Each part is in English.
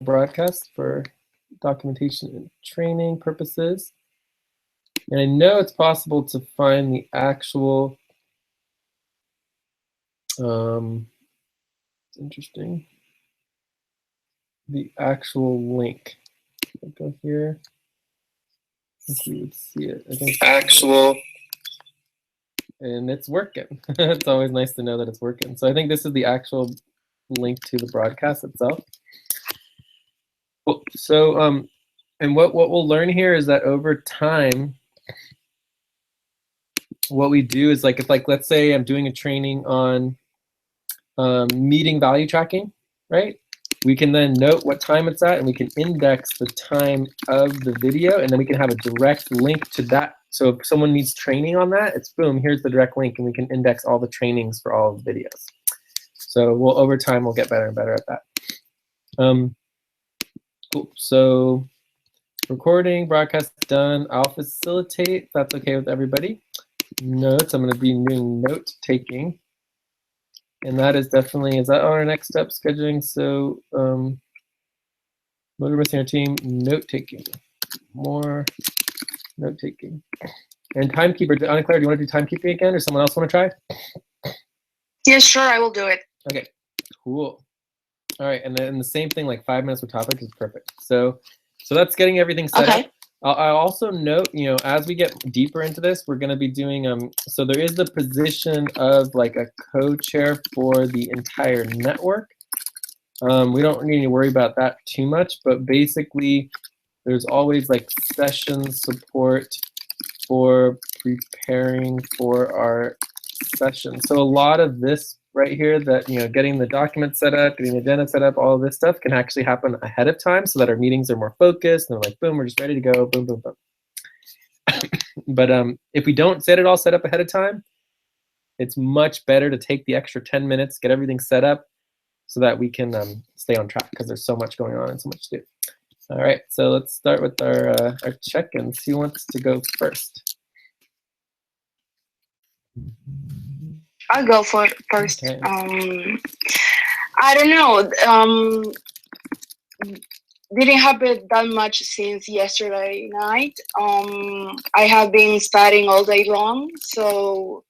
broadcast for documentation and training purposes. And I know it's possible to find the actual, it's interesting, the actual link. I'll go here. I think you would see it. The actual, and it's working. It's always nice to know that it's working. So I think this is the actual link to the broadcast itself. Cool. So, and what we'll learn here is that over time, what we do is like, if like, let's say I'm doing a training on meeting value tracking, right? We can then note what time it's at and we can index the time of the video, and then we can have a direct link to that. So if someone needs training on that, it's boom, here's the direct link, and we can index all the trainings for all of the videos. So we'll, over time, we'll get better and better at that. Cool. So recording, broadcast done. I'll facilitate if that's okay with everybody. Notes, I'm going to be doing note taking. And that is definitely, is that on our next step, scheduling? So motor missing our team, note taking, more note taking. And timekeeper, Anna Claire, do you want to do timekeeping again, or someone else want to try? Yeah, sure, I will do it. Okay, cool. All right, and then the same thing, like 5 minutes per topic is perfect. So that's getting everything set up. I'll also note, you know, as we get deeper into this, we're going to be doing, so there is the position of like a co-chair for the entire network. We don't need to worry about that too much, but basically there's always like session support for preparing for our session. So a lot of this right here, that, you know, getting the document set up, getting the agenda set up, all of this stuff can actually happen ahead of time so that our meetings are more focused and they're like, boom, we're just ready to go, boom, boom, boom. But if we don't set it all set up ahead of time, it's much better to take the extra 10 minutes, get everything set up so that we can stay on track, because there's so much going on and so much to do. All right, so let's start with our check-ins. Who wants to go first? I'll go for first. Okay. I don't know. Didn't happen that much since yesterday night. I have been studying all day long, so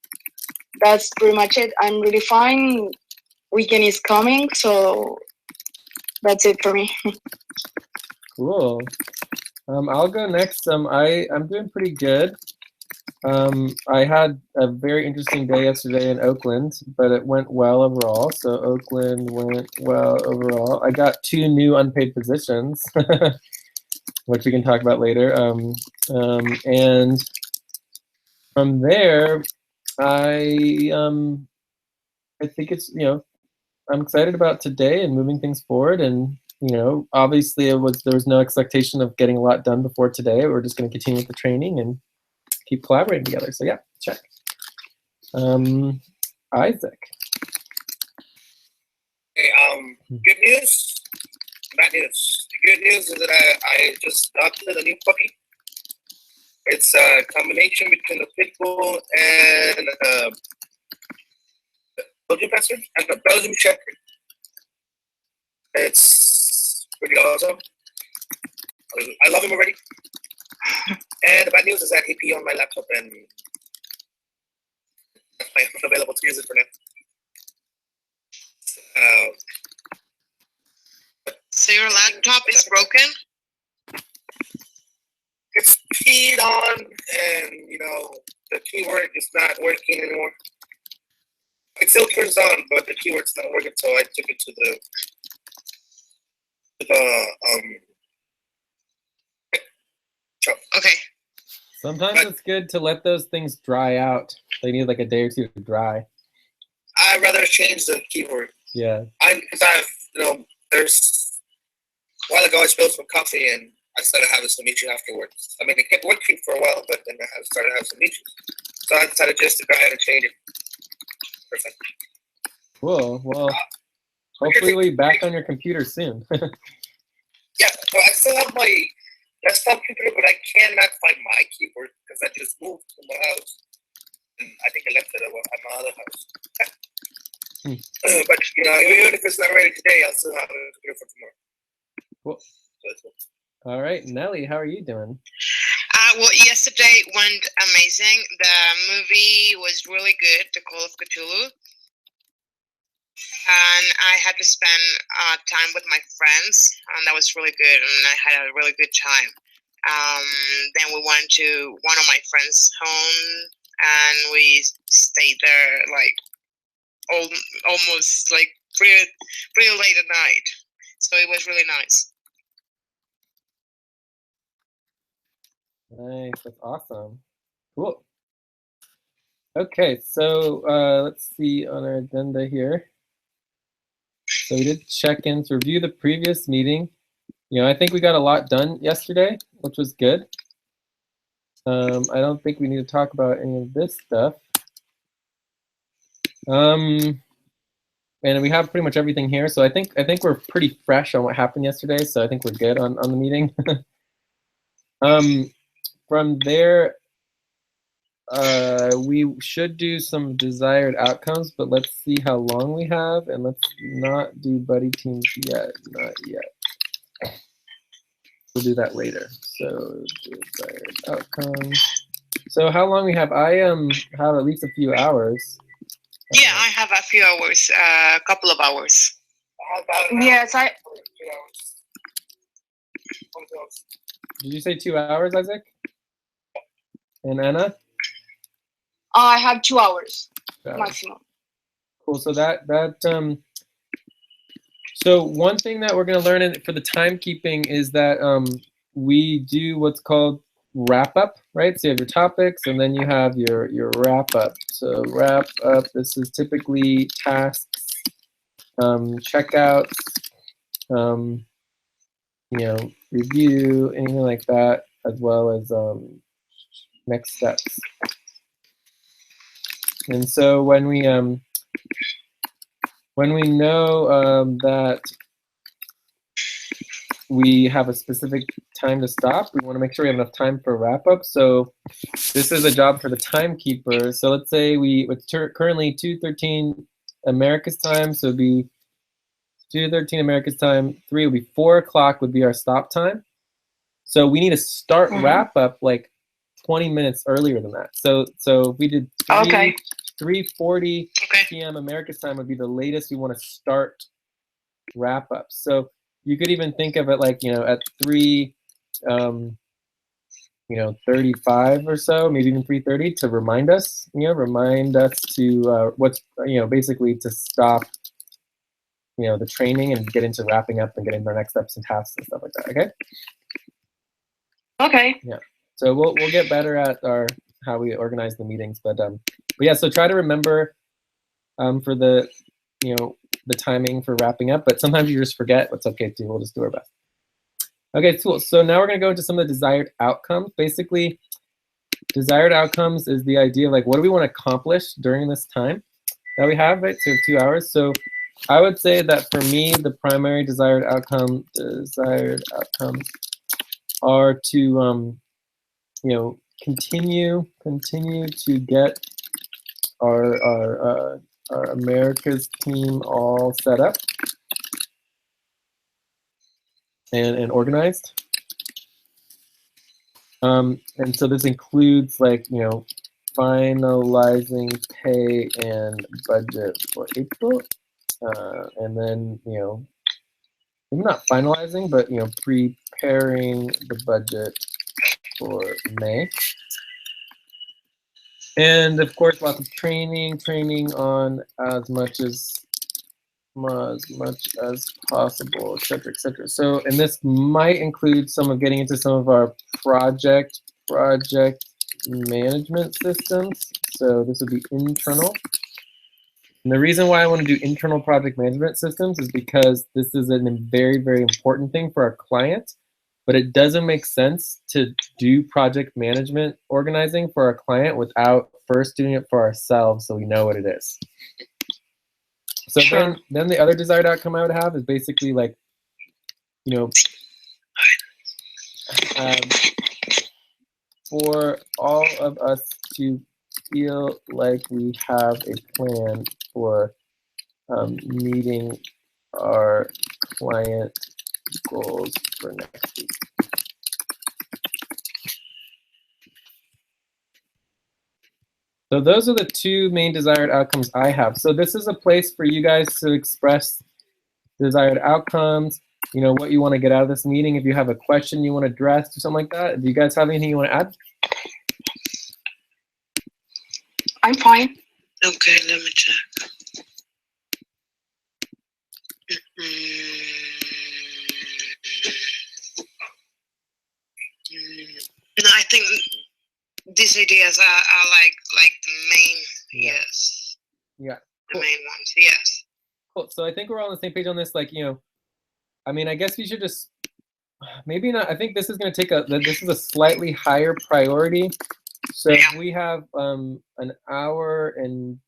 that's pretty much it. I'm really fine. Weekend is coming, so that's it for me. Cool. I'll go next. I'm doing pretty good. I had a very interesting day yesterday in Oakland, but it went well overall. So Oakland went well overall. I got 2 new unpaid positions, which we can talk about later. And from there, I think it's, you know, I'm excited about today and moving things forward. And, you know, obviously there was no expectation of getting a lot done before today. We're just going to continue with the training and keep collaborating together. So yeah, check. Isaac. Hey, good news, bad news. The good news is that I just adopted a new puppy. It's a combination between a pit bull and a Belgian Mastiff and a Belgian Shepherd. It's pretty awesome. I love him already. And the bad news is that he peed on my laptop and I'm not available to use it for now. So your laptop is broken? It's peed on, and you know the keyword is not working anymore. It still turns on, but the keyword's not working. So I took it to the shop. Okay. Sometimes it's good to let those things dry out. They need like a day or 2 to dry. I'd rather change the keyword. Yeah. Because I've, you know, there's a while ago I spilled some coffee and I started having some issues afterwards. I mean, it kept working for a while, but then I started having some issues. So I decided just to go ahead and change it. Perfect. Cool. Well, hopefully we'll be back on your computer soon. Yeah, well, I still have my desktop computer, but I cannot find my keyboard because I just moved to my house. And I think I left it at my other house. But, you know, even if it's not ready today, I'll still have a computer for tomorrow. Cool. So it's cool. All right, Nelly, how are you doing? Well, yesterday went amazing. The movie was really good, The Call of Cthulhu. And I had to spend time with my friends, and that was really good, and I had a really good time. Then we went to one of my friends' home, and we stayed there like almost like pretty late at night. So it was really nice. Nice, that's awesome. Cool. Okay, so let's see on our agenda here. So we did check-ins, review the previous meeting. You know, I think we got a lot done yesterday, which was good. I don't think we need to talk about any of this stuff. And we have pretty much everything here. So I think we're pretty fresh on what happened yesterday. So I think we're good on the meeting. From there, we should do some desired outcomes, but let's see how long we have, and let's not do buddy teams yet. Not yet. We'll do that later. So desired outcomes. So how long we have? I have at least a few hours. Yeah, I have a few hours, a couple of hours. How about an hour? Yes, 2 hours. 1 hour. Did you say 2 hours, Isaac? And Anna? I have 2 hours 2 hours. maximum. Cool. So so one thing that we're going to learn for the timekeeping is that we do what's called wrap up, right? So you have your topics, and then you have your wrap up. So wrap up. This is typically tasks, checkouts, you know, review, anything like that, as well as next steps. And so when we know that we have a specific time to stop, we want to make sure we have enough time for wrap up. So this is a job for the timekeeper. So let's say it's currently 2:13 America's time, so it'd be 2:13 America's time. 3 would be 4 o'clock would be our stop time. So we need to start wrap up like 20 minutes earlier than that. So if we did 3:40 p.m. America's time would be the latest we want to start wrap up. So you could even think of it like, you know, at 35 or so, maybe even 3:30 to remind us to what's, basically to stop, the training and get into wrapping up and getting our next steps and tasks and stuff like that. Okay. Okay. Yeah. So we'll get better at how we organize the meetings, but yeah. So try to remember for the timing for wrapping up. But sometimes you just forget. That's okay too. We'll just do our best. Okay, cool. So now we're gonna go into some of the desired outcomes. Basically, desired outcomes is the idea of like what do we want to accomplish during this time that we have, right? So we have 2 hours. So I would say that for me, the primary desired outcomes are to continue to get our America's team all set up and organized. And so this includes like, finalizing pay and budget for April. And then, maybe not finalizing, but, preparing the budget for May. And of course, lots of training on as much as possible, etc., etc. So, and this might include some of getting into some of our project management systems. So this would be internal. And the reason why I want to do internal project management systems is because this is a very, very important thing for our client, but it doesn't make sense to do project management organizing for our client without first doing it for ourselves so we know what it is. So Sure. then the other desired outcome I would have is basically like, for all of us to feel like we have a plan for meeting our client goals for next week. So those are the two main desired outcomes I have. So this is a place for you guys to express desired outcomes, you know, what you want to get out of this meeting. If you have a question you want to address or something like that. Do you guys have anything you want to add? I'm fine. Okay, let me check. No, I think these ideas are like the main, Yeah. yes. Yeah. The Cool. main ones, yes. Cool. So I think we're all on the same page on this. Like, you know, I mean, I guess we should just, maybe not. I think this is going to take this is a slightly higher priority. So Yeah. if we have an hour and,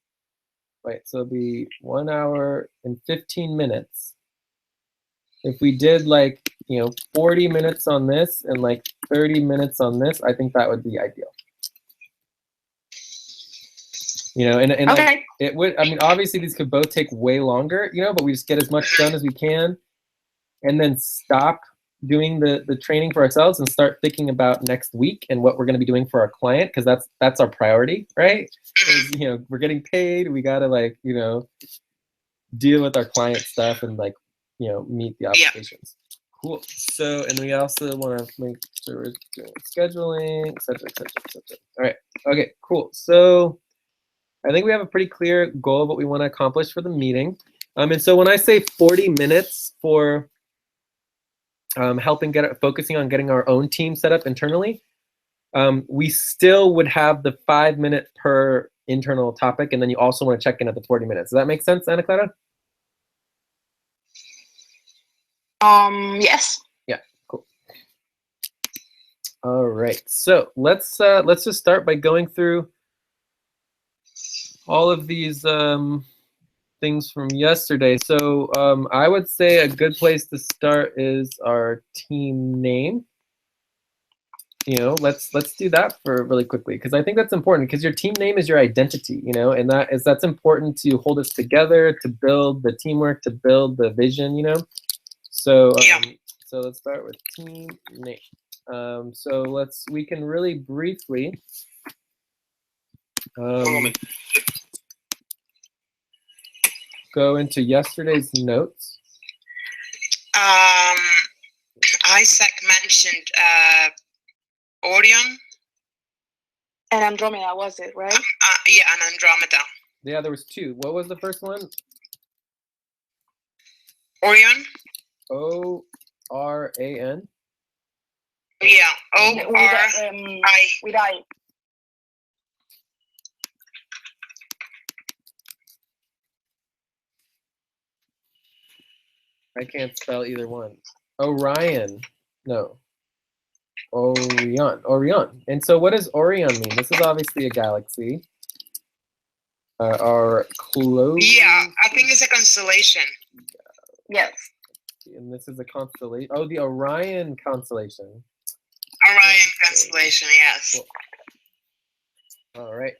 wait, so it'll be 1 hour and 15 minutes. If we did like, you know, 40 minutes on this and like 30 minutes on this, I think that would be ideal. You know, and Okay. like, it would, I mean, obviously these could both take way longer, you know, but we just get as much done as we can and then stop doing the training for ourselves and start thinking about next week and what we're going to be doing for our client, because that's our priority, right? Is, you know, we're getting paid, we got to, like, you know, deal with our client stuff and, like, you know, meet the obligations. Yeah. Cool. So, and we also want to make sure we're doing scheduling, et cetera, et cetera, et cetera. All right. Okay, cool. So I think we have a pretty clear goal of what we want to accomplish for the meeting. And so when I say 40 minutes for focusing on getting our own team set up internally, we still would have the 5 minute per internal topic, and then you also want to check in at the 40 minutes. Does that make sense, Ana Clara? Yes. Yeah, cool. All right, so let's just start by going through all of these things from yesterday. So I would say a good place to start is our team name. You know, let's do that for really quickly, because I think that's important, because your team name is your identity, you know, and that's important to hold us together, to build the teamwork, to build the vision, you know. So so let's start with team name. So we can really briefly go into yesterday's notes. Isaac mentioned Orion. And Andromeda, was it, right? Yeah, and Andromeda. Yeah, there was two. What was the first one? Orion. O-R-A-N? Yeah, O-R-I. With I. I can't spell either one. Orion. No. Orion. And so what does Orion mean? This is obviously a galaxy. Our close. Yeah, I think it's a constellation. Yes. And this is a constellation. Oh, the Orion constellation. Orion constellation, yes. Cool. All right.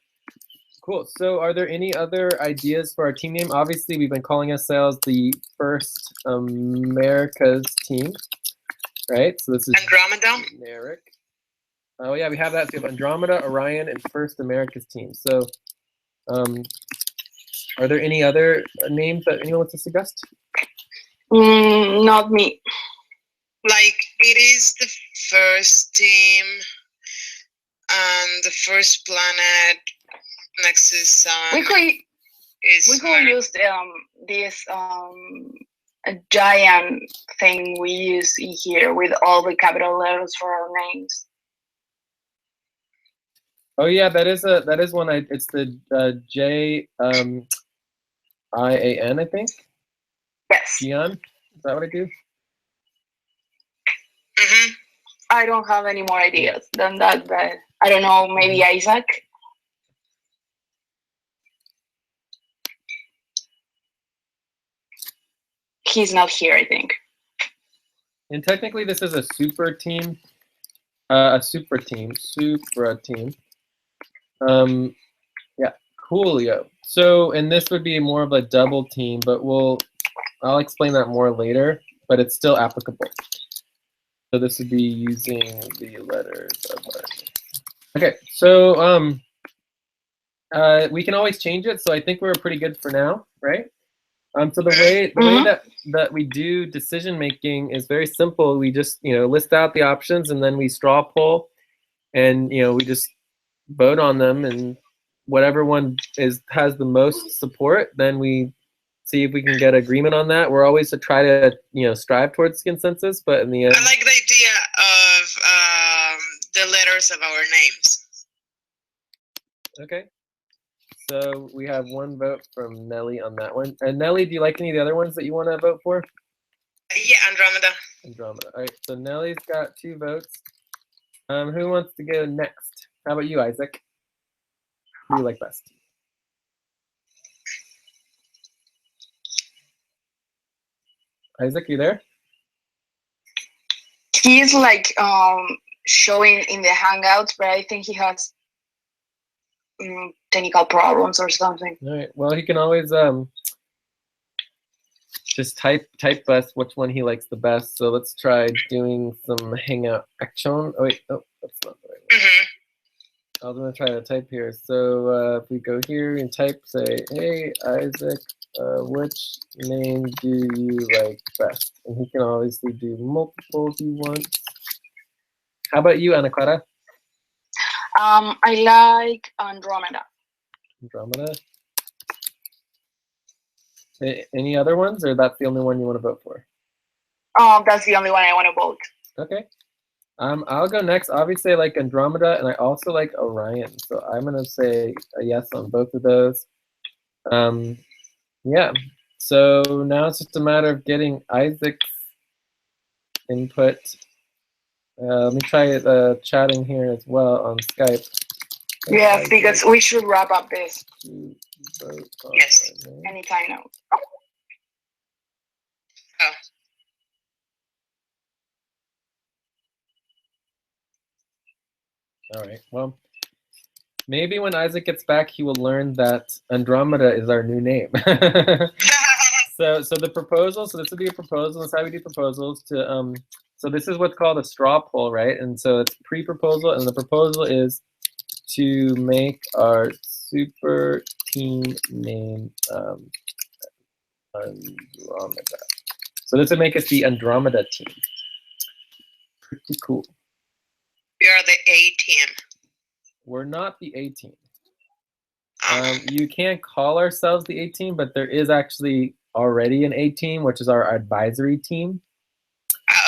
Cool. So are there any other ideas for our team name? Obviously, we've been calling ourselves the First America's team, right? So this is Andromeda. Generic. Oh yeah, we have that. So we have Andromeda, Orion, and First America's team. So are there any other names that anyone wants to suggest? Not me. Like, it is the first team and the first planet next to the sun. We could use this a giant thing we use here with all the capital letters for our names. Oh yeah, that is one. It's the J-I-A-N, I think. Yes. Gian, is that what I do? Mm-hmm. I don't have any more ideas than that, but I don't know, maybe Isaac? He's not here, I think. And technically this is a super team. Supra team. Yeah, coolio. So, and this would be more of a double team, but I'll explain that more later. but it's still applicable. So this would be using the letters of our name. Okay, so we can always change it. So I think we're pretty good for now, right? So the way that we do decision making is very simple. We just list out the options and then we straw poll, and we just vote on them, and whatever one has the most support, then we see if we can get agreement on that. We're always to try to strive towards consensus, but in the end, I like the idea of the letters of our names. Okay. So we have one vote from Nelly on that one. And Nelly, do you like any of the other ones that you want to vote for? Yeah, Andromeda. Andromeda. All right. So Nelly's got 2 votes. Who wants to go next? How about you, Isaac? Who do you like best? Isaac, you there? He's like showing in the Hangouts, but I think he has technical problems or something. All right. Well, he can always just type us which one he likes the best. So let's try doing some Hangout action. Oh wait, that's not the right one. I'm gonna try to type here. So if we go here and type, say, "Hey Isaac, which name do you like best?" And he can obviously do multiple if he wants. How about you, Ana Clara? I like Andromeda. Andromeda. Any other ones, or that's the only one you want to vote for? That's the only one I want to vote. Okay. I'll go next. Obviously, I like Andromeda, and I also like Orion. So I'm gonna say a yes on both of those. Yeah. So now it's just a matter of getting Isaac's input. Let me try chatting here as well on Skype. Yeah, because we should wrap up this Yes. anytime now. Oh. All right. Well, maybe when Isaac gets back, he will learn that Andromeda is our new name. So the proposal. So this would be a proposal. That's how we do proposals. So this is what's called a straw poll, right? And so it's pre-proposal, and the proposal is to make our super team name Andromeda. So this would make us the Andromeda team. Pretty cool. We are the A team. We're not the A team. Oh. You can call ourselves the A team, but there is actually already an A team, which is our advisory team.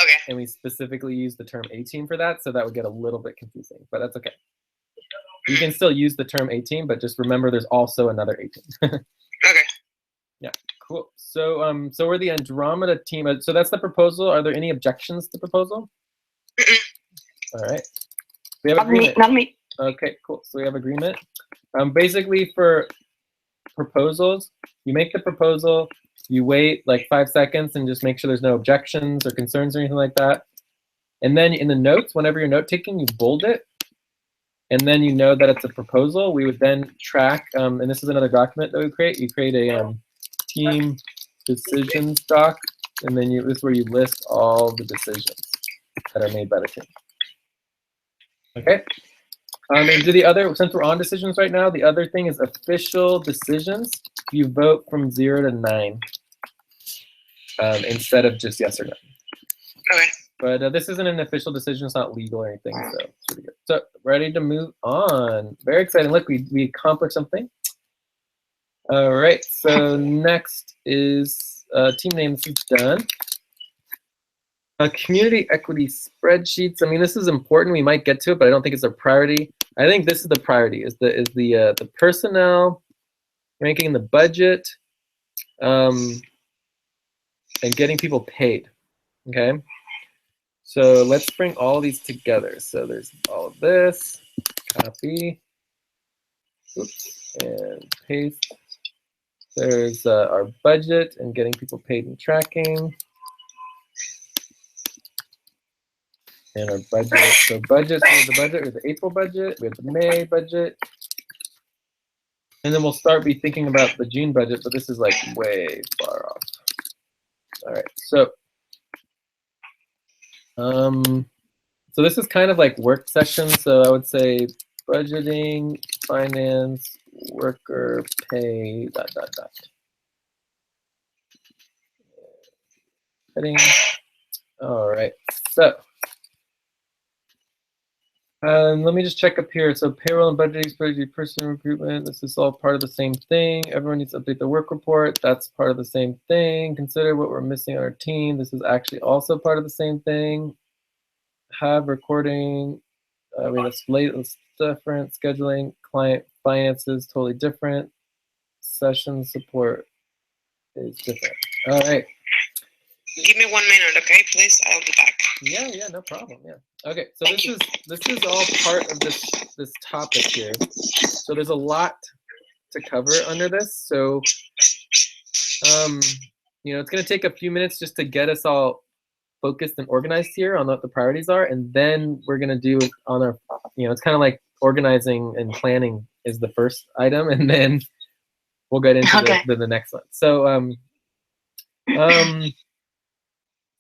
Okay. And we specifically use the term A team for that, so that would get a little bit confusing, but that's okay. You can still use the term A team, but just remember there's also another A team. Okay. Yeah, cool. So so we're the Andromeda team. So that's the proposal. Are there any objections to the proposal? All right. We have agreement. Not me. Okay, cool. So we have agreement. Basically for proposals, you make the proposal, you wait like 5 seconds and just make sure there's no objections or concerns or anything like that. And then in the notes, whenever you're note taking, you bold it. And then you know that it's a proposal. We would then track, and this is another document that we create. You create a team decisions doc, and then this is where you list all the decisions that are made by the team. Okay. And do the other, since we're on decisions right now, the other thing is official decisions. You vote from 0 to 9 instead of just yes or no. Okay. But this isn't an official decision. It's not legal or anything, so it's pretty good. So ready to move on. Very exciting. Look, we accomplished something. All right, so next is team name. This is done. Community equity spreadsheets. I mean, this is important. We might get to it, but I don't think it's a priority. I think this is the priority. Is the personnel, ranking the budget, and getting people paid. Okay. So let's bring all these together. So there's all of this. Copy. Oops, and paste. There's our budget and getting people paid and tracking. And our budget. So budget, so we have the budget, we have the April budget, we have the May budget. And then we'll start be thinking about the June budget, but this is like way far off. All right, so So this is kind of like work session. So I would say budgeting, finance, worker pay, ... Heading. All right. So let me just check up here. So payroll and budgeting, spreadsheet, person recruitment. This is all part of the same thing. Everyone needs to update the work report. That's part of the same thing. Consider what we're missing on our team. This is actually also part of the same thing. Have recording. I mean, it's late. It's different. Scheduling, client finances, totally different. Session support is different. All right. Give me 1 minute, okay, please? I'll be back. Yeah, no problem. Yeah. Okay, so Thank this is all part of this topic here. So there's a lot to cover under this. So you know, it's gonna take a few minutes just to get us all focused and organized here on what the priorities are, and then we're gonna do on our, you know, it's kind of like organizing and planning is the first item, and then we'll get into the next one. So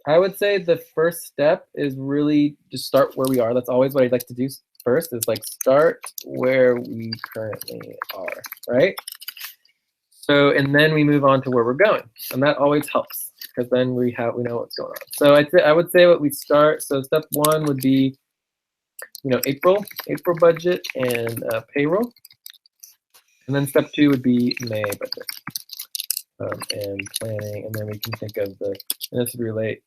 I would say the first step is really just start where we are. That's always what I'd like to do first, is like start where we currently are, right? So, and then we move on to where we're going, and that always helps because then we know what's going on. So I would say what we start. So step one would be, you know, April budget and payroll, and then step two would be May budget. And planning, and then we can think of and this would relate.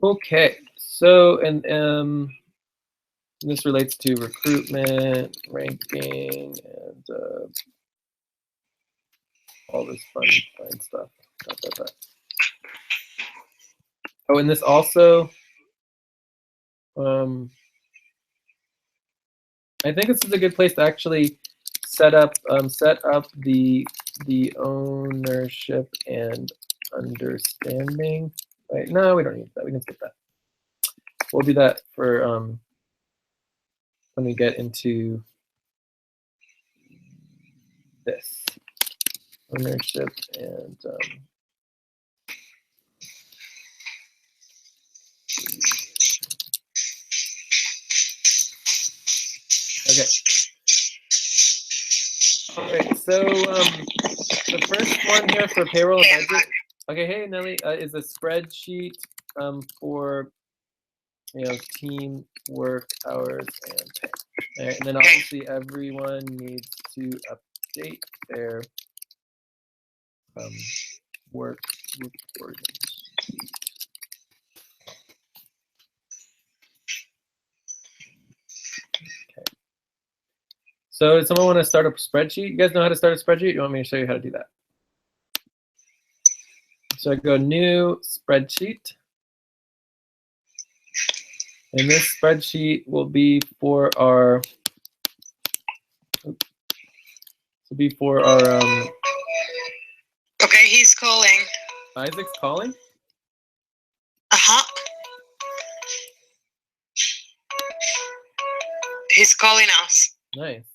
Okay, so and this relates to recruitment, ranking, and all this fun stuff. Oh, and this also. I think this is a good place to actually set up the ownership and understanding. Right? No, we don't need that. We can skip that. We'll do that for when we get into this ownership and okay. All right, so the first one here for payroll and budget. Okay, hey Nelly, is a spreadsheet for, you know, team work hours and pay. All right, and then obviously everyone needs to update their work reporting. So does someone want to start a spreadsheet? You guys know how to start a spreadsheet? You want me to show you how to do that? So I go new spreadsheet. And this spreadsheet will be for our, Okay, he's calling. Isaac's calling? Uh-huh. He's calling us. Nice.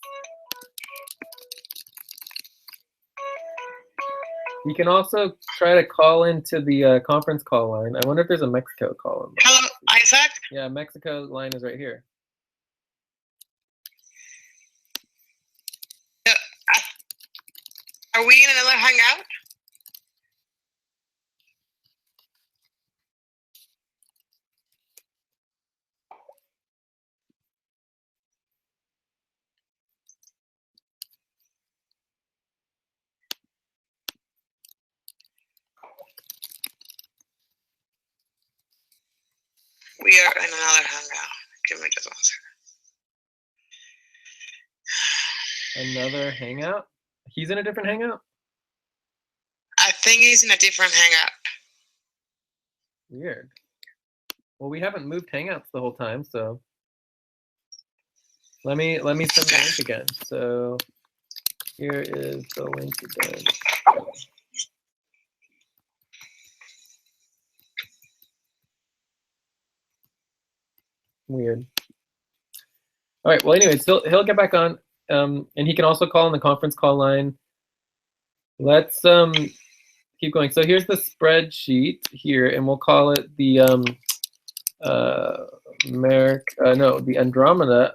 You can also try to call into the conference call line. I wonder if there's a Mexico call in. Hello, Isaac? Yeah, Mexico line is right here. Are we in another hangout? We are in another hangout. Give me just 1 second. Another hangout? He's in a different hangout? I think he's in a different hangout. Weird. Well, we haven't moved hangouts the whole time, so let me send the link again. So here is the link again. Weird. All right. Well, anyways, he'll get back on, and he can also call on the conference call line. Let's he keep going. So here's the spreadsheet here, and we'll call it the the Andromeda.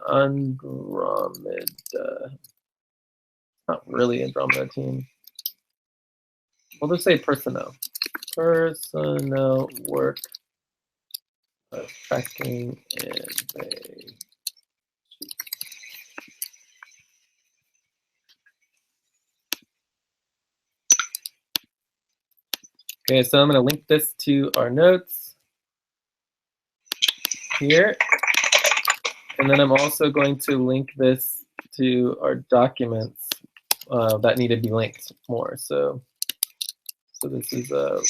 Not really Andromeda team. We'll just say personnel. Personnel work tracking and pay. Okay, so I'm going to link this to our notes here. And then I'm also going to link this to our documents that need to be linked more. So this is oh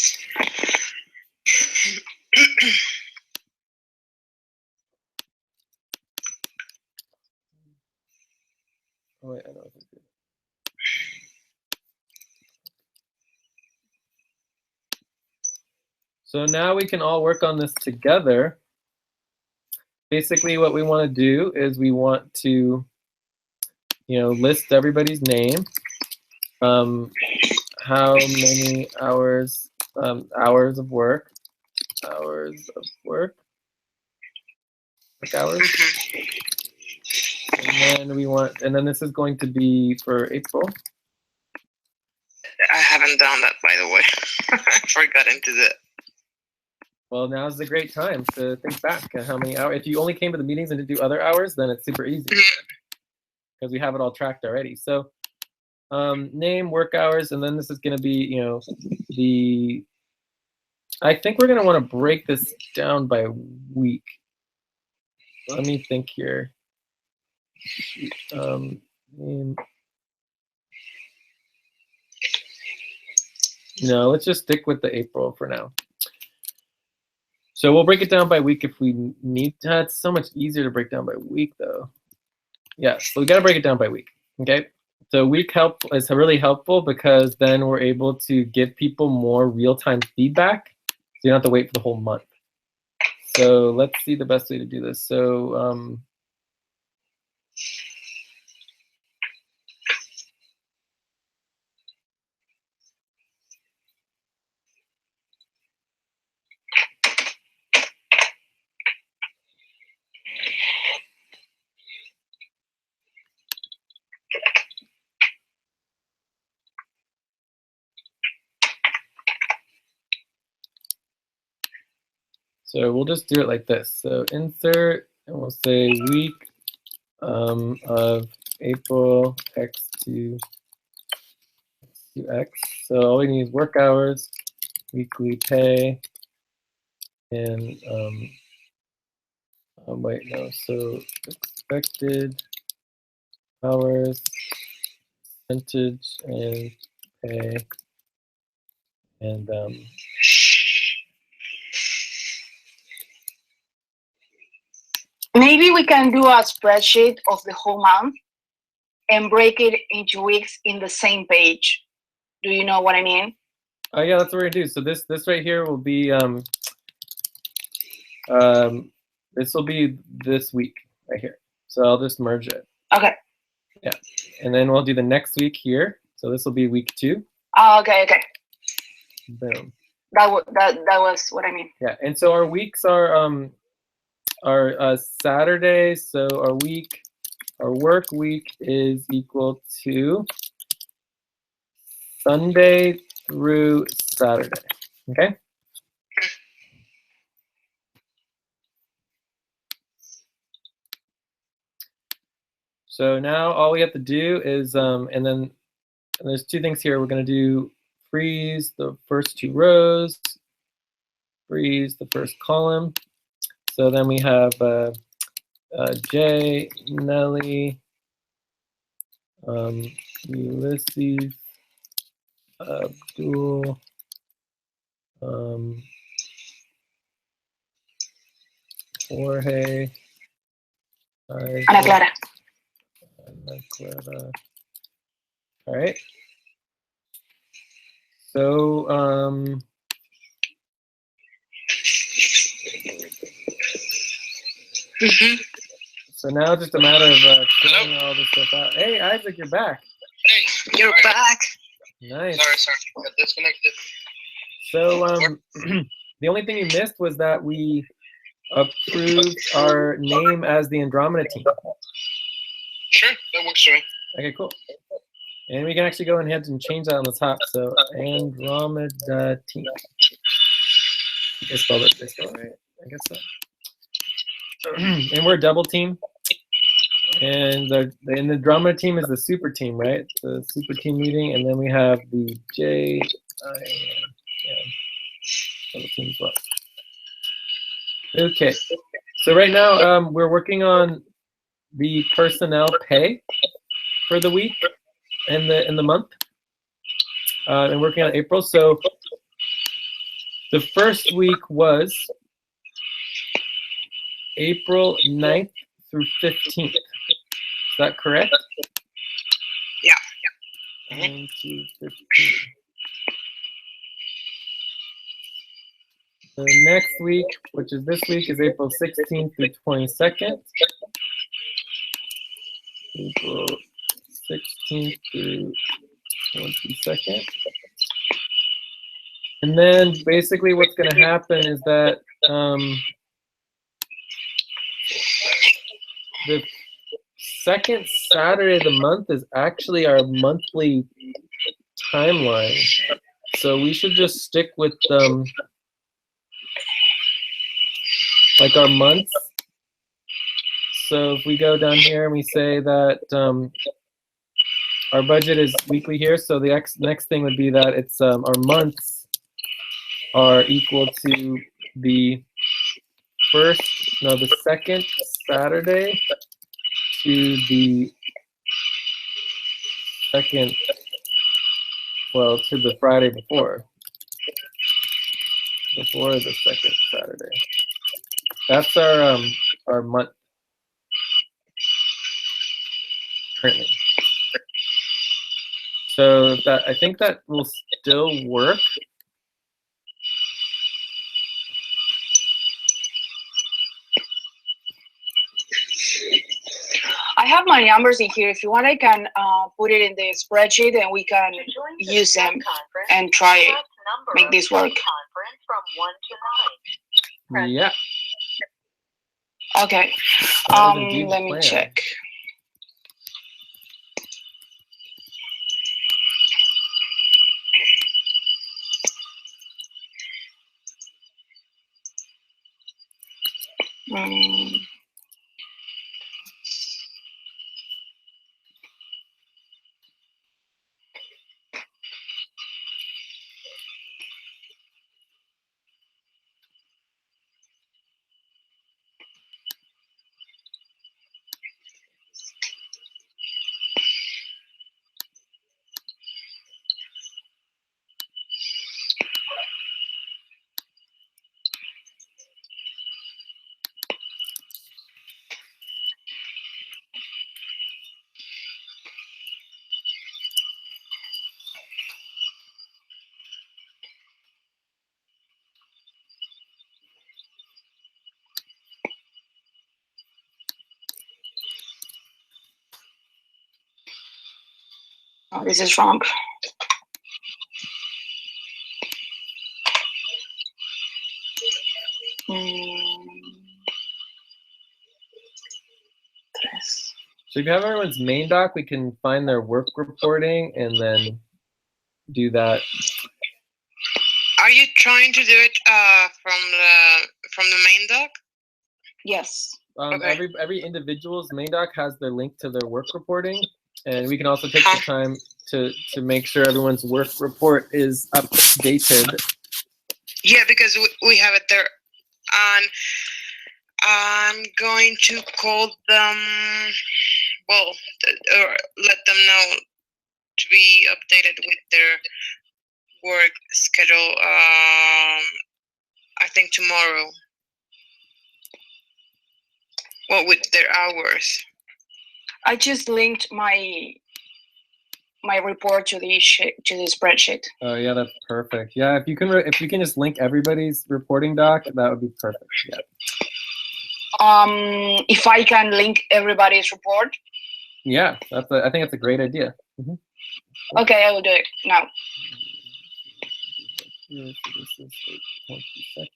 wait, I know what to do. So now we can all work on this together. Basically, what we want to do is we want to, list everybody's name, how many hours of work, work hours, and then this is going to be for April. I haven't done that, by the way. I forgot into the. Well, now's a great time to think back at how many hours. If you only came to the meetings and didn't do other hours, then it's super easy because we have it all tracked already. So name, work hours, and then this is going to be, I think we're going to want to break this down by week. Let me think here. Name. No, let's just stick with the April for now. So we'll break it down by week if we need to. It's so much easier to break down by week, though. Yeah, so we got to break it down by week, okay? So week help is really helpful because then we're able to give people more real-time feedback, so you don't have to wait for the whole month. So let's see the best way to do this. So So we'll just do it like this. So insert, and we'll say week of April X to X. So all we need is work hours, weekly pay, and wait, no. So expected hours, percentage, and pay, and maybe we can do a spreadsheet of the whole month and break it into weeks in the same page. Do you know what I mean? Oh yeah, that's what we're gonna do. So this right here will be this will be this week right here. So I'll just merge it. Okay. Yeah, and then we'll do the next week here. So this will be week 2. Oh, okay. Boom. That was what I mean. Yeah, and so our weeks are Saturdays. So our work week is equal to Sunday through Saturday. Okay. So now all we have to do is, and there's 2 things here. We're going to do freeze the first 2 rows, freeze the first column. So then we have Jay, Nelly, Ulysses, Abdul, Jorge, Ana Clara. All right. So so now it's just a matter of filling all this stuff out. Hey, Isaac, you're back. Hey, You're back. Nice. Sorry, got disconnected. So the only thing you missed was that we approved our name as the Andromeda team. Sure, that works for me. Okay, cool. And we can actually go ahead and change that on the top. So Andromeda team. They spelled it right, I guess so. And we're a double team. And the Andromeda team is the super team, right? The super team meeting. And then we have the JIN double team as well. Okay. So right now we're working on the personnel pay for the week and the month. And working on April. So the first week was April 9th through 15th. Is that correct? Yeah. 9 to 15. The next week, which is this week, is April 16th through 22nd. April 16th through 22nd. And then basically what's going to happen is that the second Saturday of the month is actually our monthly timeline. So we should just stick with like our months. So if we go down here and we say that our budget is weekly here, so the next thing would be that it's our months are equal to the second Saturday to the second, well, to the Friday before the second Saturday. That's our month currently. So that I think that will still work. I have my numbers in here. If you want, I can put it in the spreadsheet and we can use them and try it. Make this work. Yeah. Okay. That was indeed the Let me plan. check. Oh, this is wrong. So if you have everyone's main doc, we can find their work reporting and then do that. Are you trying to do it from the main doc? Yes. Okay. Every individual's main doc has their link to their work reporting, and we can also take the time to make sure everyone's work report is updated. Yeah, because we have it there. And I'm going to call them, well, or let them know to be updated with their work schedule, I think tomorrow. Well, with their hours. I just linked my report to the spreadsheet. Oh yeah, that's perfect. Yeah, if you can just link everybody's reporting doc, that would be perfect. Yeah. If I can link everybody's report. Yeah, I think that's a great idea. Okay, I will do it now. Yeah, so this is April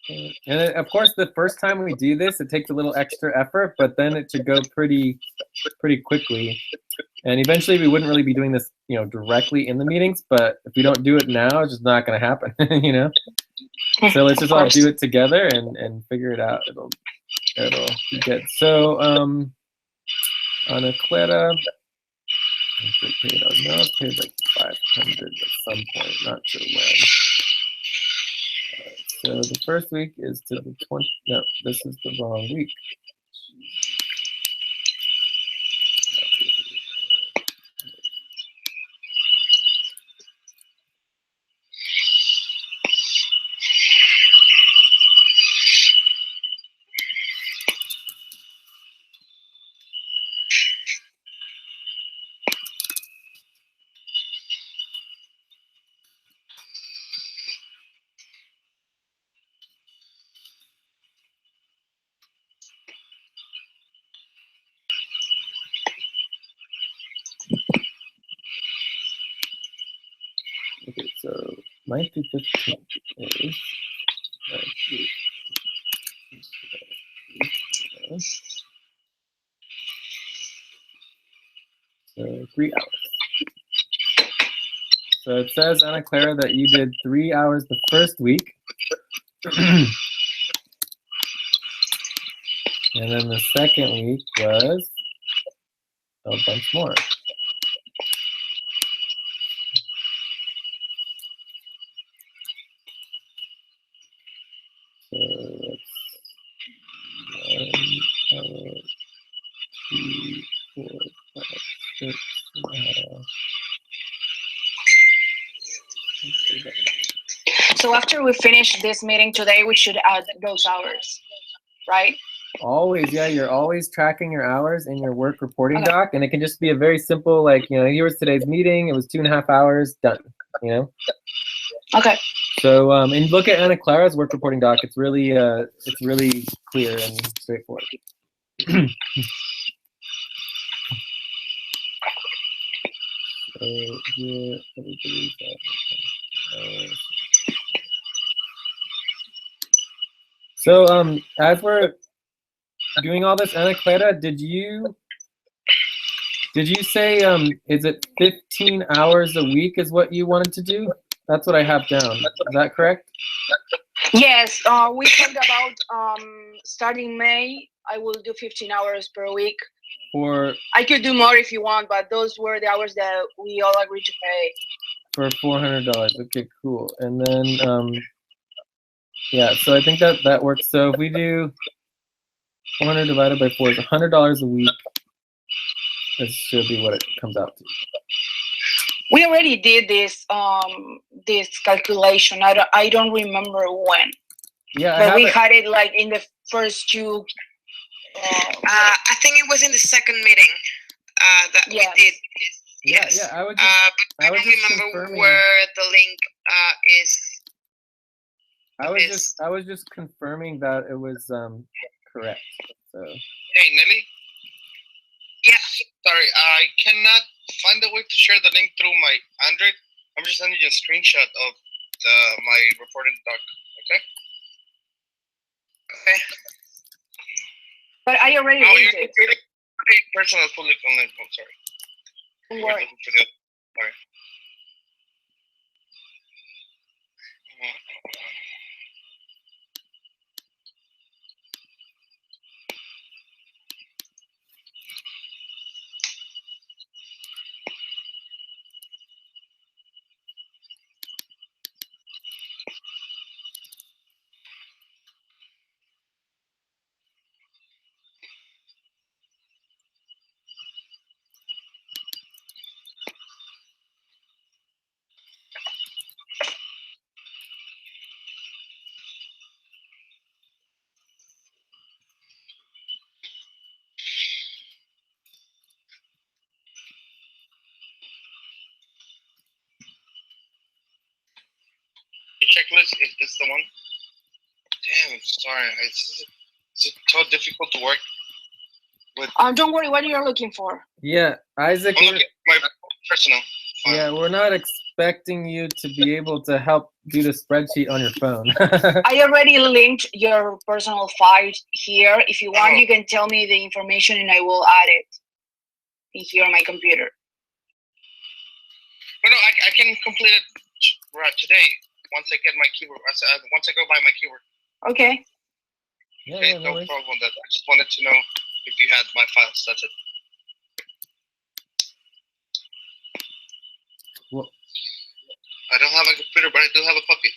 22nd. And then, of course, the first time we do this, it takes a little extra effort, but then it should go pretty quickly. And eventually, we wouldn't really be doing this, directly in the meetings. But if we don't do it now, it's just not going to happen, So let's just all do it together and figure it out. It'll be good. So, Ana Clara, paid like 500 at some point, not sure when. So the first week is to the 20. No, this is the wrong week. Okay, so 9th to 15th is so 3 hours. So it says, Ana Clara, that you did 3 hours the first week. And then the second week was a bunch more. So that's 1 hour, 2, 4, 5, 6, So after we finish this meeting today, we should add those hours, right? Always, yeah, you're always tracking your hours in your work reporting doc, and it can just be a very simple, like, here was today's meeting, it was 2.5 hours, done, Okay. So, and look at Ana Clara's work reporting doc. It's really clear and straightforward. So here, everybody's so, as we're doing all this, Ana Clara, did you say, is it 15 hours a week is what you wanted to do? That's what I have down. Is that correct? Yes, we talked about starting May, I will do 15 hours per week. I could do more if you want, but those were the hours that we all agreed to pay. For $400. Okay, cool. And then, yeah, so I think that works. So if we do 400 divided by 4 is $100 a week. This should be what it comes out to. We already did this calculation. I don't remember when. Yeah, but we had it like in the first two. I think it was in the second meeting that we did. Yes. Yeah. I don't remember where the link is. I was just confirming that it was correct. So. Hey, Nelly. Yeah. Sorry, I cannot find a way to share the link through my Android. I'm just sending you a screenshot of my reporting doc. Okay. Okay. But I already linked it. Personal public online. I'm sorry. Don't worry. Sorry. Checklist, is this the one? Damn, sorry. It's so difficult to work with. Don't worry, what are you looking for? Yeah, Isaac. My personal. Yeah, we're not expecting you to be able to help do the spreadsheet on your phone. I already linked your personal file here. If you want, you can tell me the information and I will add it in here on my computer. But no, I can complete it right today once I get my keyword. Once I go buy my keyword. Okay. Yeah, Okay, yeah, no no worries. problem with that. I just wanted to know if you had my files. That's it. Well, I don't have a computer, but I do have a puppy.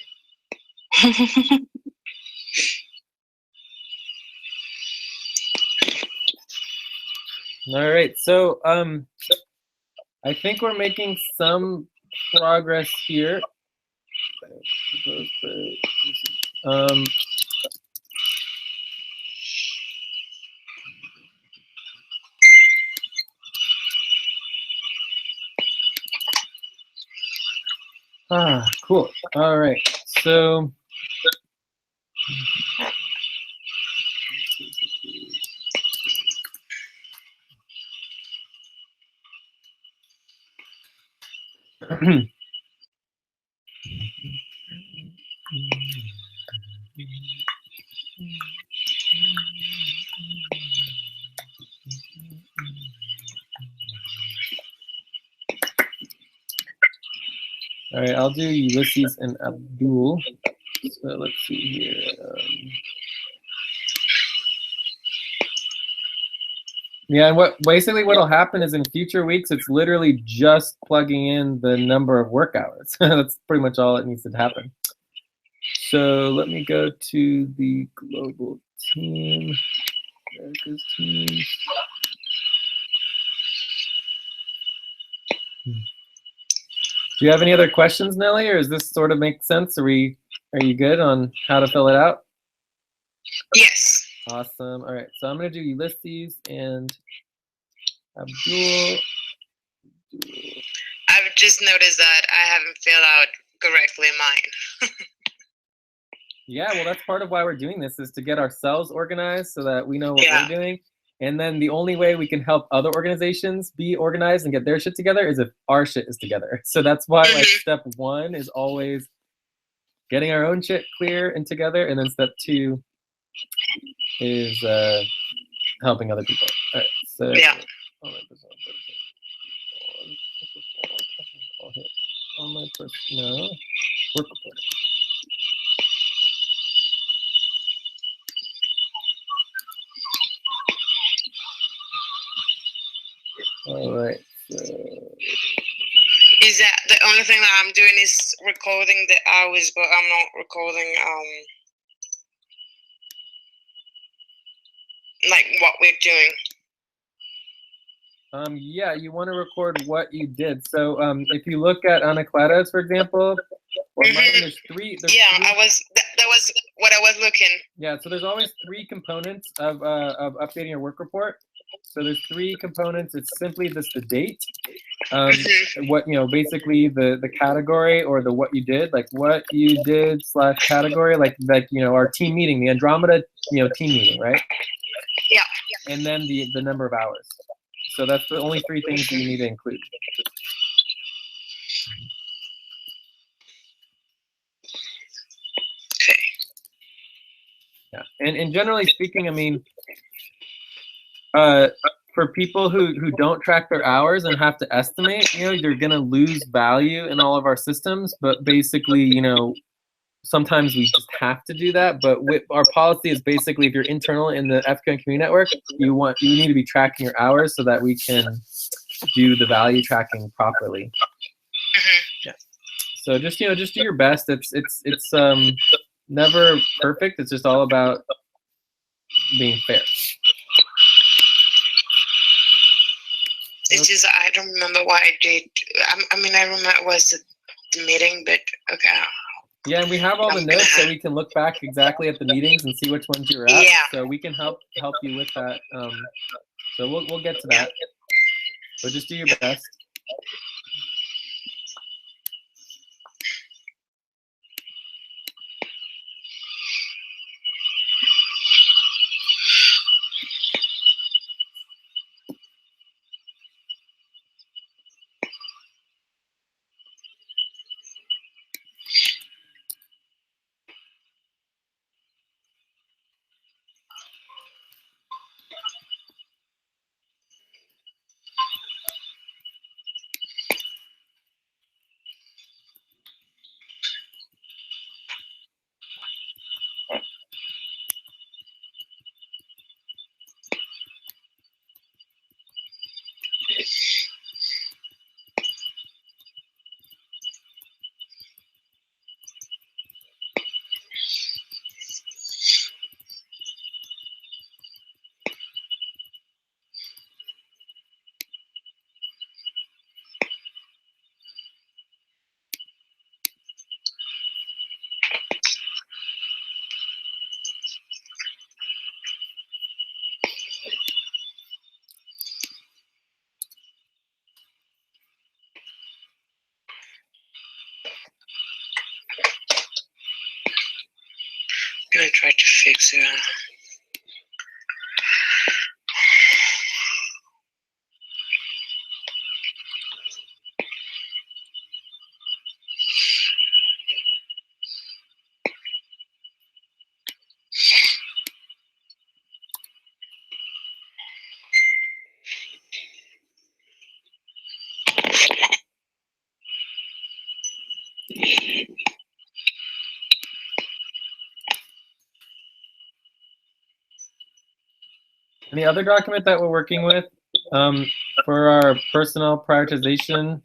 all right, so I think we're making some progress here. Um, cool. All right, so all right, I'll do Ulysses and Abdul. So let's see here. Yeah, and basically what'll happen is in future weeks, it's literally just plugging in the number of work hours. That's pretty much all that needs to happen. So let me go to the global team, America's teams. Do you have any other questions, Nelly, or does this sort of make sense? Are you good on how to fill it out? Yes. Awesome. All right, so I'm gonna do Ulysses and Abdul. I've just noticed that I haven't filled out correctly mine. Yeah, well, that's part of why we're doing this, is to get ourselves organized so that we know what we're doing. And then the only way we can help other organizations be organized and get their shit together is if our shit is together. So that's why like step 1 is always getting our own shit clear and together, and then step 2 is helping other people. All right, so Yeah. Online personnel, work report. All right. So Is that the only thing that I'm doing is recording the hours, but I'm not recording like what we're doing. Yeah, you want to record what you did. So if you look at Anacletas, for example, or there's three. Yeah, that was what I was looking. Yeah, so there's always 3 components of updating your work report. So there's 3 components. It's simply just the date, what basically the category or the what you did, like what you did / category, like our team meeting, the Andromeda team meeting, right? Yeah. And then the number of hours. So that's the only 3 things you need to include. Okay. Yeah, and generally speaking, I mean, for people who don't track their hours and have to estimate, you're gonna lose value in all of our systems. But basically, sometimes we just have to do that. But with our policy is basically, if you're internal in the FQN community network, you need to be tracking your hours so that we can do the value tracking properly. Yeah. So just just do your best. It's never perfect. It's just all about being fair. It's just I don't remember why I did. I mean, I remember it was the meeting, but okay. Yeah, and we have all the notes, so we can look back exactly at the meetings and see which ones you were at. Yeah. So we can help you with that. So we'll get to that. But just do your best. try to fix it. And the other document that we're working with for our personnel prioritization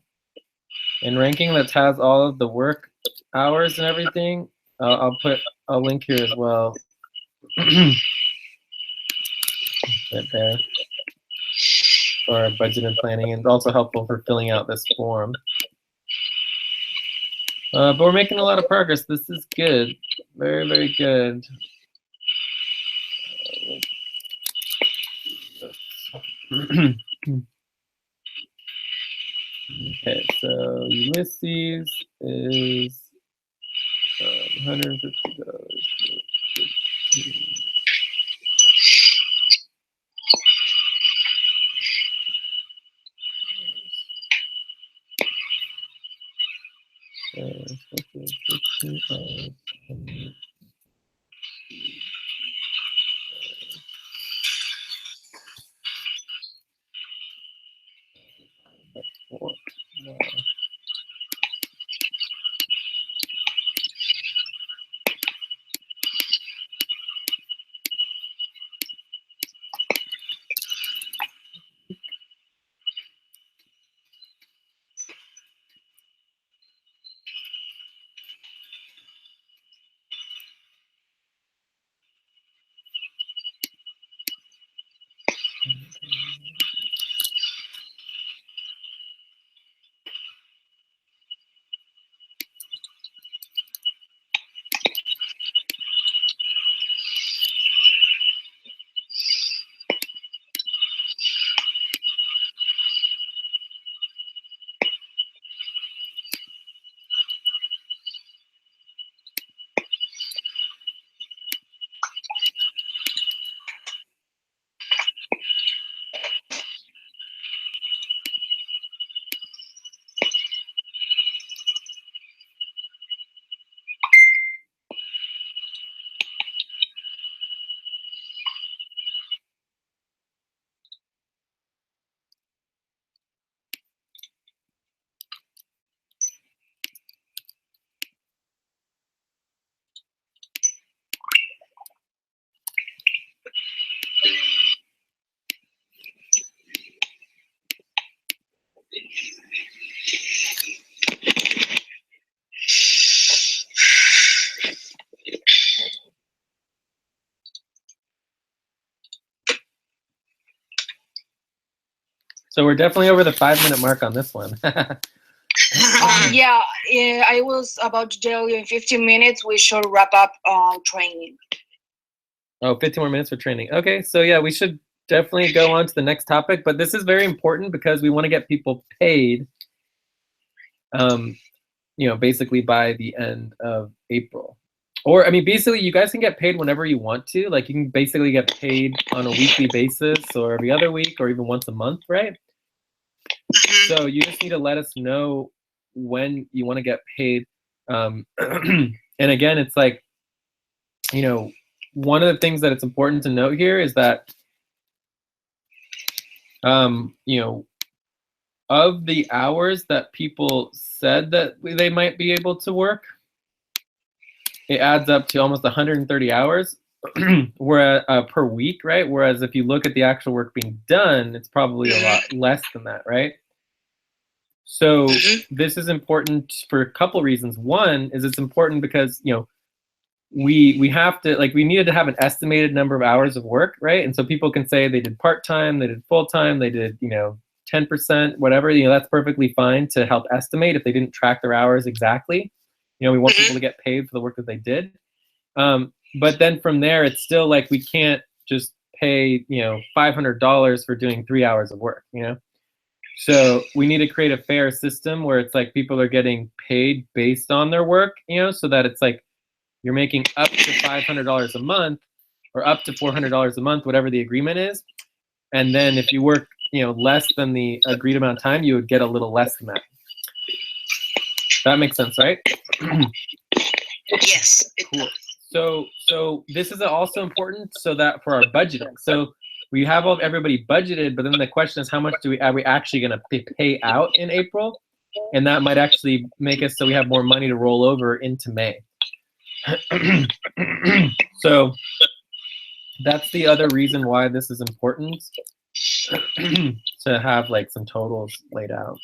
and ranking that has all of the work hours and everything, I'll put a link here as well. Right there for our budget and planning, and it's also helpful for filling out this form. But we're making a lot of progress. This is good. Very, very good. Okay, so Ulysses is $150. So we're definitely over the 5-minute mark on this one. Yeah, I was about to tell you in 15 minutes we should wrap up training. Oh, 15 more minutes for training. Okay, so yeah, we should definitely go on to the next topic, but this is very important because we want to get people paid, you know, basically by the end of April. Or, I mean, basically, you guys can get paid whenever you want to. Like, you can basically get paid on a weekly basis or every other week or even once a month, right? So you just need to let us know when you want to get paid. And again, it's like, you know, one of the things that it's important to note here is that, you know, of the hours that people said that they might be able to work, it adds up to almost 130 hours per week, right? Whereas if you look at the actual work being done, it's probably a lot less than that, right? So this is important for a couple reasons. One is it's important because, you know, we have to, like, we needed to have an estimated number of hours of work, right? And so people can say they did part-time, they did full-time, they did, you know, 10%, whatever, you know, that's perfectly fine to help estimate if they didn't track their hours exactly. You know, we want people to get paid for the work that they did. But then from there, it's still like we can't just pay, you know, $500 for doing 3 hours of work, you know? So we need to create a fair system where it's like people are getting paid based on their work, you know, so that it's like you're making up to $500 a month or up to $400 a month, whatever the agreement is. And then if you work, less than the agreed amount of time, you would get a little less than that. That makes sense, right? Yes. Cool. So this is also important so that for our budgeting. So we have everybody budgeted, but then the question is how much are we actually going to pay out in April? And that might actually make us so we have more money to roll over into May. So that's the other reason why this is important to have like some totals laid out.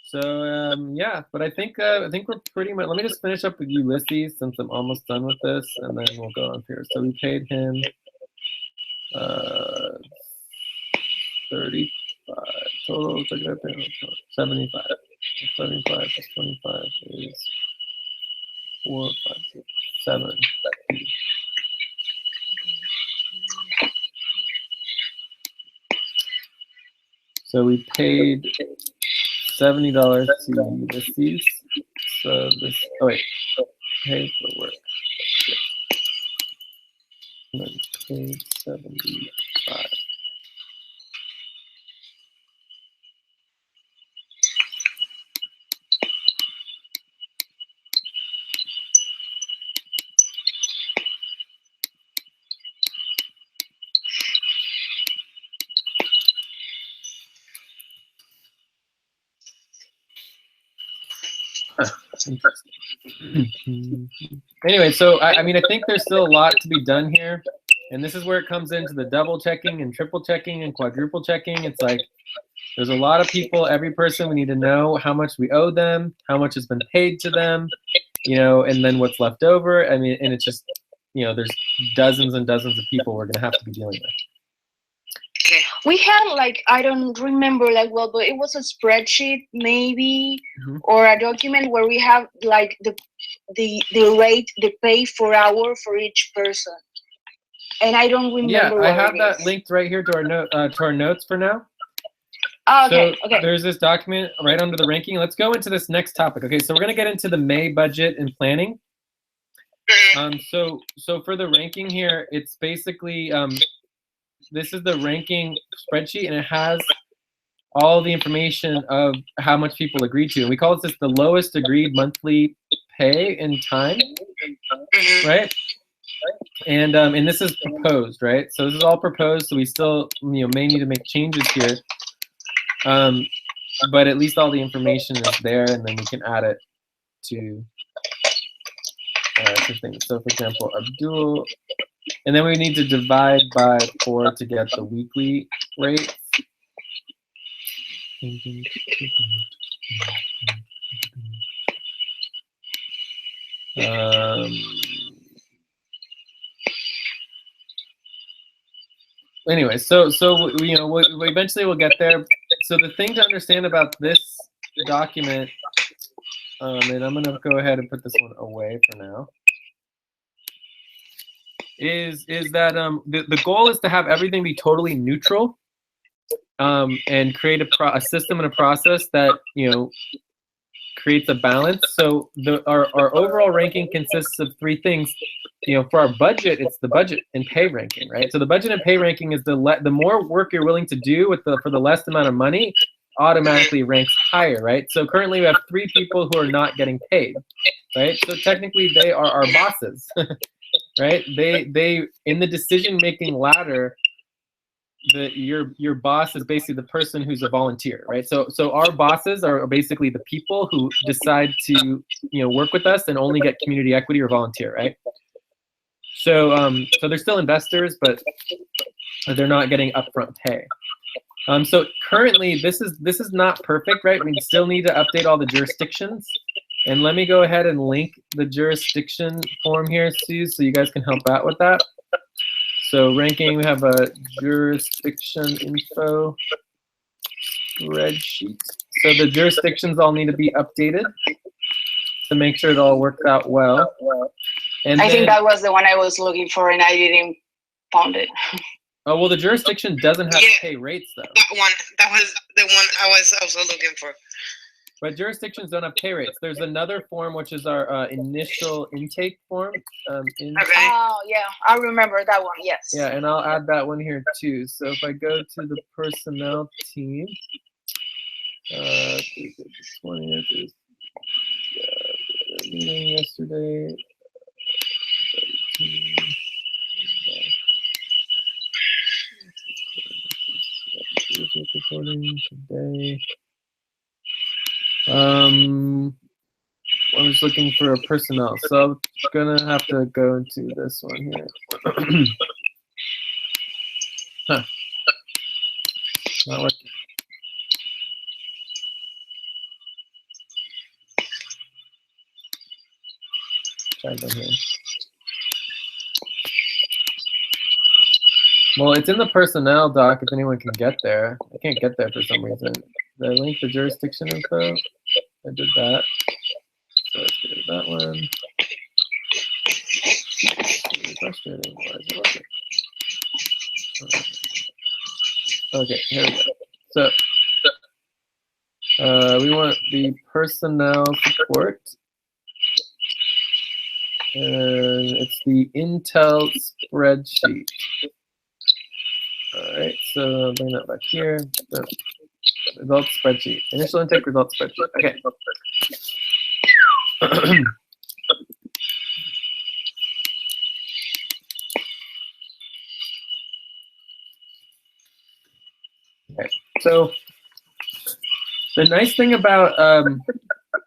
So yeah, but I think we're pretty much. Let me just finish up with Ulysses since I'm almost done with this, and then we'll go on here. So we paid him 35 total. 75. 75 plus 25 is 4, 5, 6, 7. So we paid $70 to Ulysses. So this, pay for work. And then paid 75. Anyway, so I mean, I think there's still a lot to be done here. And this is where it comes into the double checking and triple checking and quadruple checking. It's like there's a lot of people, every person, we need to know how much we owe them, how much has been paid to them, and then what's left over. I mean, and it's just, there's dozens and dozens of people we're going to have to be dealing with. We had I don't remember well, but it was a spreadsheet maybe, or a document where we have the rate, the pay per hour for each person. And I don't remember. Yeah, I have that linked right here to our notes for now. Oh, okay. So there's this document right under the ranking. Let's go into this next topic. Okay, so we're gonna get into the May budget and planning. So for the ranking here, it's basically this is the ranking spreadsheet, and it has all the information of how much people agreed to. And we call this the lowest agreed monthly pay in time, right? And this is proposed, right? So this is all proposed. So we still may need to make changes here, but at least all the information is there, and then we can add it to things. So for example, Abdul. And then we need to divide by 4 to get the weekly rate. Anyway, so we eventually will get there. So the thing to understand about this document, and I'm gonna go ahead and put this one away for now. Is that the goal is to have everything be totally neutral, and create a system and a process that creates a balance. So our overall ranking consists of 3 things. For our budget, it's the budget and pay ranking, right? So the budget and pay ranking is the more work you're willing to do for the less amount of money, automatically ranks higher, right? So currently we have 3 people who are not getting paid, right? So technically they are our bosses. Right? They in the decision-making ladder, your boss is basically the person who's a volunteer, right? So our bosses are basically the people who decide to work with us and only get community equity or volunteer, right? So they're still investors, but they're not getting upfront pay. So currently this is not perfect, right? We still need to update all the jurisdictions. And let me go ahead and link the jurisdiction form here, Sue, so you guys can help out with that. So ranking, we have a jurisdiction info spreadsheet. So the jurisdictions all need to be updated to make sure it all works out well. And I think that was the one I was looking for, and I didn't found it. Oh, well, the jurisdiction doesn't have pay rates, though. That was the one I was also looking for. But jurisdictions don't have pay rates. There's another form, which is our initial intake form. Okay. Oh, yeah, I remember that one, yes. Yeah, and I'll add that one here too. So if I go to the personnel team, the 20th is meeting yesterday. 17, reporting today. I was looking for a personnel, so I'm gonna have to go into this one here. Huh. Not working. Try that here. Well, it's in the personnel doc if anyone can get there. I can't get there for some reason. Did I link the jurisdiction info? I did that. So let's get rid of that one. It's really frustrating. Why is it working? Okay, here we go. So we want the personnel support. And it's the Intel spreadsheet. All right, so I'll bring that back here. So, results spreadsheet. Initial intake results spreadsheet. Okay. Okay. So the nice thing about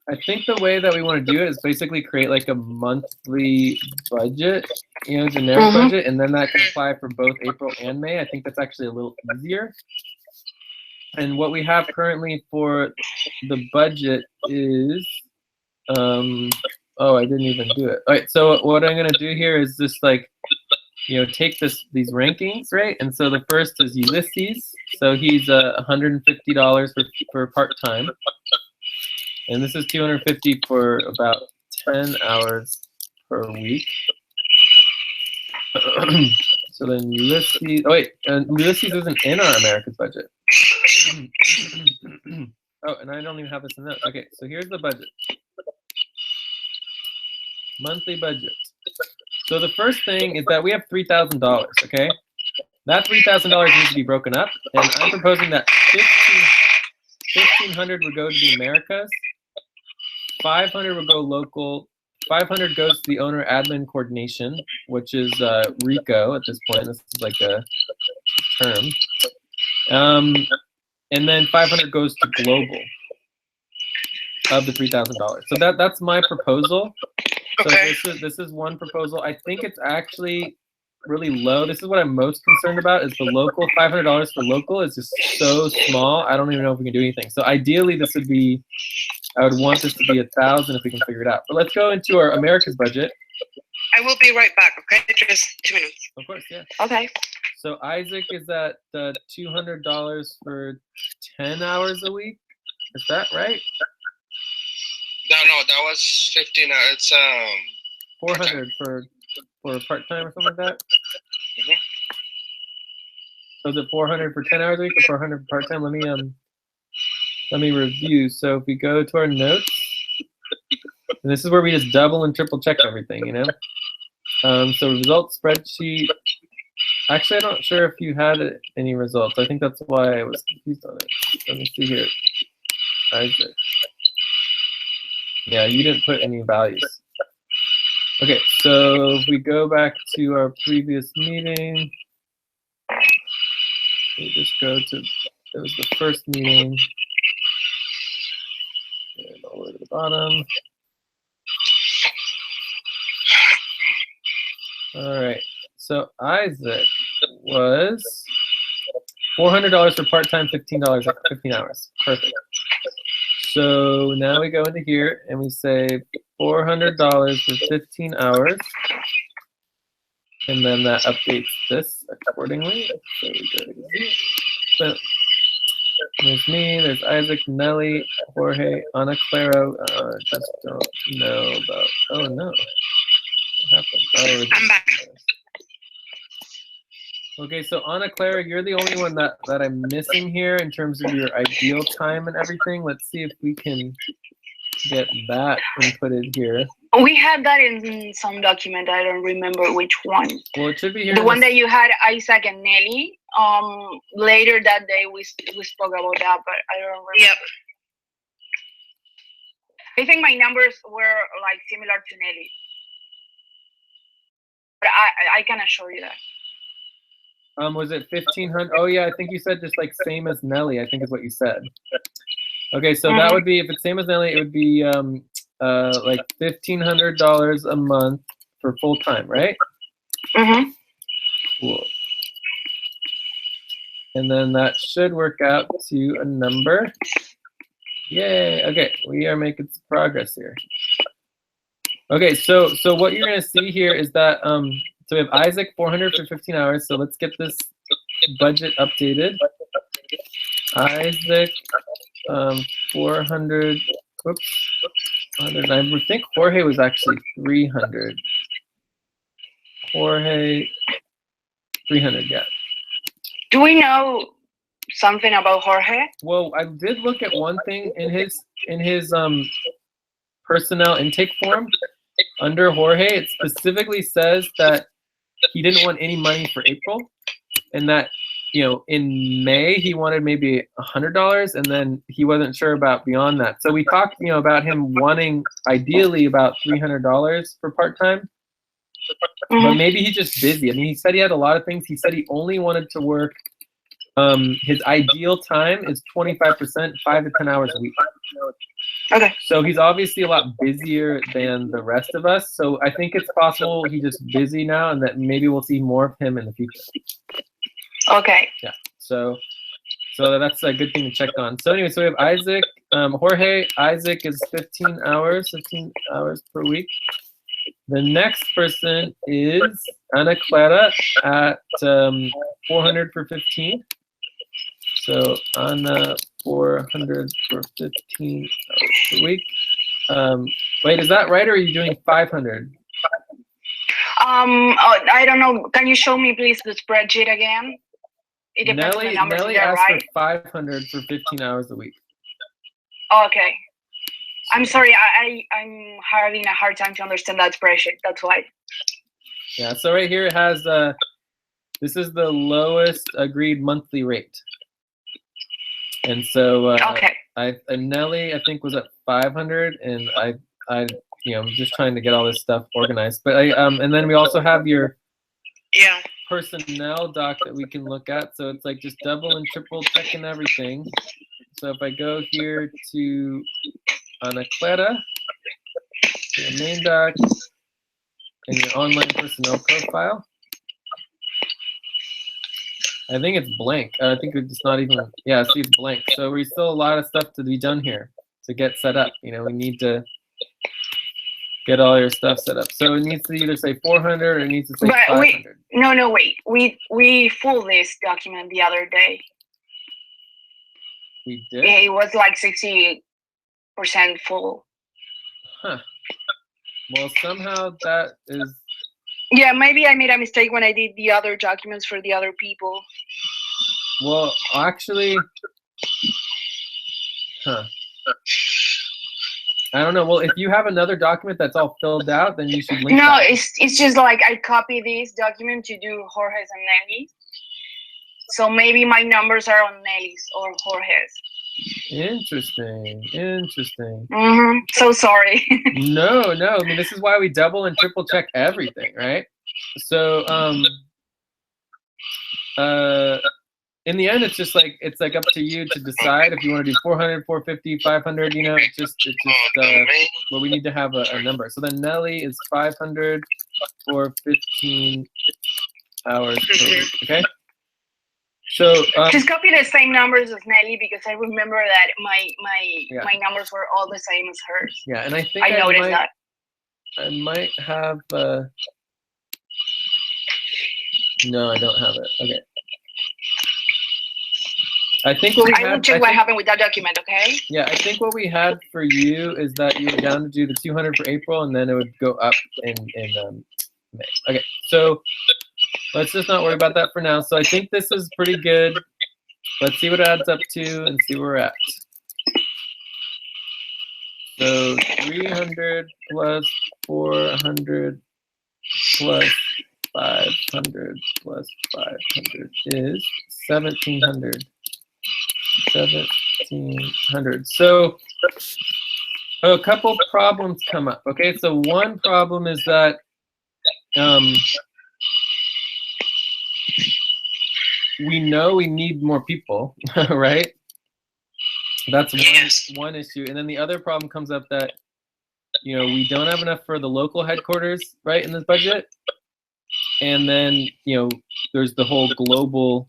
I think the way that we want to do it is basically create like a monthly budget, you know, generic budget, and then that can apply for both April and May. I think that's actually a little easier. And what we have currently for the budget is, oh, I didn't even do it. All right, so what I'm gonna do here is just like, you know, take these rankings, right? And so the first is Ulysses. So he's $150 for part-time. And this is $250 for about 10 hours per week. So then Ulysses, oh wait, and Ulysses isn't in our America's budget. Oh, and I don't even have this in notes. Okay, so here's the budget. Monthly budget. So the first thing is that we have $3,000, okay? That $3,000 needs to be broken up, and I'm proposing that $1,500 would go to the Americas, $500 would go local, $500 goes to the owner admin coordination, which is RICO at this point. This is like a term. And then $500 goes to global of the $3,000. So that's my proposal. Okay. So this is one proposal. I think it's actually really low. This is what I'm most concerned about is the local. $500 for local is just so small. I don't even know if we can do anything. So ideally this would be, I would want this to be 1,000 if we can figure it out. But let's go into our America's budget. I will be right back, okay? Just 2 minutes. Of course, yeah. Okay. So Isaac is at $200 for 10 hours a week. Is that right? No, that was 15. It's 400 for part-time or something like that? Mhm. So is it 400 for 10 hours a week or 400 for part-time? Let me review. So if we go to our notes, and this is where we just double and triple check everything, you know? So results spreadsheet. Actually, I'm not sure if you had any results. I think that's why I was confused on it. Let me see here. Isaac. Yeah, you didn't put any values. Okay, so if we go back to our previous meeting, we just go to, it was the first meeting, and all the way to the bottom. All right, so Isaac was $400 for part-time, $15 for 15 hours. Perfect. So now we go into here and we say $400 for 15 hours. And then that updates this accordingly. So we go to here. So there's me, there's Isaac, Nelly, Jorge, Ana Clara. Just don't know about, oh no. What happened? Oh, I'm back. Okay, so Ana Clara, you're the only one that I'm missing here in terms of your ideal time and everything. Let's see if we can get that inputted here. We had that in some document. I don't remember which one. Well, it should be here. The one that you had Isaac and Nelly. Later that day we spoke about that, but I don't remember. Yep. I think my numbers were like similar to Nelly, but I can assure you that. Was it 1,500? Oh yeah, I think you said just like same as Nelly. I think is what you said. Okay, so that would be, if it's same as Nelly, it would be like $1,500 a month for full time, right? Mm-hmm. Cool. And then that should work out to a number. Yay! Okay, we are making some progress here. Okay, so what you're gonna see here is that so we have Isaac 400 for 15 hours. So let's get this budget updated. Isaac 400. Whoops. 100. I think Jorge was actually 300. Jorge 300. Yeah. Do we know something about Jorge? Well, I did look at one thing in his personnel intake form. Under Jorge, it specifically says that he didn't want any money for April, and that, you know, in May he wanted maybe $100, and then he wasn't sure about beyond that. So we talked, you know, about him wanting ideally about $300 for part-time, but maybe he's just busy. I mean, he said he had a lot of things. He said he only wanted to work. His ideal time is 25%, 5 to 10 hours a week. Okay. So he's obviously a lot busier than the rest of us. So I think it's possible he's just busy now, and that maybe we'll see more of him in the future. Okay. Yeah. So that's a good thing to check on. So anyway, so we have Isaac, Jorge. Isaac is 15 hours per week. The next person is Ana Clara at 400 for 15. So Ana 400 for 15 hours per week. Wait, is that right, or are you doing 500? I don't know. Can you show me please the spreadsheet again? It depends on the numbers Nelly there, asked right? for 500 for 15 hours a week. Okay. I'm sorry, I'm having a hard time to understand that spreadsheet. That's why. Yeah, so right here it has, this is the lowest agreed monthly rate. And so Okay. Nelly, I think, was at 500, and I you know, I'm just trying to get all this stuff organized. But and then we also have your personnel doc that we can look at. So it's like just double and triple checking everything. So if I go here to Ana Clara, your main doc, and your online personnel profile, I think it's blank. I think it's not even, yeah, see, it's blank. So we still a lot of stuff to be done here to get set up. You know, we need to get all your stuff set up. So it needs to either say 400 or it needs to say 500. No, wait. We full this document the other day. We did? Yeah, it was like 60% full. Huh. Well, somehow that is... Yeah, maybe I made a mistake when I did the other documents for the other people. Well, actually... Huh. I don't know. Well, if you have another document that's all filled out, then you should link No, that. it's just like I copy this document to do Jorge's and Nelly's. So maybe my numbers are on Nelly's or Jorge's. Interesting. So sorry. No. I mean, this is why we double and triple check everything, right? So, in the end, it's like up to you to decide if you want to do 400, 450, 500. You know, it's just well, we need to have a number. So then Nelly is 500 for 15 hours per week. Okay. So just copy the same numbers as Nelly, because I remember that my numbers were all the same as hers. Yeah, and I think I noticed that. I might have. No, I don't have it. Okay. I think what we had. I will check what happened with that document. Okay. Yeah, I think what we had for you is that you were down to do the 200 for April, and then it would go up in May. Okay, so Let's just not worry about that for now. So I think this is pretty good. Let's see what it adds up to and see where we're at. So 300 plus 400 plus 500 plus 500 is 1,700. 1,700. So a couple problems come up. Okay, so one problem is that we know we need more people, right? That's one issue. And then the other problem comes up that, you know, we don't have enough for the local headquarters, right, in this budget. And then, you know, there's the whole global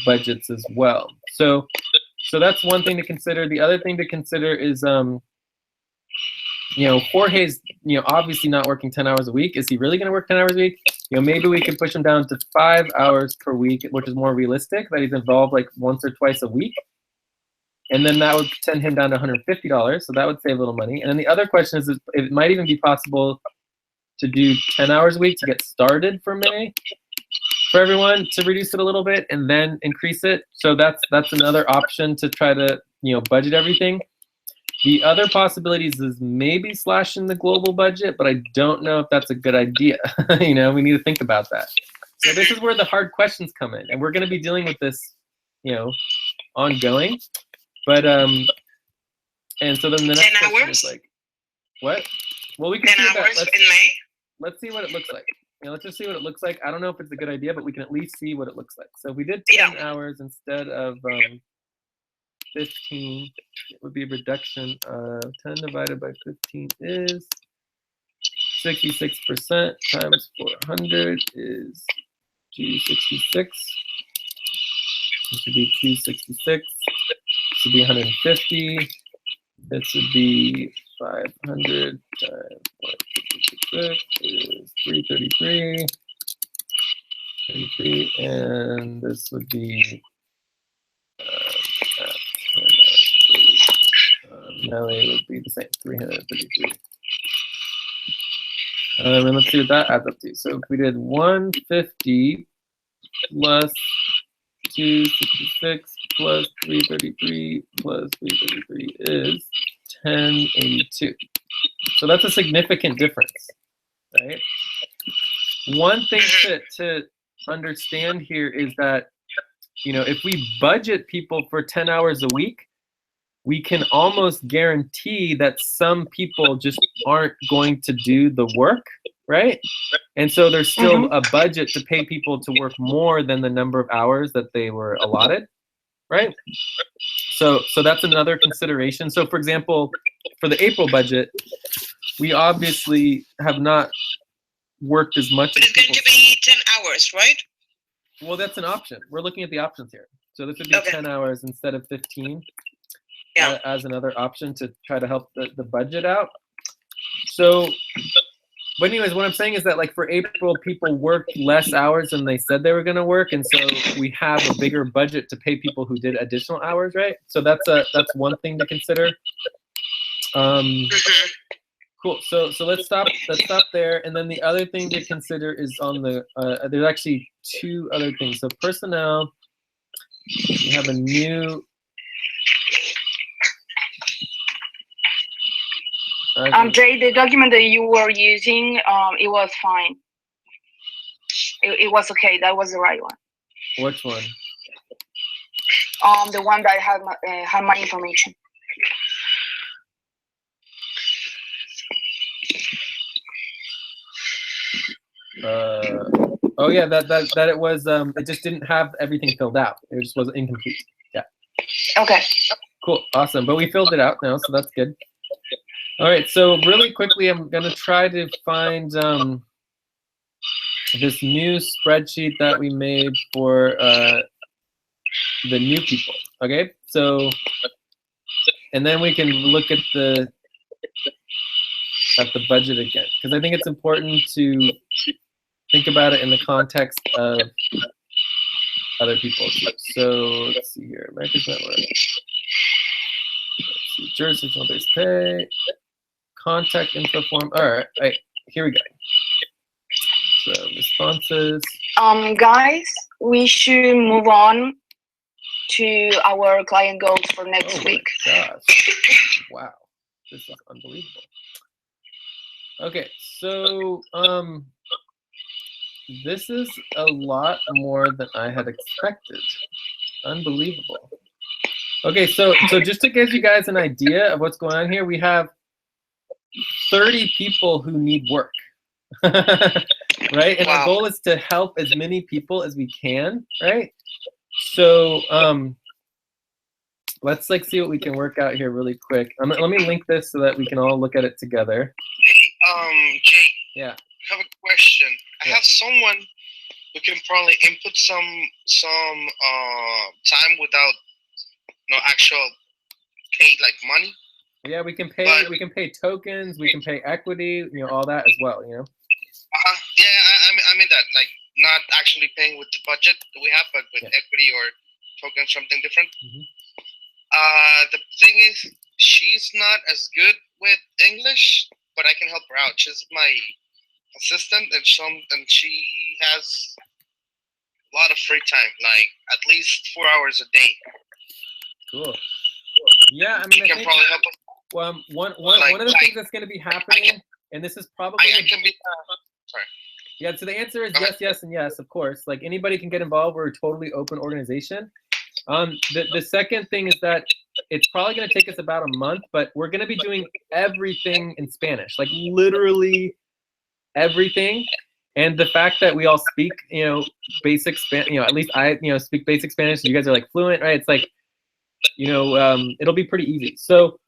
budgets as well. So that's one thing to consider. The other thing to consider is, you know, Jorge's, you know, obviously not working 10 hours a week. Is he really going to work 10 hours a week? You know, maybe we could push him down to 5 hours per week, which is more realistic, that he's involved like once or twice a week. And then that would send him down to $150. So that would save a little money. And then the other question is it might even be possible to do 10 hours a week to get started for May for everyone, to reduce it a little bit and then increase it. So that's another option to try to, you know, budget everything. The other possibilities is maybe slashing the global budget, but I don't know if that's a good idea. You know, we need to think about that. So this is where the hard questions come in, and we're going to be dealing with this, you know, ongoing. But and so then the next question is like, what? Well, we can 10 see hours that. in May. Let's see what it looks like. You know, let's just see what it looks like. I don't know if it's a good idea, but we can at least see what it looks like. So if we did 10 hours instead of 15, it would be a reduction of 10 divided by 15 is 66% times 400 is 266. This would be 266. This would be 150. This would be 500 times 466 is 333. 33, and this would be Nelly would be the same, 333. And let's see what that adds up to. So if we did 150 plus 266 plus 333 plus 333 is 1082. So that's a significant difference, right? One thing to understand here is that, you know, if we budget people for 10 hours a week, we can almost guarantee that some people just aren't going to do the work, right? And so there's still a budget to pay people to work more than the number of hours that they were allotted, right? So that's another consideration. So for example, for the April budget, we obviously have not worked as much. But it's going to be 10 hours, right? Well, that's an option. We're looking at the options here. So this would be 10 hours instead of 15. As another option to try to help the budget out. So, but anyways, what I'm saying is that like for April, people worked less hours than they said they were going to work, and so we have a bigger budget to pay people who did additional hours, right? So that's one thing to consider. Cool. So let's stop there, and then the other thing to consider is on the there's actually two other things. So personnel, we have a new. Jay, the document that you were using, it was fine. It was okay. That was the right one. Which one? The one that had my information. Oh yeah, that it was. It just didn't have everything filled out. It just was incomplete. Yeah. Okay. Cool. Awesome. But we filled it out now, so that's good. All right, so really quickly, I'm going to try to find this new spreadsheet that we made for the new people, okay? So, and then we can look at the budget again, because I think it's important to think about it in the context of other people too. So let's see here, America's Network. Let's see, jurisdictional based pay. Contact info form. All right, here we go. So responses. Guys, we should move on to our client goals for next week. Gosh. Wow, this is unbelievable. Okay, so this is a lot more than I had expected. Unbelievable. Okay, so just to give you guys an idea of what's going on here, we have 30 people who need work, right? And our goal is to help as many people as we can, right? So let's see what we can work out here really quick. Let me link this so that we can all look at it together. Jake. Yeah. I have a question. Yeah. I have someone who can probably input some time without no actual pay like money. Yeah, we can pay. But, we can pay tokens. We can pay equity. You know, all that as well. You know. Yeah, I mean that, like, not actually paying with the budget that we have, but with equity or tokens, something different. The thing is, she's not as good with English, but I can help her out. She's my assistant, and she has a lot of free time, like at least 4 hours a day. Cool. Yeah, I mean, she can probably help us. Well, one of the things that's going to be happening, and this is probably. I can be. Sorry. Yeah. So the answer is yes, yes, and yes. Of course, like anybody can get involved. We're a totally open organization. The second thing is that it's probably going to take us about a month, but we're going to be doing everything in Spanish, like literally everything. And the fact that we all speak, you know, basic Spanish, you know, at least I, you know, speak basic Spanish. You guys are like fluent, right? It's like, you know, it'll be pretty easy. So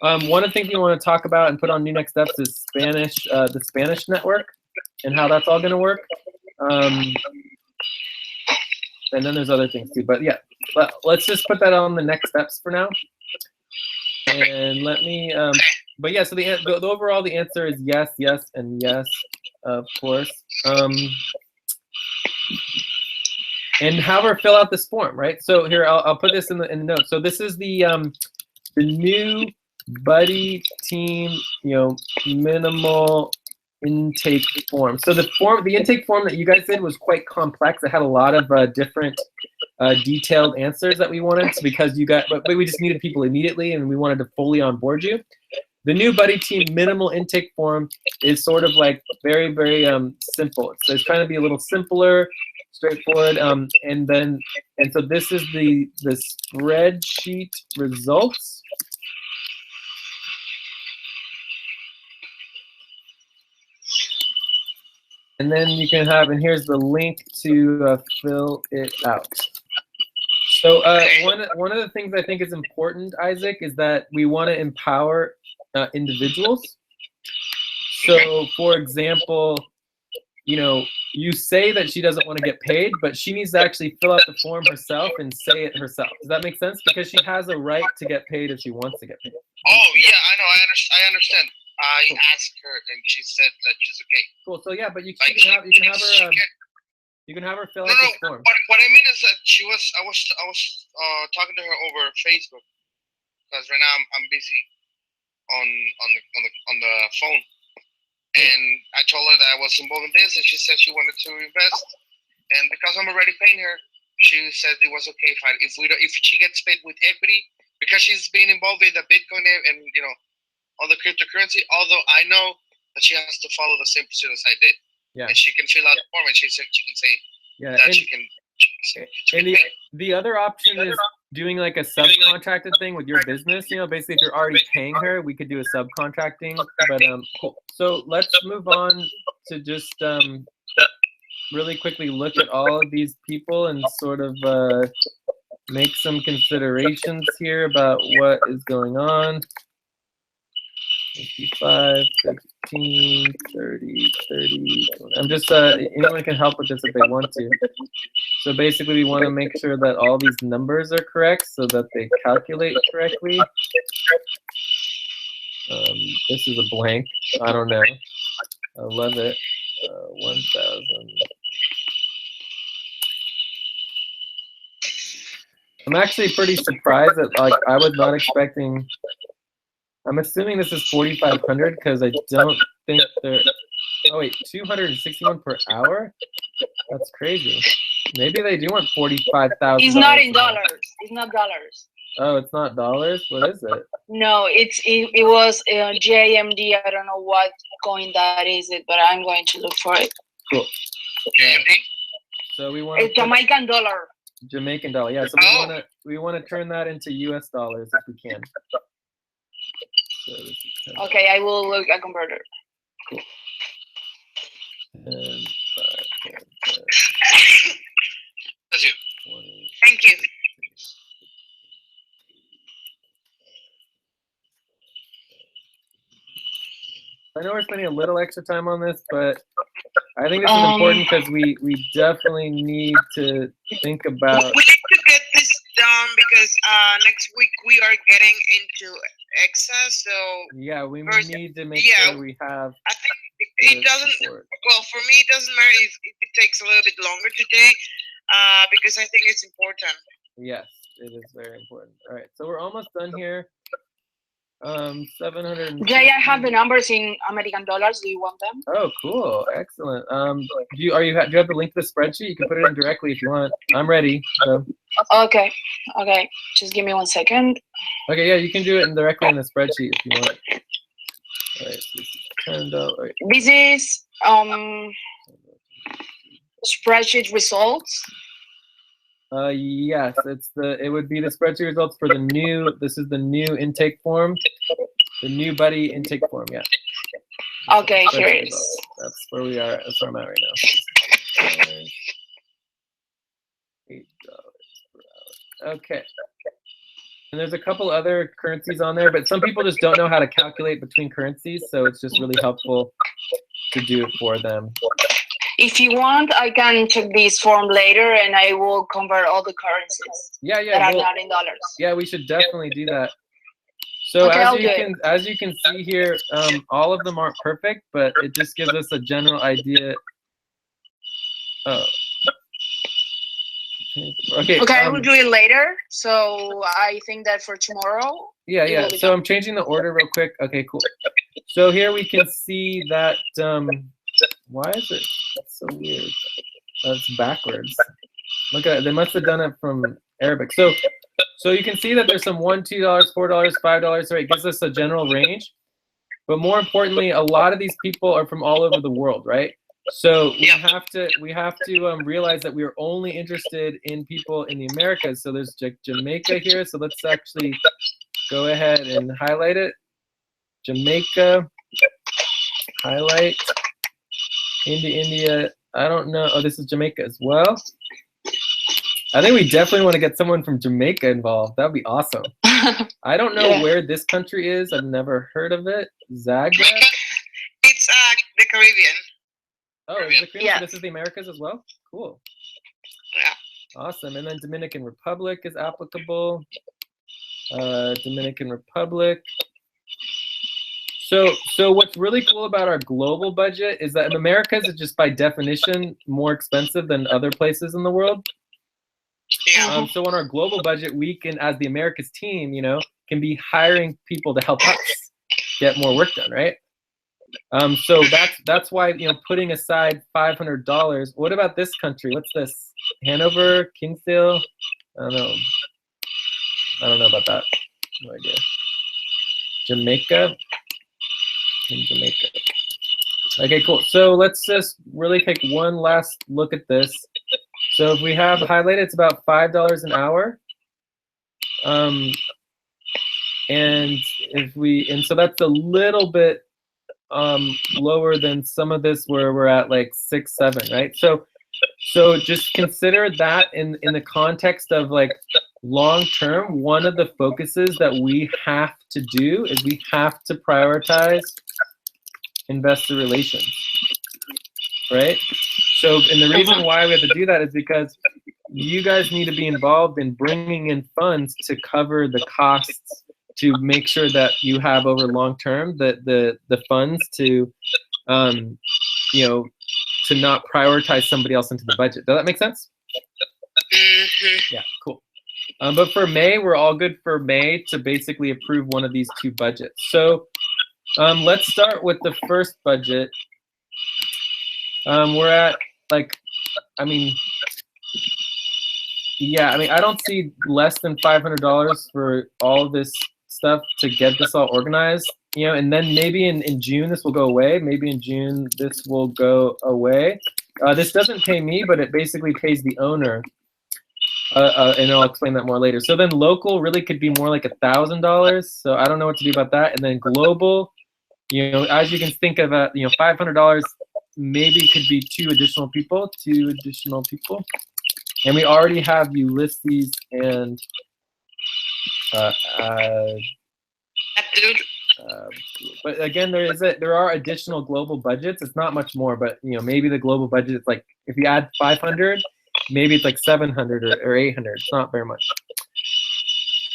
one of the things we want to talk about and put on new next steps is Spanish, the Spanish network and how that's all going to work. And then there's other things too, but yeah, let's just put that on the next steps for now. And let me, but yeah, so the overall, the answer is yes, yes, and yes, of course. And have her fill out this form, right? So here, I'll put this in the notes. So this is the new buddy team, you know, minimal intake form. So the intake form that you guys did was quite complex. It had a lot of different detailed answers that we wanted because but we just needed people immediately and we wanted to fully onboard you. The new buddy team minimal intake form is sort of like very, very simple. So it's trying to be a little simpler, straightforward. And so this is the spreadsheet results. And then you can have, and here's the link to fill it out. So one of the things I think is important, Isaac, is that we want to empower individuals. So for example, you know, you say that she doesn't want to get paid, but she needs to actually fill out the form herself and say it herself. Does that make sense? Because she has a right to get paid if she wants to get paid. Oh yeah, I know. I understand. I asked her, and she said that she's okay. Cool. So yeah, but you can have her fill out this form. What I mean is that I was talking to her over Facebook because right now I'm busy on the phone, and I told her that I was involved in this, and she said she wanted to invest, and because I'm already paying her, she said it was okay if she gets paid with equity because she's been involved in the Bitcoin and you know. All the cryptocurrency, although I know that she has to follow the same procedure as I did. Yeah. And she can fill out the form and she can say that she can. And the other option is doing like a subcontracted thing with your business. You know, basically if you're already paying her, we could do a subcontracting. But cool. So let's move on to just really quickly look at all of these people and sort of make some considerations here about what is going on. 55, 16, 30, 30. I'm just, anyone can help with this if they want to. So basically we want to make sure that all these numbers are correct so that they calculate correctly. This is a blank. I don't know. I love it. 1,000. I'm actually pretty surprised that like I was not expecting. I'm assuming this is 4,500 because I don't think Oh wait, 261 per hour? That's crazy. Maybe they do want 45,000. It's not in dollars. It's not dollars. Oh, it's not dollars? What is it? No, it was JMD. I don't know what coin that is, but I'm going to look for it. Cool. JMD? So we want It's Jamaican dollar. Jamaican dollar. Yeah, so we want to turn that into US dollars if we can. So this is Okay, I will look at converter. 10, 5, 10, 10, That's you. 20. Thank you. I know we're spending a little extra time on this, but I think this is important because we definitely need to think about. We need to get this done because next week we are getting into excess. So Yeah, we First- need to make yeah. sure we have. I think it doesn't. support. Well, for me, it doesn't matter if it takes a little bit longer today, because I think it's important. Yes, it is very important. All right, so we're almost done here. 700. Jay, I have the numbers in American dollars. Do you want them? Oh, cool, excellent. Do you have the link to the spreadsheet? You can put it in directly if you want. I'm ready. So. Okay. Okay. Just give me 1 second. Okay, yeah, you can do it directly in the spreadsheet if you want. All right, so this is $10. This is spreadsheet results. Yes, it would be the spreadsheet results for this is the new intake form, the new buddy intake form, yeah. Okay, here Spreadsheet it results. is. That's where we are, that's where I'm at right now. $8 per hour. Okay. And there's a couple other currencies on there, but some people just don't know how to calculate between currencies, so it's just really helpful to do it for them. If you want, I can check this form later and I will convert all the currencies Yeah, that yeah. are Well, not in dollars. yeah, we should definitely do that. So Okay, I'll do it. as you can see here, all of them aren't perfect, but it just gives us a general idea. Oh. Okay. Okay, I will do it later. So I think that for tomorrow. Yeah, it yeah. will be So done. I'm changing the order real quick. Okay, cool. So here we can see that. Why is it that's so weird? That's backwards. Look at it. They must have done it from Arabic. So you can see that there's some $1, $2, $4, $5. So it gives us a general range. But more importantly, a lot of these people are from all over the world, right? So we have to realize that we are only interested in people in the Americas. So there's Jamaica here. So let's actually go ahead and highlight it. Jamaica, highlight. India. I don't know. Oh, this is Jamaica as well. I think we definitely want to get someone from Jamaica involved. That would be awesome. I don't know where this country is. I've never heard of it. Zagreb? It's the Caribbean. Oh, it's the Caribbean. Yeah. So this is the Americas as well? Cool. Yeah. Awesome. And then Dominican Republic is applicable. Dominican Republic. So what's really cool about our global budget is that in Americas is just by definition more expensive than other places in the world. Yeah. So on our global budget, we can, as the Americas team, can be hiring people to help us get more work done, right? So that's why putting aside $500. What about this country? What's this? Hanover, Kingsdale? I don't know about that. No idea. Jamaica. In Jamaica. Okay, cool. So let's just really take one last look at this. So if we have highlighted, it's about $5 an hour. And so that's a little bit lower than some of this where we're at like 6, 7, right? So just consider that in the context of like long term, one of the focuses that we have to do is we have to prioritize investor relations, right? So, and the reason why we have to do that is because you guys need to be involved in bringing in funds to cover the costs to make sure that you have over long term the funds to to not prioritize somebody else into the budget. Does that make sense? Mm-hmm. Yeah, cool. But for May, we're all good for May to basically approve one of these two budgets. So let's start with the first budget. We're at like, I mean, yeah, I mean, I don't see less than $500 for all of this stuff to get this all organized, you know, and then maybe in June this will go away. Maybe in June this will go away. This doesn't pay me, but it basically pays the owner. And I'll explain that more later. So then local really could be more like $1,000. So I don't know what to do about that. And then global, you know, as you can think of, you know, $500 maybe could be two additional people. And we already have Ulysses and but again, there are additional global budgets. It's not much more, but you know, maybe the global budget is like, if you add 500, maybe it's like 700 or 800. It's not very much.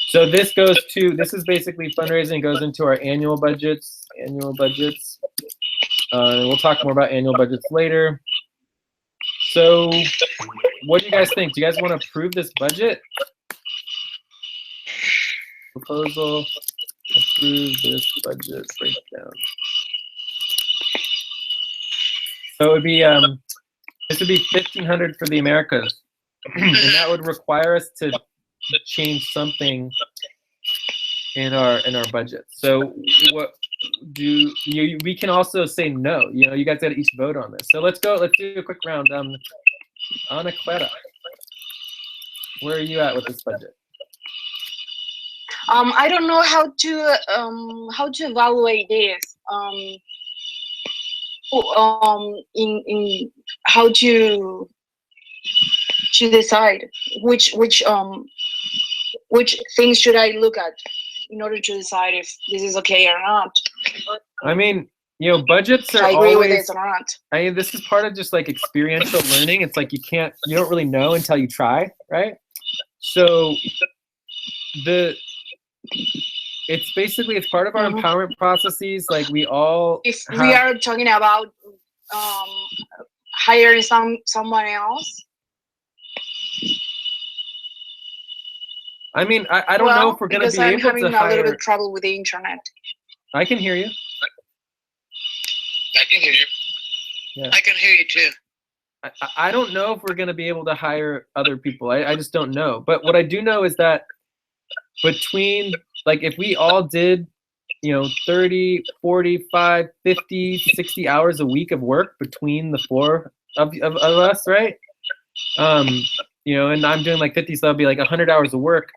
So this is basically fundraising, goes into our annual budgets. We'll talk more about annual budgets later. So what do you guys think? Do you guys want to approve this budget? Proposal, approve this budget breakdown. So it would be, this would be $1,500 for the Americas. And that would require us to change something in our budget. So what do you, we can also say no. You know, you guys got to each vote on this. So let's do a quick round. Ana Clara, where are you at with this budget? I don't know how to evaluate this. In how to decide which things should I look at in order to decide if this is okay or not. I mean, you know, budgets are I agree always, with this or not. I mean, this is part of just like experiential learning. It's like you don't really know until you try, right? So it's basically, it's part of our empowerment processes. Like we all, if we are talking about hiring someone else. I mean, I don't know if we're going to be able to hire. Because I'm having a little bit of trouble with the internet. I can hear you. I can hear you. Yeah. I can hear you too. I don't know if we're going to be able to hire other people. I just don't know. But what I do know is that between, like, if we all did, you know, 30, 45, 50, 60 hours a week of work between the four of us, right? You know, and I'm doing like 50, so that'll be like 100 hours of work.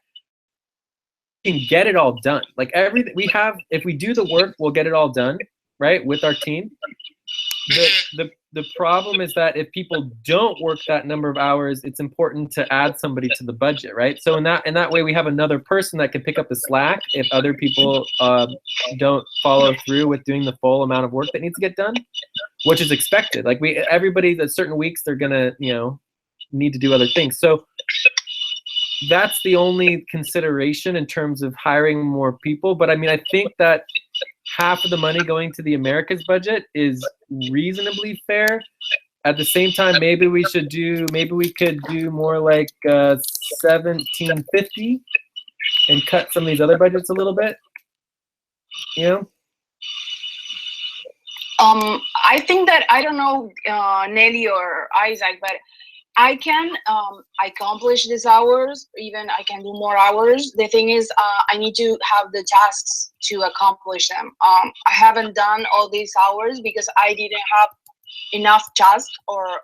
We can get it all done. Like everything we have, if we do the work, we'll get it all done, right? With our team. The problem is that if people don't work that number of hours, it's important to add somebody to the budget, right? So in that way, we have another person that can pick up the slack if other people don't follow through with doing the full amount of work that needs to get done, which is expected. Like everybody, at certain weeks, they're gonna, you know, need to do other things. So that's the only consideration in terms of hiring more people. But I mean, I think that half of the money going to the Americas budget is reasonably fair. At the same time, maybe we could do more like $1,750 and cut some of these other budgets a little bit. You know? I think that, I don't know, Nelly or Isaac, but I can accomplish these hours. Even I can do more hours. The thing is, I need to have the tasks to accomplish them. I haven't done all these hours because I didn't have enough tasks or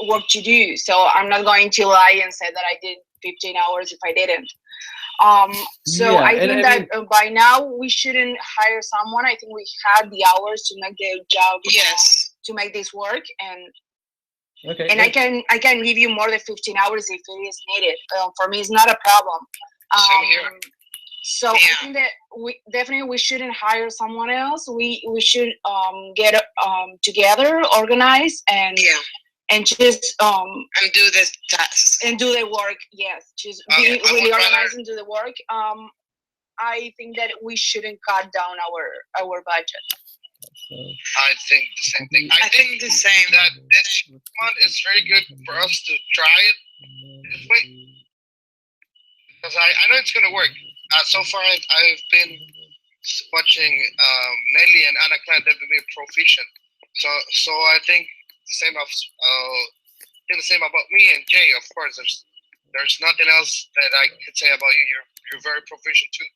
work to do. So I'm not going to lie and say that I did 15 hours if I didn't. So yeah, I think that by now we shouldn't hire someone. I think we had the hours to make the job. Yes. To make this work, and okay. And yeah. I can give you more than 15 hours if it is needed. For me, it's not a problem. Same here. So yeah. I think that we shouldn't hire someone else. We should get together, organize, and just and do the tasks and do the work. Yes, just be really organized and do the work. I think that we shouldn't cut down our budget. I think the same thing. I think the same. That this one is very good for us to try it this way, because I know it's gonna work. So far, I've been watching Nelly and Ana Clara. They've been proficient. So I think the same about me and Jay. Of course, there's nothing else that I could say about you. You're very proficient too,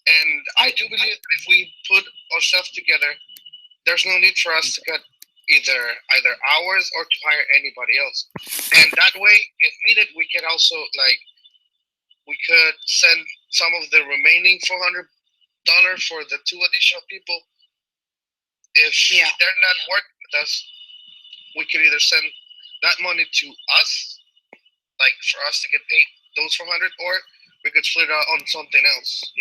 and I do believe that if we put ourselves together, there's no need for us to cut either hours or to hire anybody else. And that way, if needed, we can also we could send some of the remaining $400 for the 2 additional people. If they're not working with us, we could either send that money to us, like for us to get paid those 400, or we could split it out on something else.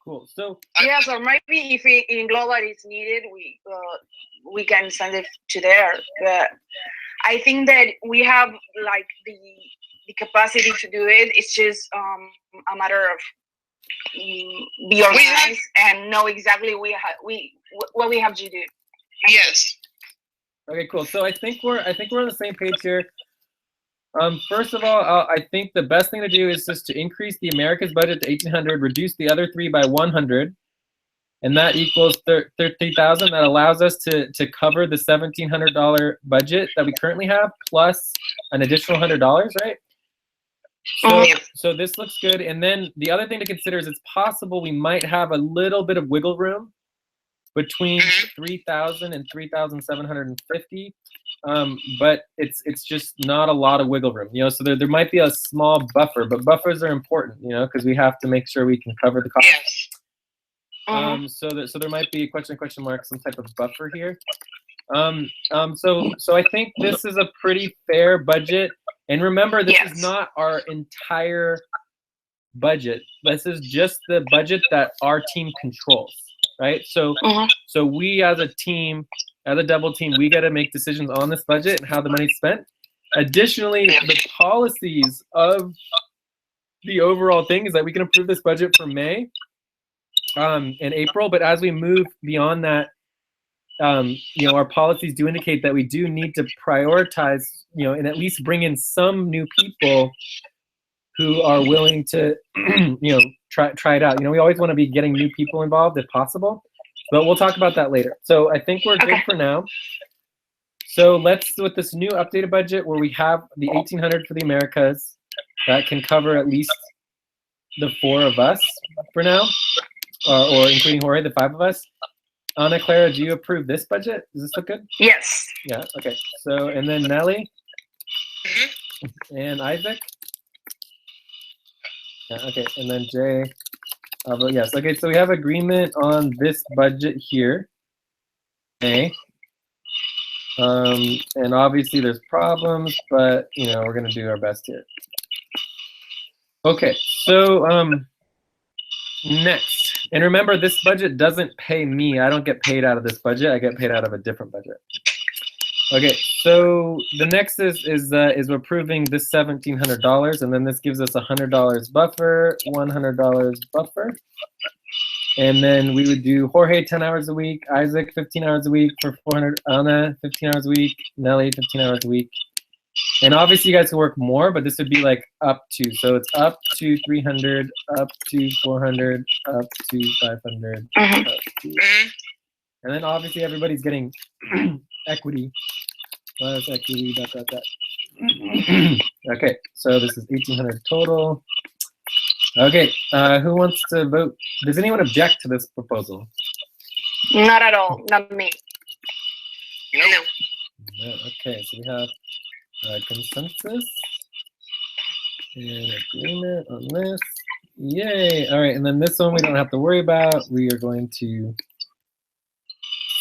Cool. So yes, or maybe if in global is needed, we can send it to there. But I think that we have like the capacity to do it. It's just a matter of be organized and know exactly what we have to do. Yes. okay, cool. So I think we're on the same page here. First of all, I think the best thing to do is just to increase the Americas budget to 1,800, reduce the other 3 by 100, and that equals 30,000. That allows us to cover the $1,700 budget that we currently have, plus an additional $100, right? So this looks good. And then the other thing to consider is it's possible we might have a little bit of wiggle room between 3,000 and 3,750. But it's just not a lot of wiggle room, so there might be a small buffer, but buffers are important, because we have to make sure we can cover the cost. Yes. So there might be a question mark, some type of buffer here. So I think this is a pretty fair budget. And remember, this is not our entire budget. This is just the budget that our team controls, right? So we as a team, as a double team, we got to make decisions on this budget and how the money's spent. Additionally, the policies of the overall thing is that we can approve this budget for May and April, but as we move beyond that, our policies do indicate that we do need to prioritize, and at least bring in some new people who are willing to, try it out. We always want to be getting new people involved if possible, but we'll talk about that later. So I think we're good for now. So let's, with this new updated budget where we have the 1,800 for the Americas, that can cover at least the 4 of us for now, or including Jorge, the 5 of us. Ana Clara, do you approve this budget? Does this look good? Yes. Yeah, okay. So, and then Nelly and Isaac? Yeah, okay, and then Jay. Yes, okay, so we have agreement on this budget here. Okay. And obviously there's problems, but, we're going to do our best here. Okay, so next. And remember, this budget doesn't pay me. I don't get paid out of this budget. I get paid out of a different budget. Okay, so the next is approving this $1,700, and then this gives us $100 buffer, $100 buffer, and then we would do Jorge 10 hours a week, Isaac 15 hours a week for 400, Ana 15 hours a week, Nelly 15 hours a week. And obviously you guys can work more, but this would be like up to. So it's up to 300, up to 400, up to 500. Up to, and then obviously everybody's getting equity. Plus equity, that. Okay, so this is 1,800 total. Okay, who wants to vote? Does anyone object to this proposal? Not at all. Not me. No. No, okay, so we have consensus and agreement on this. Yay! All right, and then this one we don't have to worry about. We are going to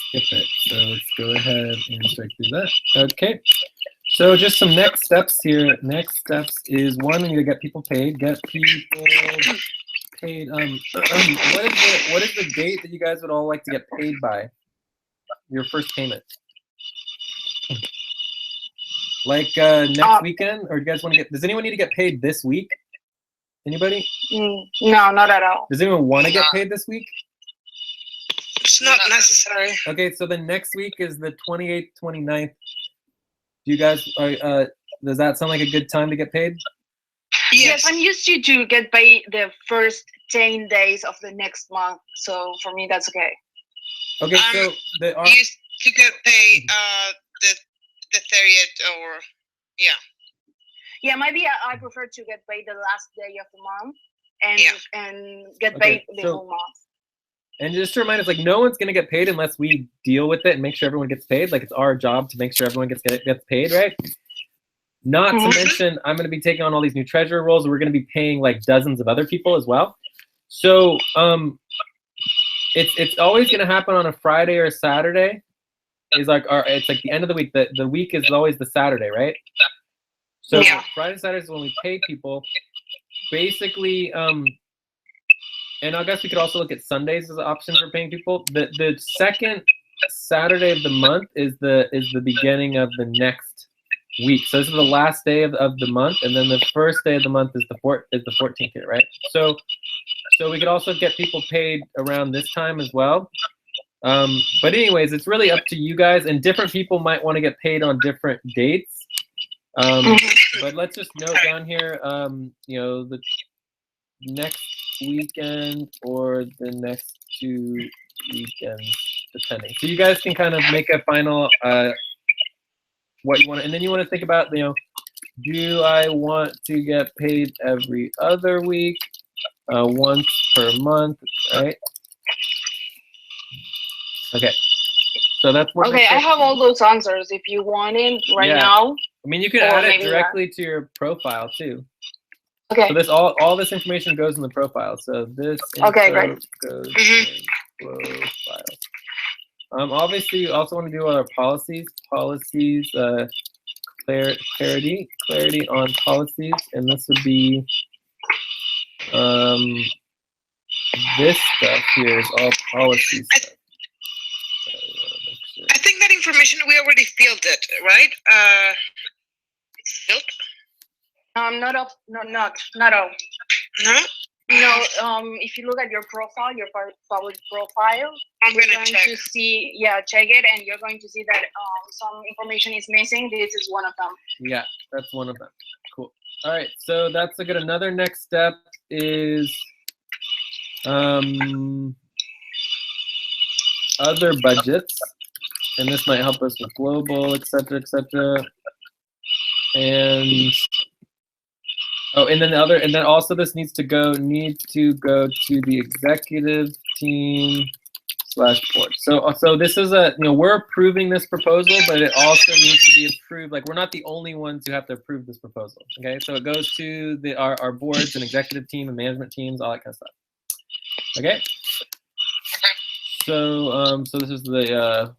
skip it. So let's go ahead and check through that. Okay. So just some next steps here. Next steps is one, we need to get people paid. Get people paid. What is the date that you guys would all like to get paid by? Your first payment. Like next weekend, or do you guys want to get? Does anyone need to get paid this week? Anybody? No, not at all. Does anyone want to get paid this week? It's not necessary. Okay, so the next week is the 28th, 29th. Do you guys does that sound like a good time to get paid? Yes, I'm used to get paid the first 10 days of the next month. So for me, that's okay. Okay, so used to get paid the 30th or yeah. Yeah, maybe I prefer to get paid the last day of the month and Yeah. and get Okay, paid the so- whole month. And just to remind us, like, no one's gonna get paid unless we deal with it and make sure everyone gets paid. Like, it's our job to make sure everyone gets paid, right? Not to Mhm. mention, I'm gonna be taking on all these new treasurer roles, and we're gonna be paying like dozens of other people as well. So, it's always gonna happen on a Friday or a Saturday. It's like the end of the week. The week is always the Saturday, right? So Yeah. Friday, Saturday is when we pay people. Basically, and I guess we could also look at Sundays as an option for paying people. The second Saturday of the month is the beginning of the next week. So this is the last day of the month, and then the first day of the month is the 14th here, right? So we could also get people paid around this time as well. But anyways, it's really up to you guys, and different people might want to get paid on different dates. But let's just note down here, you know, the next weekend or the next 2 weekends, depending. So you guys can kind of make a final what you want, and then you want to think about, you know, do I want to get paid every other week, once per month, right? Okay, so that's what. Okay, I have all those answers if you want it right Yeah. now. I mean, you can Or add it maybe not. directly to your profile too. Okay. So this all this information goes in the profile. So this Okay, info great. goes Mhm. in profile. Obviously, you also want to do our policies. Clarity on policies, and this would be this stuff here is all policy stuff. So we want to make sure. I think that information we already filled it, right? Filled? Not all. No? No, if you look at your profile, your public profile, I'm you're gonna going check. to see, yeah, check it, and you're going to see that some information is missing. This is one of them. Yeah, that's one of them. Cool. All right, so that's a good. Another next step is other budgets, and this might help us with global, etc., etc. And oh, and then also this needs to go to the executive team / board. So this is we're approving this proposal, but it also needs to be approved. Like, we're not the only ones who have to approve this proposal. Okay, so it goes to our boards and executive team and management teams, all that kind of stuff. Okay. So this is the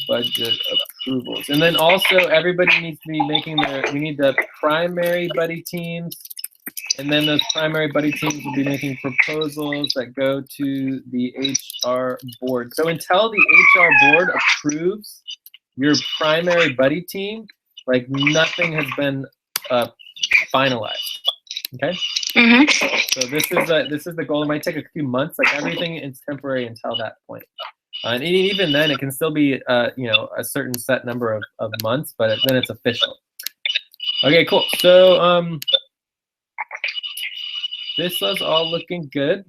budget approvals, and then also everybody needs to be making we need the primary buddy teams, and then those primary buddy teams will be making proposals that go to the HR board. So until the HR board approves your primary buddy team, like, nothing has been finalized. Okay. Mm-hmm. So this is the goal. It might take a few months. Like, everything is temporary until that point. And even then, it can still be a certain set number of months, but then it's official. Okay, cool. So this was all looking good.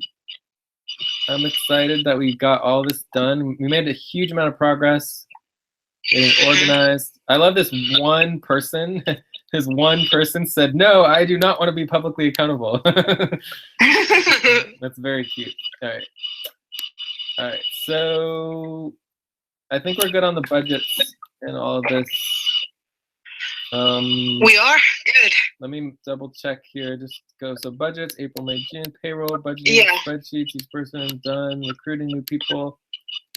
I'm excited that we got all this done. We made a huge amount of progress getting organized. I love this one person. This one person said, "No, I do not want to be publicly accountable." That's very cute. All right. So I think we're good on the budgets and all of this. We are? Good. Let me double check here. Just go. So budgets, April, May, June, payroll, budgeting, Yeah. spreadsheets, each person done, recruiting new people.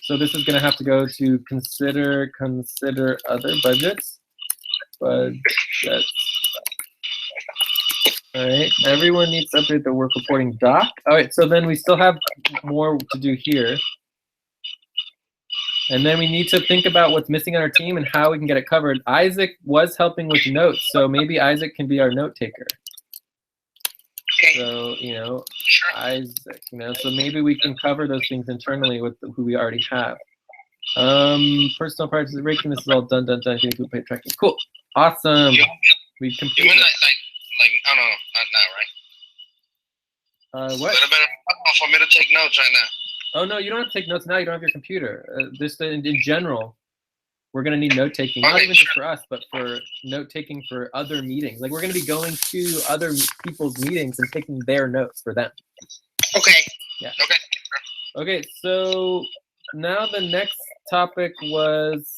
So this is gonna have to go to consider other budgets. Budgets. All right, everyone needs to update the work reporting doc. All right, so then we still have more to do here. And then we need to think about what's missing on our team and how we can get it covered. Isaac was helping with notes, so maybe Isaac can be our note taker. Okay. So, Sure. Isaac, so maybe we can cover those things internally with who we already have. Personal participation, this is all done. Can you pay tracking? Cool. Awesome. We You completed mean it. like I don't know, not now, right? What? Better for me to take notes right now. Oh, no, you don't have to take notes now. You don't have your computer. Just in general. we're going to need note taking, not Okay, even just for us, but for note taking for other meetings. Like we're going to be going to other people's meetings and taking their notes for them. Okay. Yeah. Okay. Okay, so now the next topic was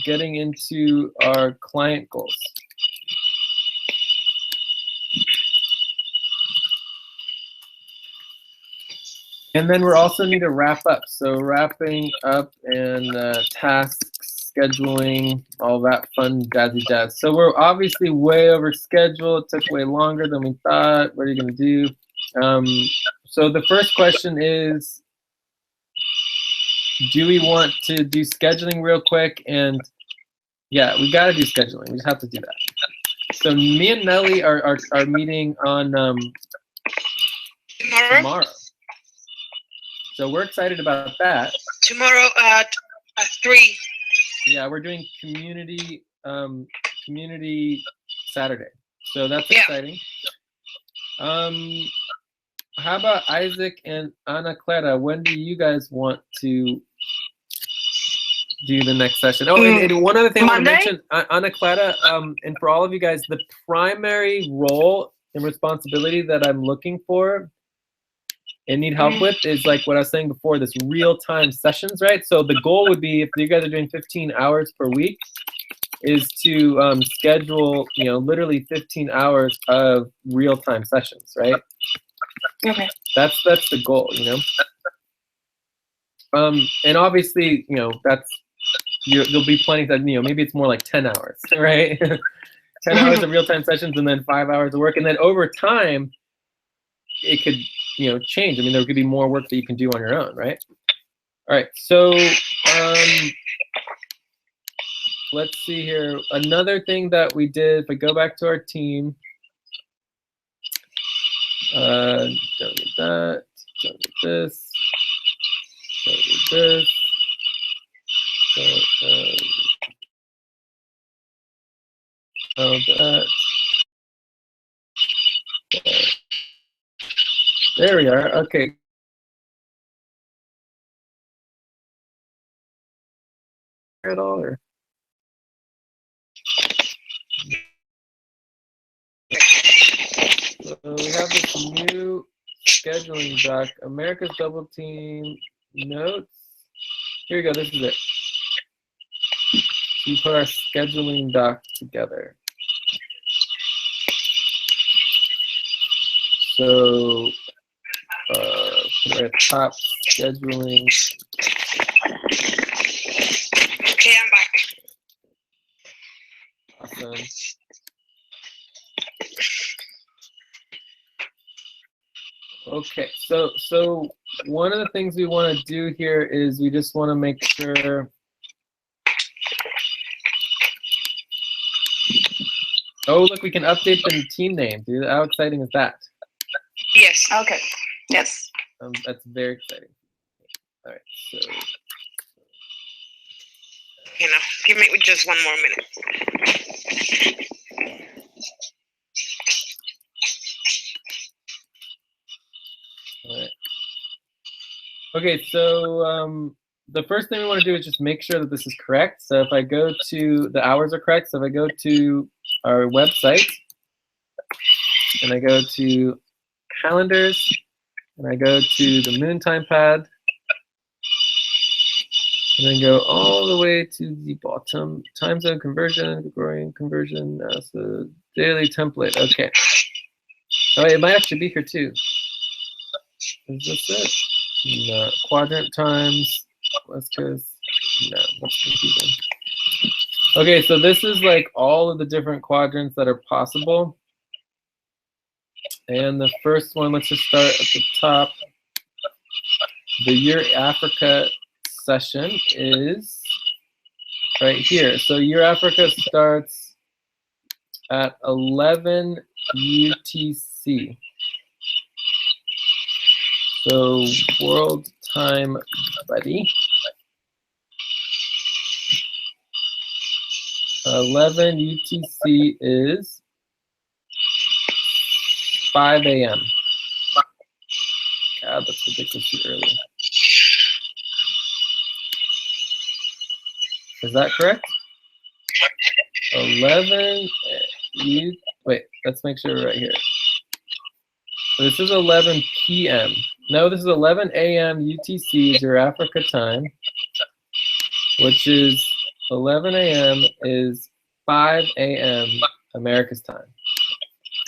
getting into our client goals. And then we're also need to wrap up. So wrapping up and tasks, scheduling, all that fun jazzy jazz. So we're obviously way over schedule. It took way longer than we thought. What are you gonna do? So the first question is, do we want to do scheduling real quick? And yeah, we gotta do scheduling. We just have to do that. So me and Nelly are meeting on tomorrow. So we're excited about that. Tomorrow at 3. Yeah, we're doing community Saturday. So that's exciting. How about Isaac and Ana Clara? When do you guys want to do the next session? Oh, and one other thing Monday? I want to mention, Ana Clara, and for all of you guys, the primary role and responsibility that I'm looking for and need help with is like what I was saying before, this real-time sessions, right? So the goal would be, if you guys are doing 15 hours per week, is to schedule, literally 15 hours of real-time sessions, right? Okay. That's the goal, and obviously, that's there'll be plenty that maybe it's more like 10 hours, right? 10 hours of real-time sessions and then 5 hours of work, and then over time, it could change. I mean, there could be more work that you can do on your own, right? All right, so let's see here. Another thing that we did, if I go back to our team, don't need that, don't need this, don't need this. That. There we are. Okay. At all, or? So we have this new scheduling doc, America's Double Team Notes. Here we go. This is it. We put our scheduling doc together. So put our top scheduling. Okay, I'm back. Awesome. Okay, so one of the things we want to do here is we just want to make sure. Oh, look, we can update the team name, dude. How exciting is that? Yes. Okay. Yes. That's very exciting. All right, so. Give me just one more minute. All right. Okay, so the first thing we want to do is just make sure that this is correct. So if I go to, the hours are correct. So if I go to our website and I go to calendars and I go to the Moontime pad and then go all the way to the bottom, time zone conversion, Gregorian conversion, NASA daily template. Okay. Oh, it might actually be here too. Is this it? No. Quadrant times, West Coast. No, that's confusing. Okay, so this is like all of the different quadrants that are possible. And the first one, let's just start at the top. The Year Africa session is right here. So Year Africa starts at 11 UTC. So world time, buddy. 11 UTC is 5 a.m. God, that's ridiculously early. Is that correct? 11, wait, let's make sure we're right here. So this is 11 p.m. No, this is 11 a.m. UTC is your Africa time, which is 11 a.m. is 5 a.m. America's time.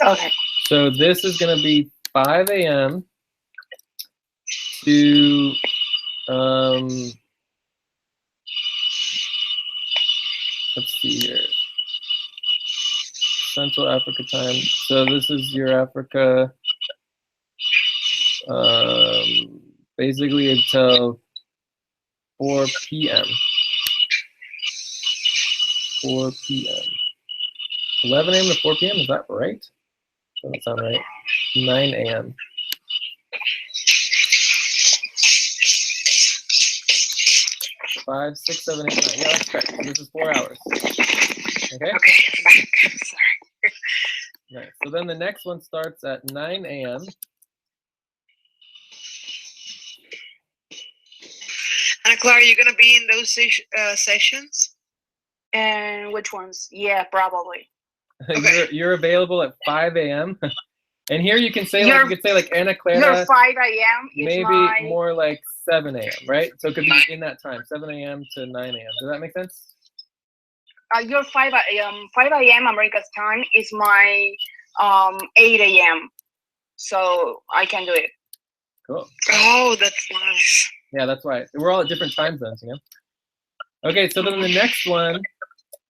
Okay. So this is going to be 5 a.m. to let's see here. Central Africa time. So this is your Africa, basically until 4 p.m. 4 p.m. 11 a.m. to 4 p.m. Is that right? Doesn't sound right. 9 a.m. Five, 6, 7, 8, 9. Yeah, that's correct. So this is 4 hours. Okay. Okay, I'm back. Sorry. Nice. So then the next one starts at 9 a.m. Ana Clara, are you gonna be in those sessions? And which ones? Yeah, probably. Okay. You're available at 5 a.m. And here you can say like, you could say like Ana Clara. Your 5 a.m. is Maybe my... more like 7 a.m. Right? So it could be in that time, 7 a.m. to 9 a.m. Does that make sense? Your 5 a.m. America's time is my 8 a.m. So I can do it. Cool. Oh, that's nice. Yeah, that's why. We're all at different time zones, you know? Okay, so then the next one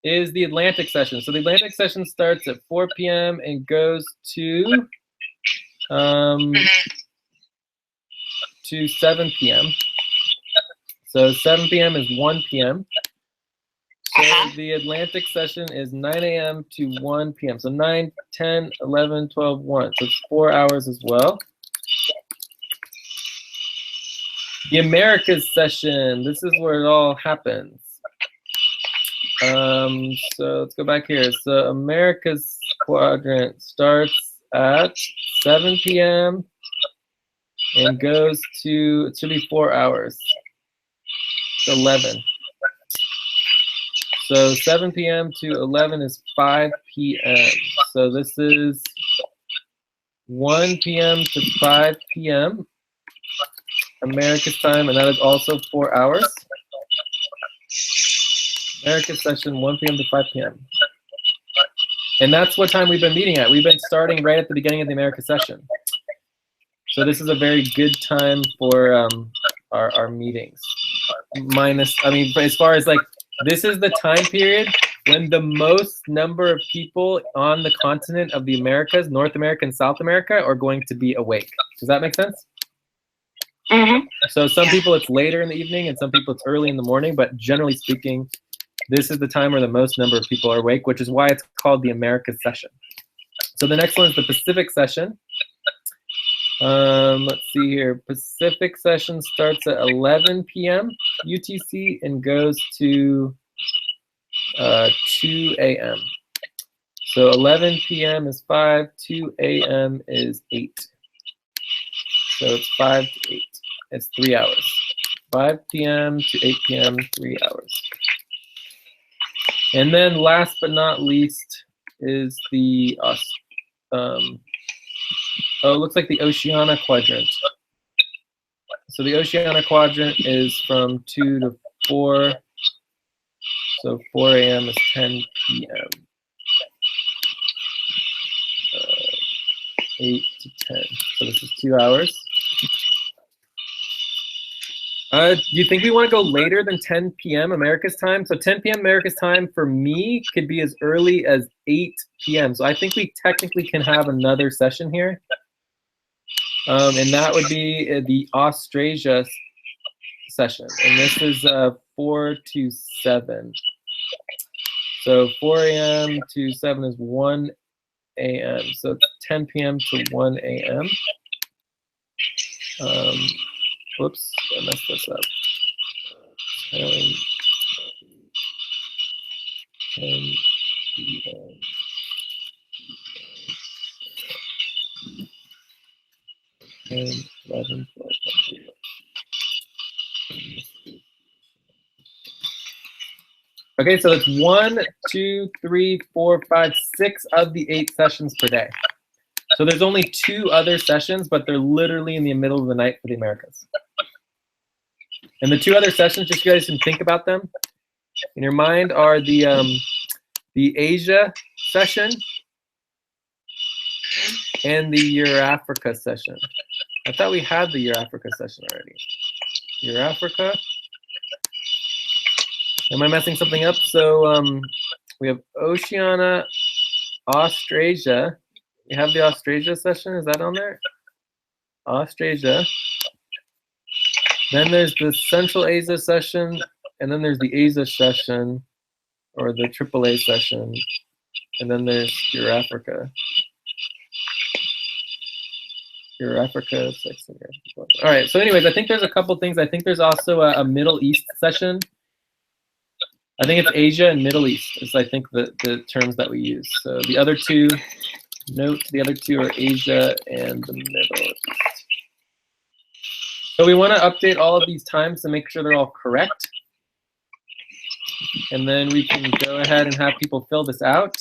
is the Atlantic session. So the Atlantic session starts at 4 p.m. and goes to 7 p.m. So 7 p.m. is 1 p.m. So the Atlantic session is 9 a.m. to 1 p.m. So 9, 10, 11, 12, 1. So it's 4 hours as well. The Americas session, this is where it all happens. So let's go back here. So Americas quadrant starts at 7 p.m. and goes to, it should be 4 hours. It's 11. So 7 p.m. to 11 is 5 p.m. So this is 1 p.m. to 5 p.m. America's time, and that is also 4 hours. America's session, 1 p.m. to 5 p.m. And that's what time we've been meeting at. We've been starting right at the beginning of the America session. So this is a very good time for our meetings. Minus, I mean, as far as like, this is the time period when the most number of people on the continent of the Americas, North America and South America, are going to be awake. Does that make sense? Mm-hmm. So some people it's later in the evening and some people it's early in the morning, but generally speaking, this is the time where the most number of people are awake, which is why it's called the Americas session. So the next one is the Pacific session. Let's see here. Pacific session starts at 11 p.m. UTC and goes to 2 a.m. So 11 p.m. is 5, 2 a.m. is 8. So it's 5 to 8. It's 3 hours. 5 p.m. to 8 p.m., 3 hours. And then last but not least is the, it looks like the Oceania quadrant. So the Oceania quadrant is from 2 to 4. So 4 a.m. is 10 p.m. 8 to 10. So this is 2 hours. Do you think we want to go later than 10 p.m. America's time? So 10 p.m. America's time for me could be as early as 8 p.m. So I think we technically can have another session here. And that would be the Austrasia session. And this is 4 to 7. So 4 a.m. to 7 is 1 a.m. So it's 10 p.m. to 1 a.m. Whoops, I messed this up. 10 p.m. 10, 11, 12, 13. Okay, so it's 1, 2, 3, 4, 5, 6 of the 8 sessions per day. So there's only 2 other sessions, but they're literally in the middle of the night for the Americas. And the 2 other sessions, just so you guys can think about them in your mind, are the Asia session and the Eurafrica session. I thought we had the Eurafrica session already. Eurafrica. Am I messing something up? So we have Oceania, Austrasia. You have the Austrasia session. Is that on there? Austrasia. Then there's the Central Asia session, and then there's the Asia session, or the AAA session, and then there's Eurafrica. Eurafrica section. All right. So, anyways, I think there's a couple things. I think there's also a Middle East session. I think it's Asia and Middle East is, I think, the terms that we use. So the other 2, note, the other 2 are Asia and the Middle East. So we want to update all of these times to make sure they're all correct. And then we can go ahead and have people fill this out.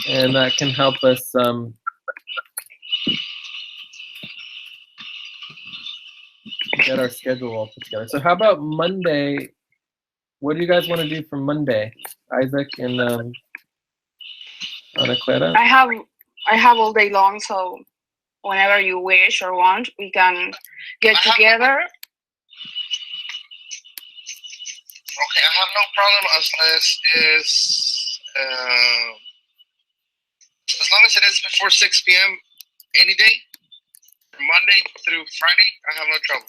And that can help us get our schedule all put together. So how about Monday? What do you guys want to do for Monday? Isaac and Ana Clara? I have all day long, so whenever you wish or want, we can get together. Okay, I have no problem as long as it is before 6 p.m. any day, Monday through Friday. I have no trouble.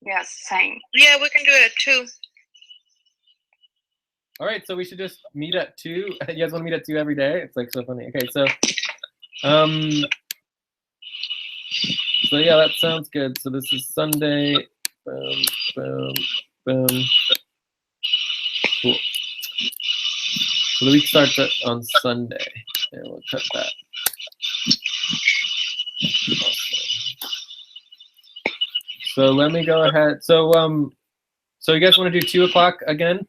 Yes, same. Yeah, we can do it too. All right, so we should just meet at 2. You guys want to meet at 2 every day? It's like so funny. Okay, so yeah, that sounds good. So this is Sunday. Boom, boom, boom. Cool. So the week starts on Sunday, and we'll cut that. Awesome. So let me go ahead. So so you guys want to do 2 o'clock again?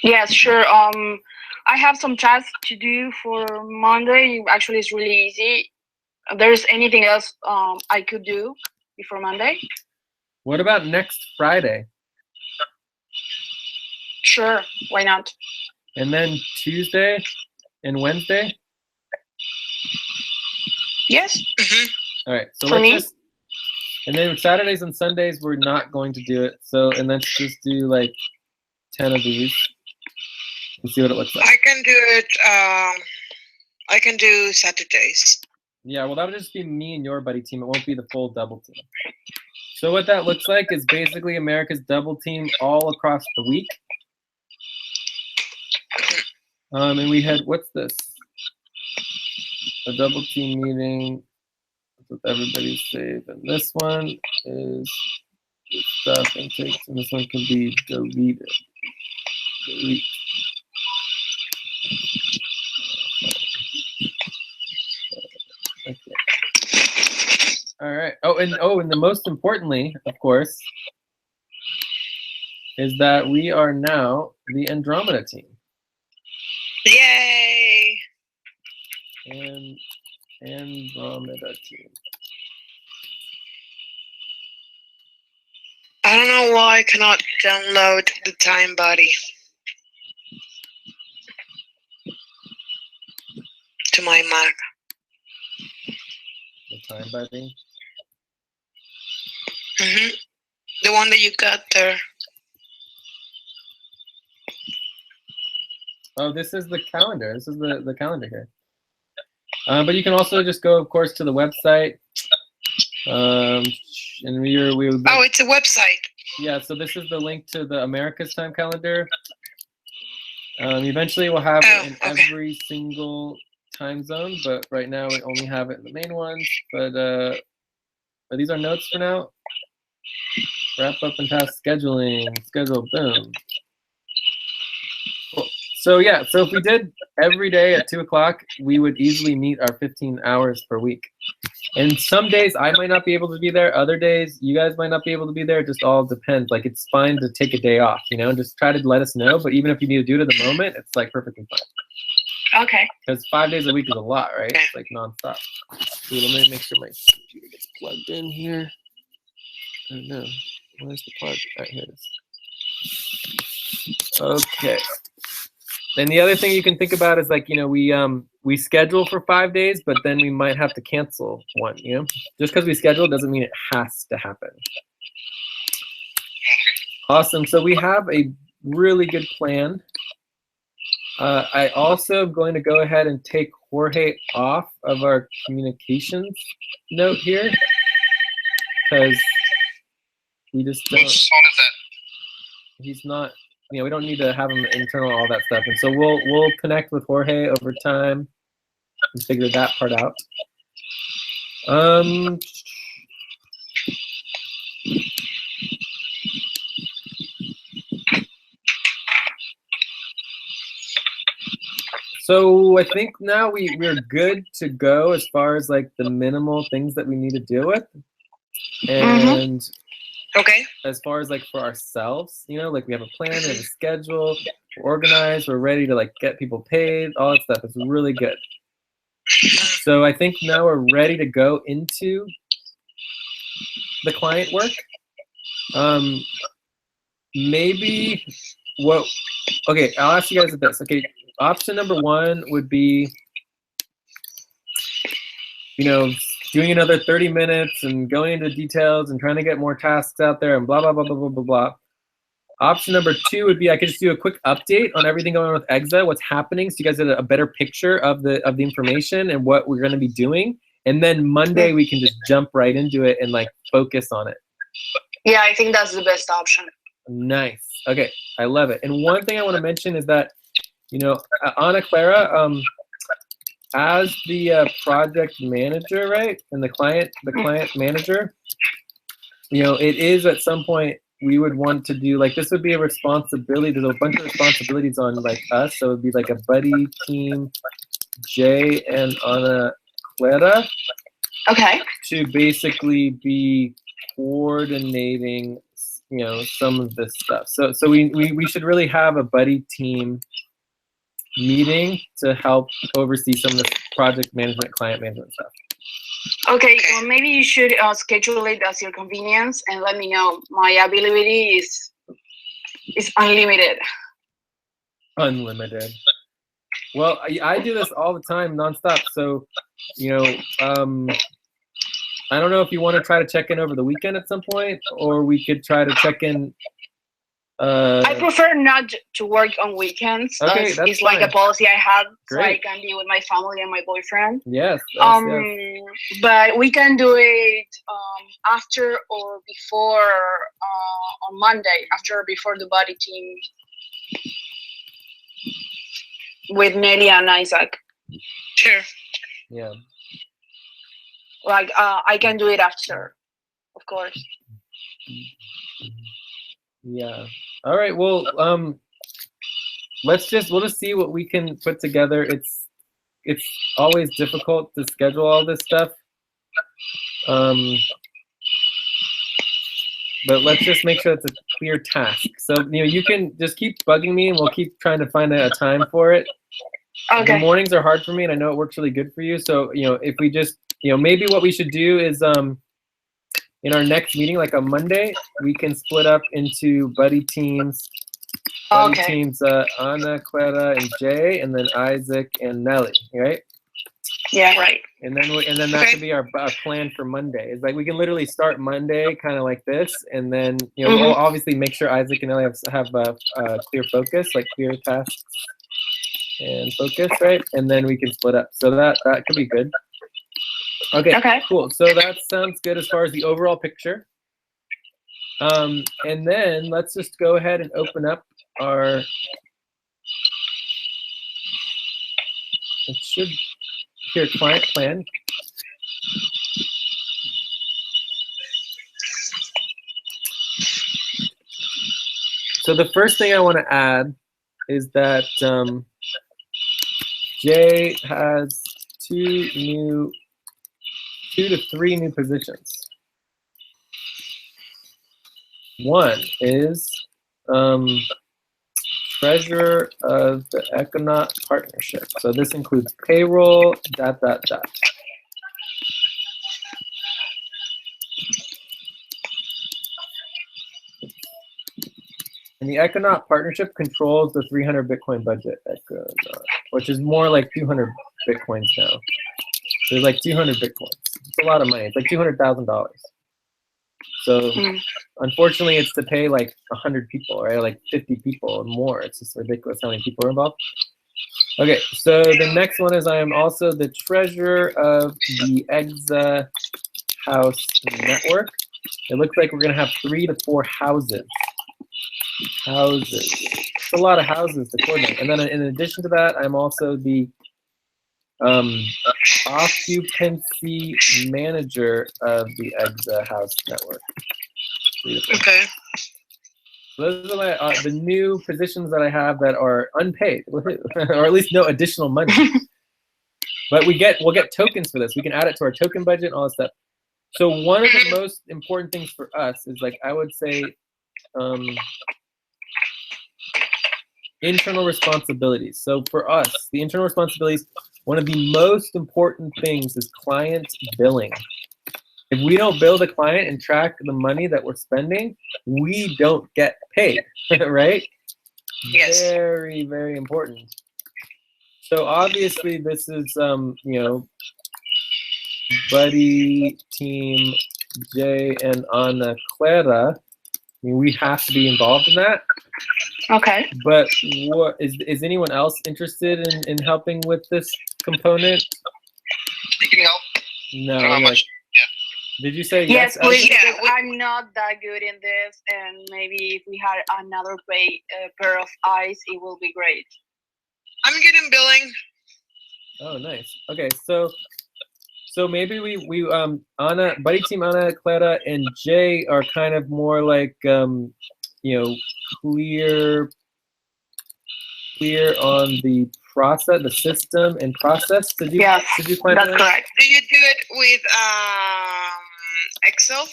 Yes, sure. I have some tasks to do for Monday. Actually, it's really easy. If there's anything else I could do before Monday? What about next Friday? Sure, why not? And then Tuesday and Wednesday? Yes. All right, so For me? let's just, and then Saturdays and Sundays, we're not going to do it. So, and let's just do like 10 of these and see what it looks like. I can do it. I can do Saturdays. Yeah, well, that'll just be me and your buddy team. It won't be the full double team. So what that looks like is basically America's double team all across the week. And we had, what's this? A double team meeting with everybody saved. And this one is the stuff and takes, and this one can be deleted. Delete. Okay. All right. Oh, and the most importantly, of course, is that we are now the Andromeda team. Yay! And Andromeda team. I don't know why I cannot download the time body to my Mac. The time binding. The one that you got there. Oh, this is the calendar. This is the calendar here. But you can also just go, of course, to the website. And we would. Oh, it's a website. Yeah, so this is the link to the America's time calendar. Eventually we'll have it in every single time zone, but right now we only have it in the main ones. But these are notes for now. Wrap up and task scheduling. Schedule, boom. Cool. So yeah, so if we did every day at 2 o'clock, we would easily meet our 15 hours per week. And some days I might not be able to be there. Other days you guys might not be able to be there. It just all depends. Like it's fine to take a day off, you know, just try to let us know. But even if you need to do it at the moment, it's like perfectly fine. Okay. Because 5 days a week is a lot, right? It's like nonstop. Ooh, let me make sure my computer gets plugged in here. Oh no, where's the plug? All right, here it is. Okay. And the other thing you can think about is like, you know, we schedule for 5 days, but then we might have to cancel one, you know? Just because we schedule doesn't mean it has to happen. Awesome, so we have a really good plan. I also am going to go ahead and take Jorge off of our communications note here because we just don't, Which song is that? he's not, you know, we don't need to have him internal all that stuff. And so we'll connect with Jorge over time and figure that part out. So I think now we're good to go as far as like the minimal things that we need to deal with. And Okay. as far as like for ourselves, you know, like we have a plan, we have a schedule, we're organized, we're ready to like get people paid, all that stuff. It's really good. So I think now we're ready to go into the client work. Maybe okay, I'll ask you guys this. Okay, option number one would be, you know, doing another 30 minutes and going into details and trying to get more tasks out there and blah, blah, blah, blah, blah, blah, blah. Option number two would be I could just do a quick update on everything going on with EXA, what's happening, so you guys get a better picture of the information and what we're going to be doing. And then Monday we can just jump right into it and like focus on it. Yeah, I think that's the best option. Nice. Okay, I love it. And one thing I want to mention is that, you know, Ana Clara, as the project manager, right, and the client manager, you know, it is at some point we would want to do like this would be a responsibility. There's a bunch of responsibilities on like us, so it would be like a buddy team, Jay and Ana Clara, Okay. to basically be coordinating, you know, some of this stuff. So we should really have a buddy team meeting to help oversee some of this project management, client management stuff. Okay, well, maybe you should schedule it as your convenience and let me know. My availability is unlimited. Unlimited. Well, I do this all the time, nonstop. So, you know, I don't know if you want to try to check in over the weekend at some point, or we could try to check in. I prefer not to work on weekends. Okay, that's it's like fine. a policy I have, so I Great. can be with my family and my boyfriend. Yes. But we can do it after or before on Monday, after or before the body team with Nelly and Isaac. Sure. Yeah. Like I can do it after, of course. Yeah. All right. Well, we'll just see what we can put together. It's always difficult to schedule all this stuff. But let's just make sure it's a clear task. So, you know, you can just keep bugging me and we'll keep trying to find a time for it. Okay. The mornings are hard for me and I know it works really good for you. So, you know, if we just, you know, maybe what we should do is in our next meeting, like on Monday, we can split up into buddy teams. Buddy teams, Ana, Clara, and Jay, and then Isaac and Nelly, right? Yeah, right. And then that could be our plan for Monday. It's like we can literally start Monday kind of like this, and then, you know, we'll obviously make sure Isaac and Nelly have a clear focus, like clear tasks and focus, right? And then we can split up. So that could be good. Okay, cool. So that sounds good as far as the overall picture. And then let's just go ahead and open up our, it should, here, client plan. So the first thing I want to add is that Jay has 2 new 2 to 3 new positions. One is treasurer of the Econaut Partnership. So this includes payroll, ... And the Econaut Partnership controls the 300 Bitcoin budget, which is more like 200 Bitcoins now. There's like 200 Bitcoins. It's a lot of money. It's like $200,000. So unfortunately, it's to pay like 100 people, right? Like 50 people or more. It's just ridiculous how many people are involved. Okay, so the next one is I am also the treasurer of the Exa House Network. It looks like we're going to have 3 to 4 houses. It's a lot of houses to coordinate. And then in addition to that, I'm also the occupancy manager of the Exa House Network. Okay. So those are my, the new positions that I have that are unpaid, or at least no additional money. But we'll get tokens for this. We can add it to our token budget and all that stuff. So one of the most important things for us is, like, I would say, internal responsibilities. So for us, the internal responsibilities, one of the most important things is client billing. If we don't bill the client and track the money that we're spending, we don't get paid, right? Yes. Very, very important. So obviously this is, you know, Buddy, Team, Jay, and Ana Clara. I mean, we have to be involved in that. Okay. But what is anyone else interested in helping with this component? You can help. No. I don't know how Like, much. did you say Yes, yes? please. Yeah, Because I'm not that good in this, and maybe if we had another pair of eyes, it will be great. I'm good in billing. Oh, nice. Okay, so maybe we Ana, Buddy Team, Ana, Clara, and Jay are kind of more like you know, clear on the process, the system and process. Did you Yes, plan that's that? correct. Do you do it with Excel?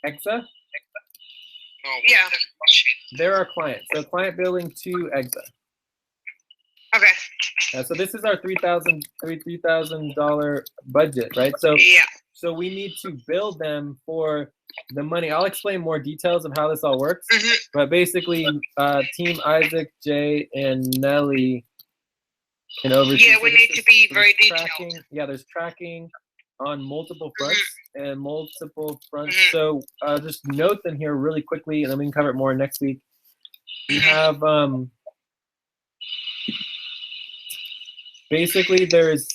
Exa? No, Yeah. They're our clients. So client billing to Exa. Okay. So this is our $3,000 budget, right? So Yeah. so we need to bill them for the money. I'll explain more details of how this all works. Mhm. But basically, Team Isaac, Jay, and Nelly can oversee. Yeah, we So this need to be there's very detailed. tracking. Yeah, there's tracking on multiple fronts and multiple fronts. Mhm. So just note them here really quickly, and then we can cover it more next week. We Mhm. have basically there's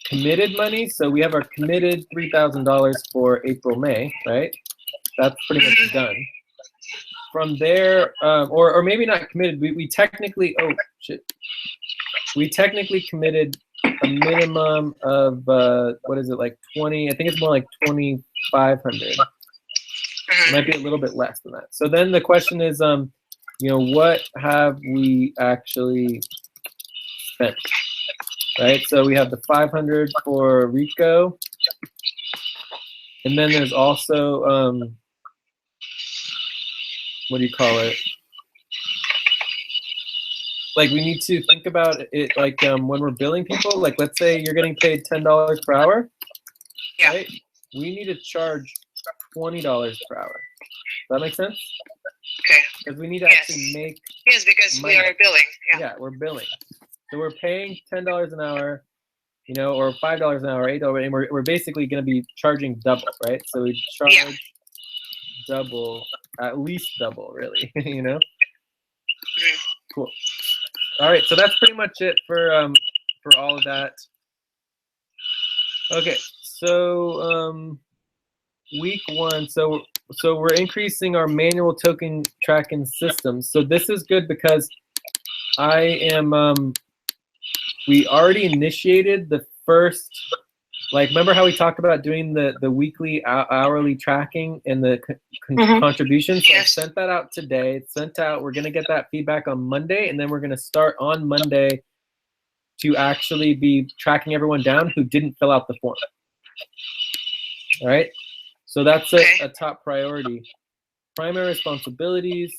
committed money. So we have our committed $3,000 for April, May, right? That's pretty much done. From there, or maybe not committed. We technically, oh shit, we technically committed a minimum of what is it, like 20? I think it's more like 2,500. It might be a little bit less than that. So then the question is, you know, what have we actually spent? Right, so we have the 500 for Rico, and then there's also what do you call it? Like, we need to think about it like when we're billing people. Like, let's say you're getting paid $10 per hour, Yeah. right? We need to charge $20 per hour. Does that make sense? Okay. Because we need to Yes. actually make. Yes, because Money. we are billing. Yeah. Yeah, we're billing. So we're paying $10 an hour, you know, or $5 an hour, $8, and we're basically going to be charging double, right? So we charge Yeah. double, at least double, really, you know? Mhm. Cool. All right, so that's pretty much it for all of that. Okay, so week one, so we're increasing our manual token tracking systems. So this is good because I am we already initiated the first, like, remember how we talked about doing the weekly hourly tracking and the contributions? So I Yes. sent that out today. It's sent out. We're going to get that feedback on Monday, and then we're going to start on Monday to actually be tracking everyone down who didn't fill out the form. All right, so that's a top priority. Primary responsibilities.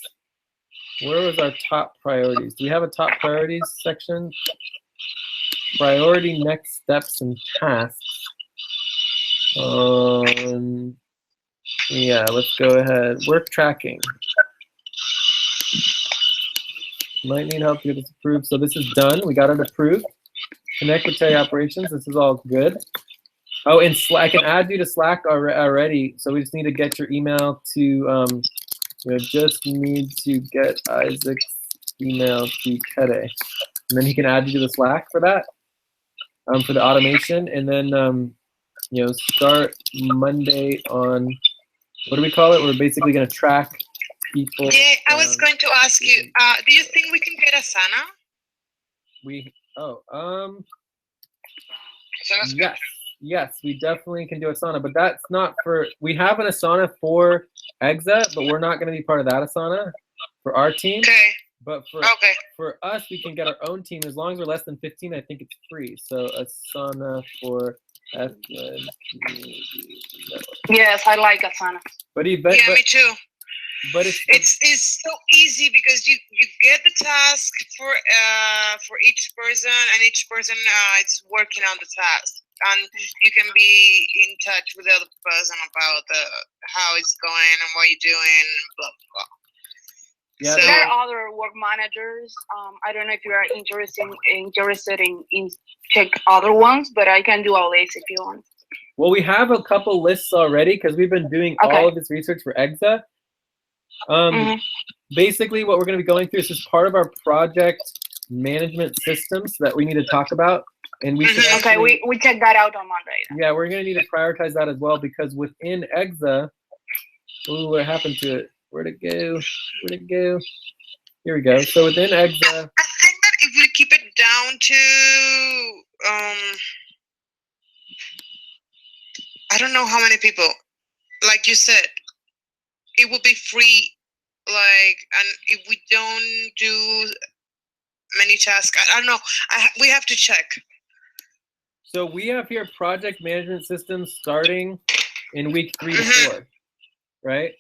Where was our top priorities? Do we have a top priorities section? Priority, next steps, and tasks. Yeah, let's go ahead. Work tracking. Might need help to get this approved. So this is done. We got it approved. Connect with teleoperations. This is all good. Oh, and Slack. I can add you to Slack already. So we just need to get your email to, we just need to get Isaac's email to Kede. And then he can add you to the Slack for that, for the automation. And then, start Monday on, what do we call it? We're basically going to track people. Yeah, I was going to ask you, do you think we can get Asana? Yes, we definitely can do Asana, but that's not for, we have an Asana for Exa, but we're not going to be part of that Asana for our team. Okay. But for us, we can get our own team. As long as we're less than 15, I think it's free. So Asana for Ethland Community Network. Yes, I like Asana. But me too. But it's so easy because you get the task for each person, and each person is working on the task, and you can be in touch with the other person about how it's going and what you're doing, blah blah. Yeah, so, there are other work managers. I don't know if you are interested in check other ones, but I can do a list if you want. Well, we have a couple lists already because we've been doing all of this research for Exa. Basically, what we're going to be going through is just part of our project management systems that we need to talk about, and we should actually, we check that out on Monday. Yeah, we're going to need to prioritize that as well, because within Exa, ooh, what happened to it? Where'd it go? Where'd it go? Here we go. So within Exa, I think that if we keep it down to I don't know how many people, like you said, it will be free, and if we don't do many tasks, I don't know, we have to check. So we have here project management systems starting in week 3 to 4, right?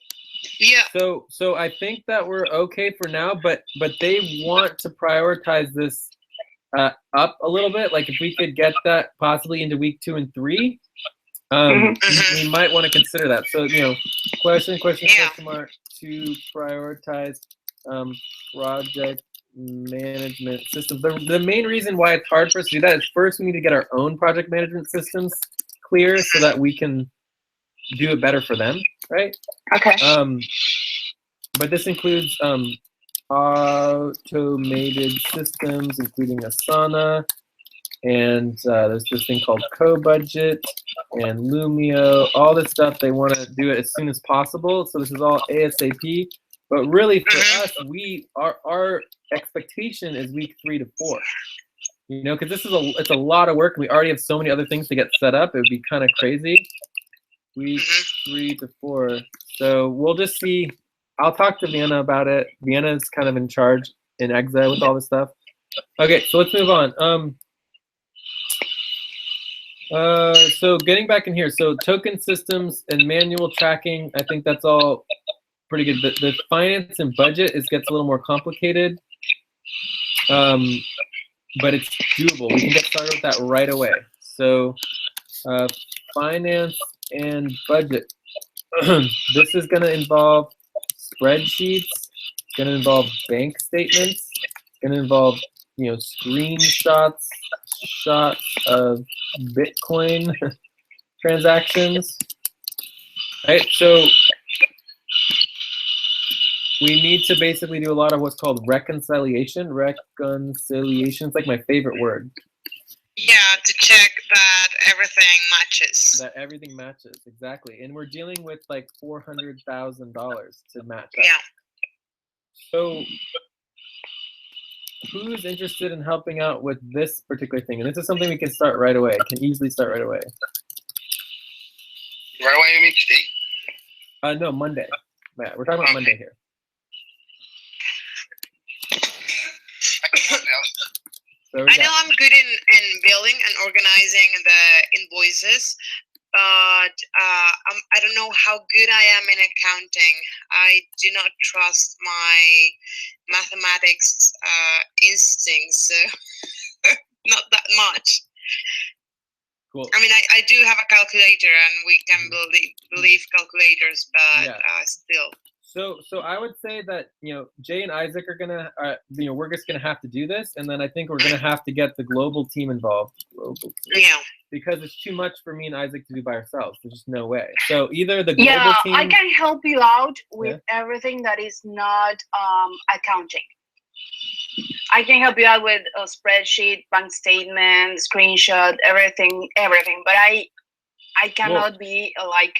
Yeah. So I think that we're okay for now, but they want to prioritize this up a little bit. Like if we could get that possibly into week 2 and 3, we might want to consider that. So question mark to prioritize project management systems. The main reason why it's hard for us to do that is, first we need to get our own project management systems clear so that we can do it better for them, right? Okay. But this includes automated systems, including Asana, and there's this thing called Co-Budget and Lumio. All this stuff, they want to do it as soon as possible. So this is all ASAP. But really, for us, our expectation is week 3 to 4. Because it's a lot of work. We already have so many other things to get set up. It would be kind of crazy. Week 3 to 4. So we'll just see. I'll talk to Vienna about it. Vienna is kind of in charge in Exa with all this stuff. Okay, so let's move on. So getting back in here, so token systems and manual tracking, I think that's all pretty good. The finance and budget gets a little more complicated, but it's doable. We can get started with that right away. So finance and budget. This is going to involve spreadsheets, going to involve bank statements, going to involve screenshots of Bitcoin transactions. Right, so we need to basically do a lot of what's called reconciliation. Reconciliation is like my favorite word. Yeah, to check that everything matches. That everything matches, exactly. And we're dealing with like $400,000 to match up. Yeah. So who's interested in helping out with this particular thing? And this is something we can start right away. Can easily start right away. Right away, you mean today? No, Monday. Yeah, we're talking about Monday here. So I know I'm good in billing and organizing the invoices, but I don't know how good I am in accounting. I do not trust my mathematics instincts, so not that much. Cool. I mean, I do have a calculator, and we can believe calculators, but Yeah. still. So I would say that, you know, Jay and Isaac are gonna, you know, we're just gonna have to do this, and then I think we're gonna have to get the global team involved. Global team. Yeah. Because it's too much for me and Isaac to do by ourselves. There's just no way. So either the global Yeah, team. I can help you out with everything that is not accounting. I can help you out with a spreadsheet, bank statement, screenshot, everything. But I cannot be like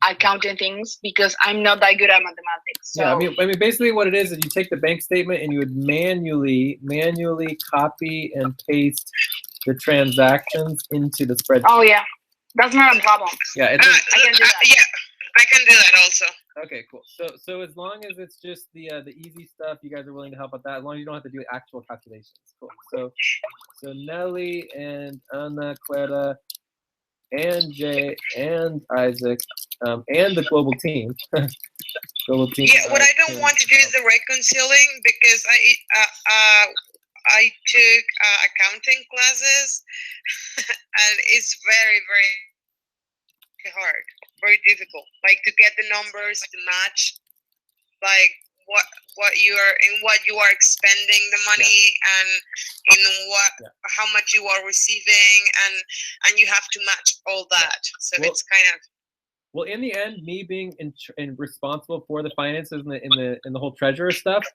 accounting things because I'm not that good at mathematics. So. Yeah, I mean, basically what it is you take the bank statement and you would manually copy and paste the transactions into the spreadsheet. Oh yeah, that's not a problem. Yeah, I can do that. Yeah, I can do that also. Okay, cool. So as long as it's just the easy stuff, you guys are willing to help with that. As long as you don't have to do actual calculations. Cool. So Nelly and Ana Clara and Jay and Isaac and the global team. Global team. Yeah, what I don't want to do is the reconciling because I took accounting classes and it's very, very hard, very difficult. Like to get the numbers to match, like what you are expending the money and in how much you are receiving and you have to match all that. So it's kind of. Well, in the end, me being responsible for the finances and the whole treasurer stuff,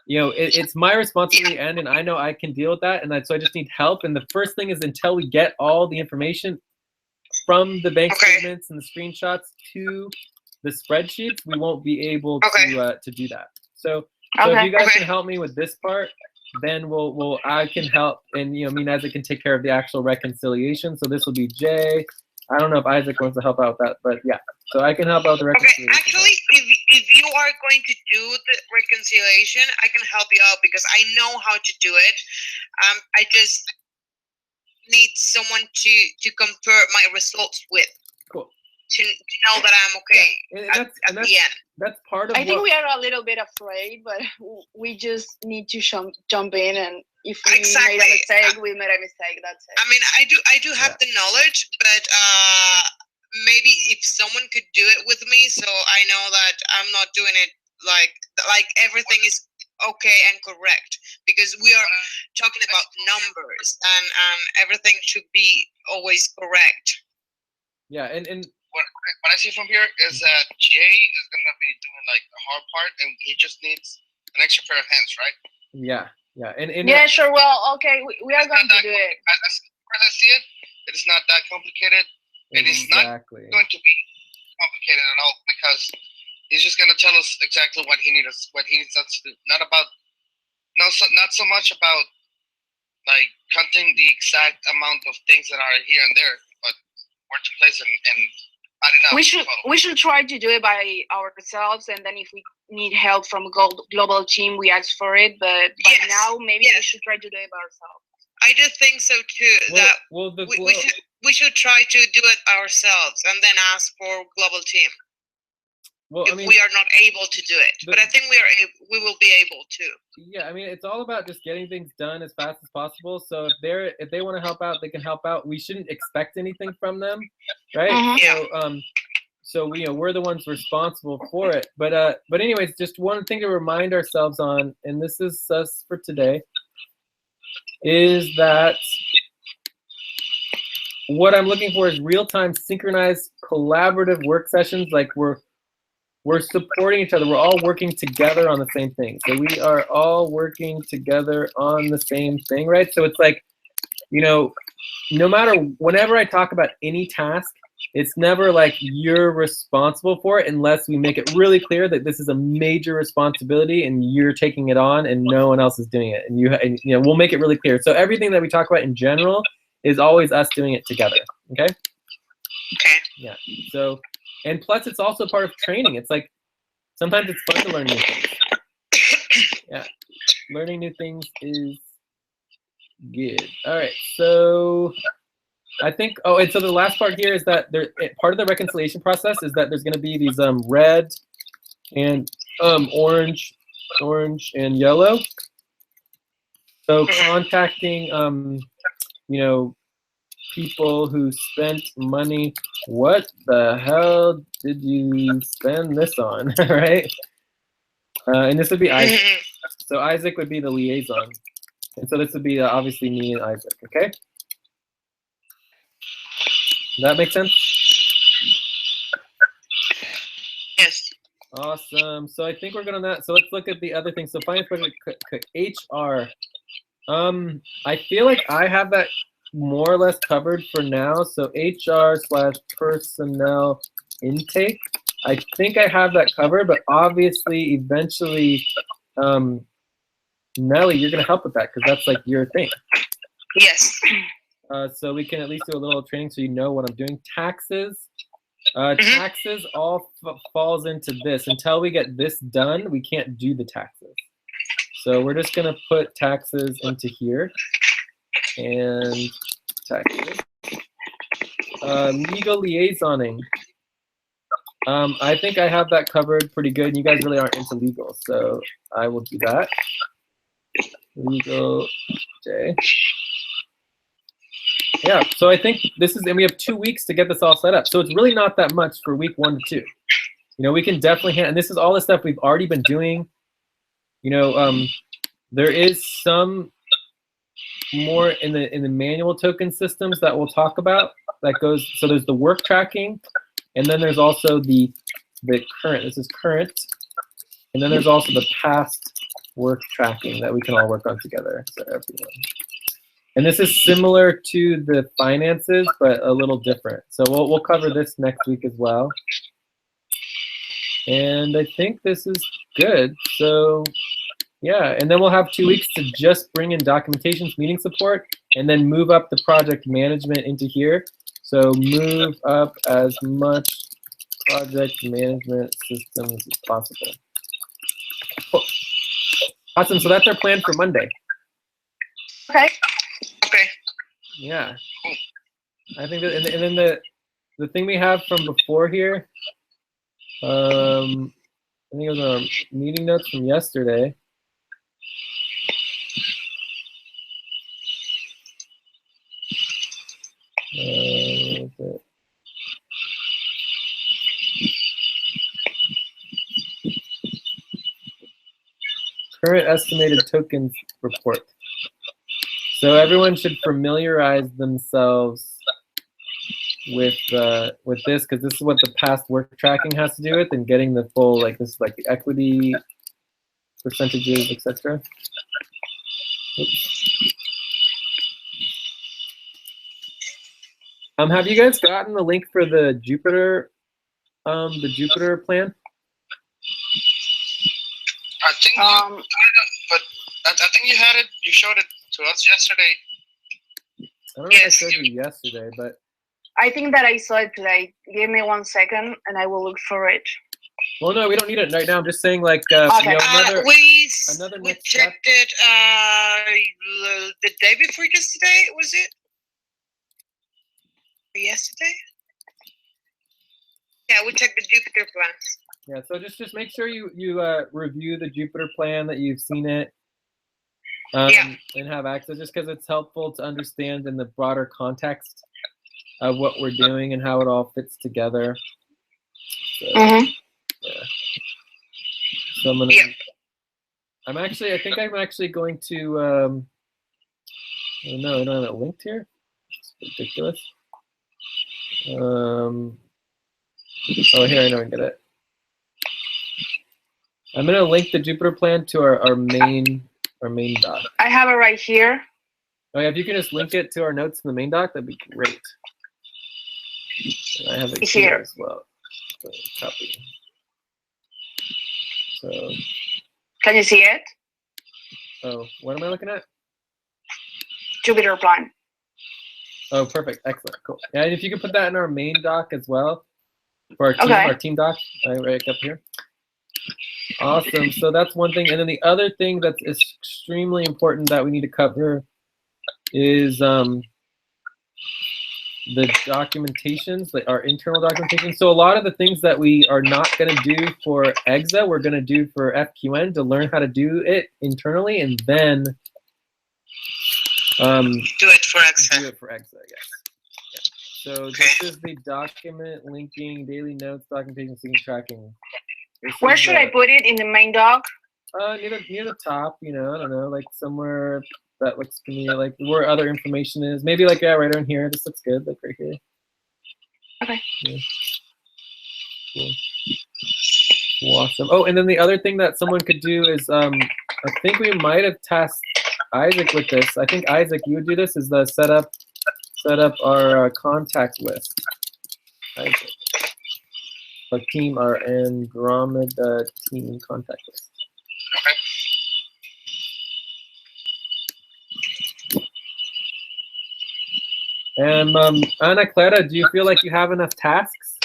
you know, it's my responsibility, and I know I can deal with that, so I just need help. And the first thing is until we get all the information from the bank statements and the screenshots to the spreadsheets, we won't be able to do that. So if you guys can help me with this part, then I can help, and you know, me and Isaac can take care of the actual reconciliation. So this will be Jay. I don't know if Isaac wants to help out with that, but yeah. So I can help out the reconciliation. Okay, actually, if you are going to do the reconciliation, I can help you out because I know how to do it. I just need someone to compare my results with. Cool. To know that I'm okay at the end. That's part of I think we are a little bit afraid, but we just need to jump in, and if we made a mistake, we made a mistake. That's it. I mean, I do have the knowledge, but maybe if someone could do it with me, so I know that I'm not doing it like everything is okay and correct, because we are talking about numbers and everything should be always correct. Yeah, and what I see from here is that Jay is gonna be doing like the hard part, and he just needs an extra pair of hands, right? Yeah, and yeah, sure. Well, okay, we are going to do it. As I see it, it is not that complicated. It is not going to be complicated at all, because he's just gonna tell us exactly what he needs us to do. Not so much about like counting the exact amount of things that are here and there, but where to place them and add it up. We should try to do it by ourselves, and then if we need help from global team, we ask for it. But by now, maybe we should try to do it by ourselves. I do think so too. We should try to do it ourselves and then ask for global team. Well, if we are not able to do it, but I think we will be able to. Yeah, I mean, it's all about just getting things done as fast as possible. So if they want to help out, they can help out. We shouldn't expect anything from them, right? Mm-hmm. So we're the ones responsible for it. But anyways, just one thing to remind ourselves on, and this is us for today, is that what I'm looking for is real-time synchronized collaborative work sessions. Like we're supporting each other. We're all working together on the same thing. So we are all working together on the same thing, right? So it's like, no matter, whenever I talk about any task, it's never like you're responsible for it unless we make it really clear that this is a major responsibility and you're taking it on and no one else is doing it. And we'll make it really clear. So everything that we talk about in general is always us doing it together. Okay? Okay. Yeah. So, and plus it's also part of training. It's like sometimes it's fun to learn new things. Yeah. Learning new things is Good. All right. So I think. Oh, and so the last part here is that part of the reconciliation process is that there's going to be these red and orange and yellow. So contacting you know, people who spent money. What the hell did you spend this on? Right? And this would be Isaac. So Isaac would be the liaison. And so this would be obviously me and Isaac, okay? Does that make sense? Yes. Awesome. So I think we're good on that. So let's look at the other things. So finance budget, HR. I feel like I have that more or less covered for now. So HR/personnel intake. I think I have that covered, but obviously, eventually, Nelly, you're gonna help with that because that's like your thing. Yes. So we can at least do a little training so you know what I'm doing. Taxes. Taxes all falls into this. Until we get this done, we can't do the taxes. So we're just gonna put taxes into here and taxes. Legal liaisoning. I think I have that covered pretty good. And you guys really aren't into legal, so I will do that. Legal J. Yeah, so I think this is, and we have 2 weeks to get this all set up. So it's really not that much for week 1 to 2. You know, we can definitely, and this is all the stuff we've already been doing. You know, there is some more in the manual token systems that we'll talk about. That goes, so there's the work tracking, and then there's also the current. This is current, and then there's also the past work tracking that we can all work on together. So everyone. And this is similar to the finances, but a little different. So we'll cover this next week as well. And I think this is good. So yeah, and then we'll have 2 weeks to just bring in documentations, meeting support, and then move up the project management into here. So move up as much project management systems as possible. Cool. Awesome, so that's our plan for Monday. Okay. Okay. Yeah, I think that, and then the thing we have from before here, I think it was our meeting notes from yesterday. Where is it? Current estimated tokens report. So everyone should familiarize themselves with this, because this is what the past work tracking has to do with, and getting the full, like, this is like the equity percentages, etc. Have you guys gotten the link for the Jupyter plan? I think but I think you had it. You showed it to us yesterday. I don't know if I showed you yesterday, but I think that I saw it today. Give me 1 second and I will look for it. well, no, we don't need it right now. I'm just saying, like, Okay. you know, We next step. checked it the day before yesterday, was it? Yesterday? Yeah, we checked the Jupyter plans. Yeah, so just make sure you review the Jupyter plan, that you've seen it, and have access, just because it's helpful to understand in the broader context of what we're doing and how it all fits together. So, yeah. So I'm gonna. Yeah. I think I'm actually going to. Oh no, I don't have it linked here. It's ridiculous. Oh, here, I know I get it. I'm gonna link the Jupyter plan to our main doc. I have it right here. Oh yeah, if you can just link it to our notes in the main doc, that'd be great. And I have it It's here here. as well. So copy. So, Can you see it? oh, what am I looking at? Jupyter plan. Oh, perfect, excellent, cool. Yeah, and if you could put that in our main doc as well, for Okay. our team doc, right up here. Awesome. So that's one thing, and then the other thing that's extremely important that we need to cover is the documentations, like our internal documentation. So a lot of the things that we are not going to do for EXA, we're going to do for FQN to learn how to do it internally, and then Do it for EXA. do it for EXA, yes. Yeah. So this is the document linking, daily notes, documentation, syncing, tracking. Where should I put it? In the main doc? Near the top, I don't know, like somewhere that looks familiar, like where other information is. Maybe like, yeah, right on here. This looks good, like right here. Okay. Yeah. Cool. Awesome. Oh, and then the other thing that someone could do is, I think we might have tasked Isaac with this. I think Isaac, you would do this, is the set up our contact list. Isaac. Our team, our Andromeda team contact list. And Ana Clara, do you feel like you have enough tasks?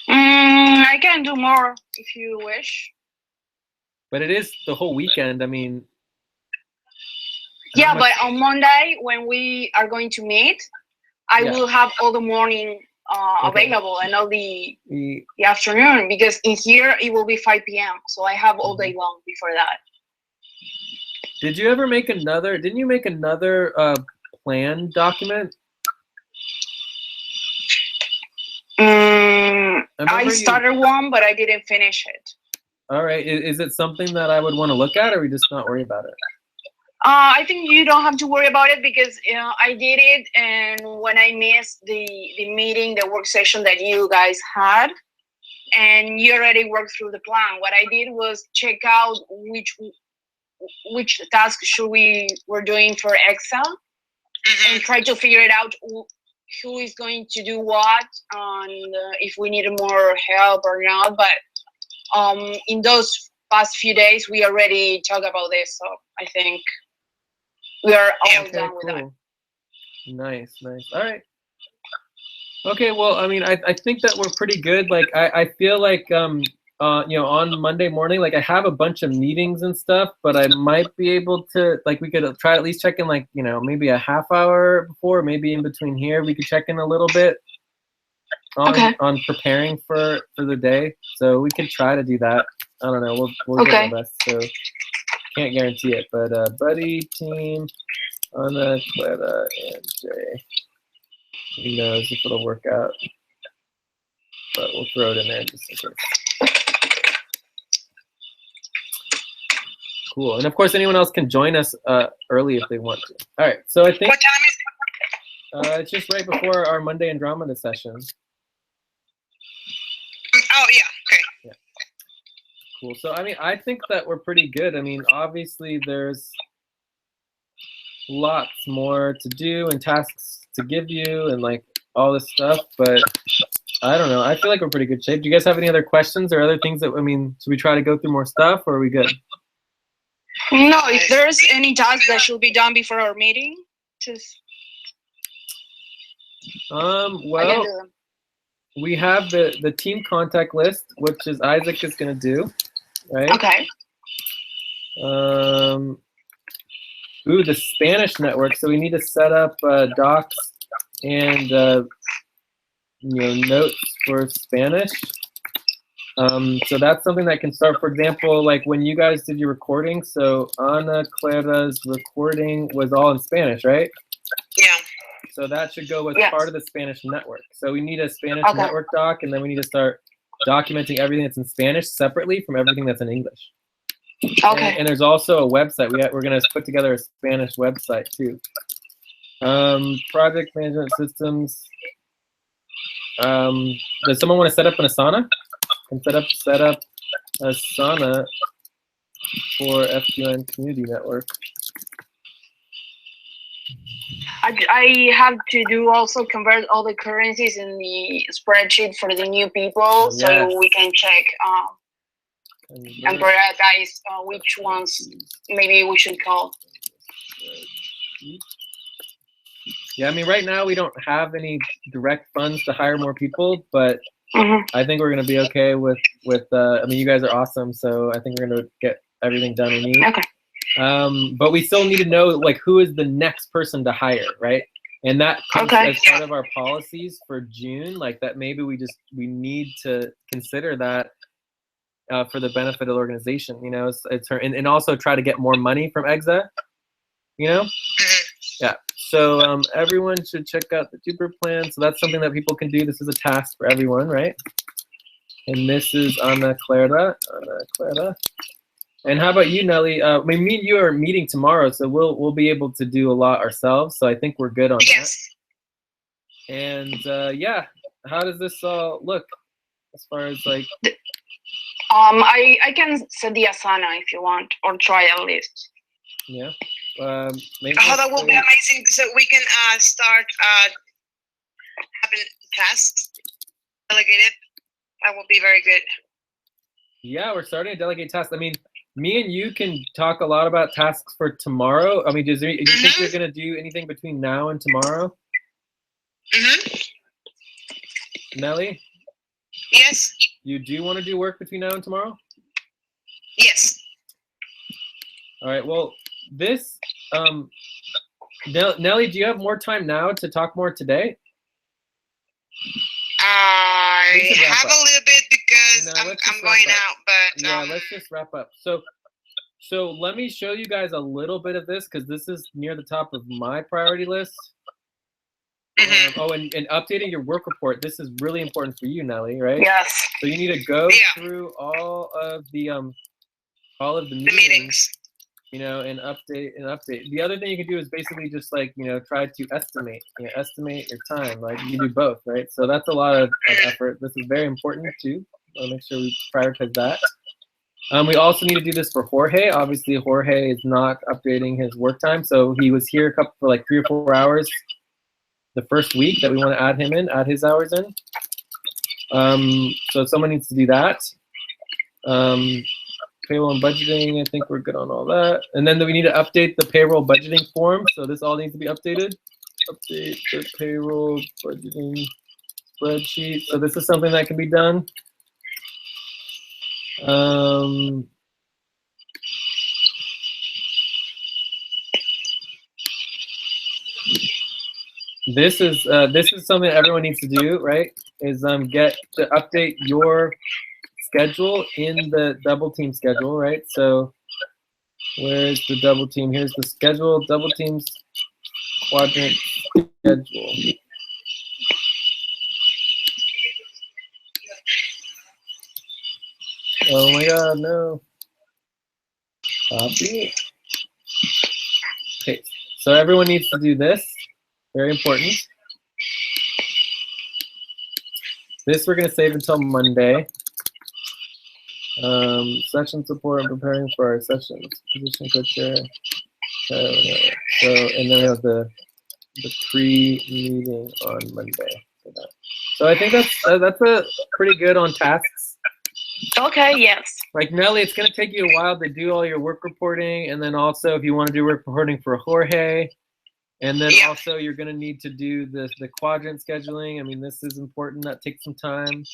I can do more if you wish. But it is the whole weekend. I mean. Yeah, but on Monday when we are going to meet, I will have all the morning available and all the afternoon, because in here it will be 5 p.m. So I have all day long before that. Did you ever make another? Didn't you make another plan document? I started one, but I didn't finish it. All right. Is it something that I would want to look at, or we just not worry about it? I think you don't have to worry about it, because I did it, and when I missed the meeting, the work session that you guys had, and you already worked through the plan. What I did was check out which task we're doing for EXA, and try to figure it out who is going to do what, and if we need more help or not. But in those past few days, we already talked about this, so I think we are all done with that. Nice. All right. Okay, well, I mean, I think that we're pretty good. Like, I feel like, on Monday morning, like I have a bunch of meetings and stuff, but I might be able to, like, we could try at least check in, like, maybe a half hour before, maybe in between here, we could check in a little bit on preparing for the day. So we could try to do that. I don't know. We'll get our best. So can't guarantee it, but buddy, team, Ana, Clara, and Jay. Who knows if it'll work out? But we'll throw it in there just in case. Cool. And of course, anyone else can join us early if they want to. All right. So I think What time is it? it's just right before our Monday Andromeda session. Oh, yeah. Okay. Yeah. Cool. So, I mean, I think that we're pretty good. I mean, obviously, there's lots more to do and tasks to give you and, like, all this stuff. But I don't know. I feel like we're pretty good shape. Do you guys have any other questions or other things that, I mean, should we try to go through more stuff, or are we good? No, if there's any task that should be done before our meeting, just well, we have the team contact list, which is Isaac is going to do, right? Okay. The Spanish network. So we need to set up docs and notes for Spanish. So that's something that can start, for example, like when you guys did your recording. So Ana Clara's recording was all in Spanish, right? Yeah. So that should go as Yes. part of the Spanish network. So we need a Spanish network doc, and then we need to start documenting everything that's in Spanish separately from everything that's in English. Okay. And there's also a website. We're going to put together a Spanish website too. Project management systems. Does someone want to set up an Asana? Can set up Asana for FQN Community Network. I have to do also convert all the currencies in the spreadsheet for the new people, Yes. so we can check and prioritize which ones maybe we should call. Yeah, I mean, right now we don't have any direct funds to hire more people, but Mhm. I think we're going to be okay with I mean, you guys are awesome, so I think we're going to get everything done we need. Okay. But we still need to know like who is the next person to hire, right? And that comes as part of our policies for June. Like that, maybe we need to consider that for the benefit of the organization. You know, it's her, and also try to get more money from EXA. You know, yeah. So everyone should check out the Jupiter plan. So that's something that people can do. This is a task for everyone, right? And this is Ana Clara. And how about you, Nelly? I mean, me and you are meeting tomorrow, so we'll be able to do a lot ourselves. So I think we're good on that. And yeah, how does this all look as far as like? I can set the Asana if you want, or try at least. Yeah. Maybe that will be amazing. So we can start having tasks delegated. That will be very good. Yeah, we're starting to delegate tasks. I mean, me and you can talk a lot about tasks for tomorrow. I mean, do you think you're going to do anything between now and tomorrow? Nelly? Yes. You do want to do work between now and tomorrow? Yes. All right. Well, this, Nelly, do you have more time now to talk more today? I have a little bit because I'm going out, but yeah, let's just wrap up. So let me show you guys a little bit of this because this is near the top of my priority list. Oh, and updating your work report. This is really important for you, Nelly, right? Yes. So you need to go through all of the meetings, you know, and update. The other thing you can do is basically just like, you know, try to estimate your time. Like you can do both, right? So that's a lot of effort. This is very important too. I'll make sure we prioritize that. We also need to do this for Jorge. Obviously, Jorge is not updating his work time, so he was here for like 3 or 4 hours the first week that we want to add his hours in. So someone needs to do that. Payroll and budgeting, I think we're good on all that. And then we need to update the payroll budgeting form. So this all needs to be updated. Update the payroll budgeting spreadsheet. So this is something that can be done. This is something that everyone needs to do, right? Is get to update your schedule in the double team schedule, right? So where's the double team? Here's the schedule, double teams quadrant schedule. Oh my God, no. Copy. Okay, so everyone needs to do this. Very important. This we're going to save until Monday. Session support and preparing for our sessions. Position co-chair. So, and then we have the pre-meeting on Monday. So I think that's a pretty good on tasks. Okay, yes. Like Nelly, it's going to take you a while to do all your work reporting, and then also if you want to do work reporting for Jorge, and then also you're going to need to do the quadrant scheduling. I mean, this is important. That takes some time.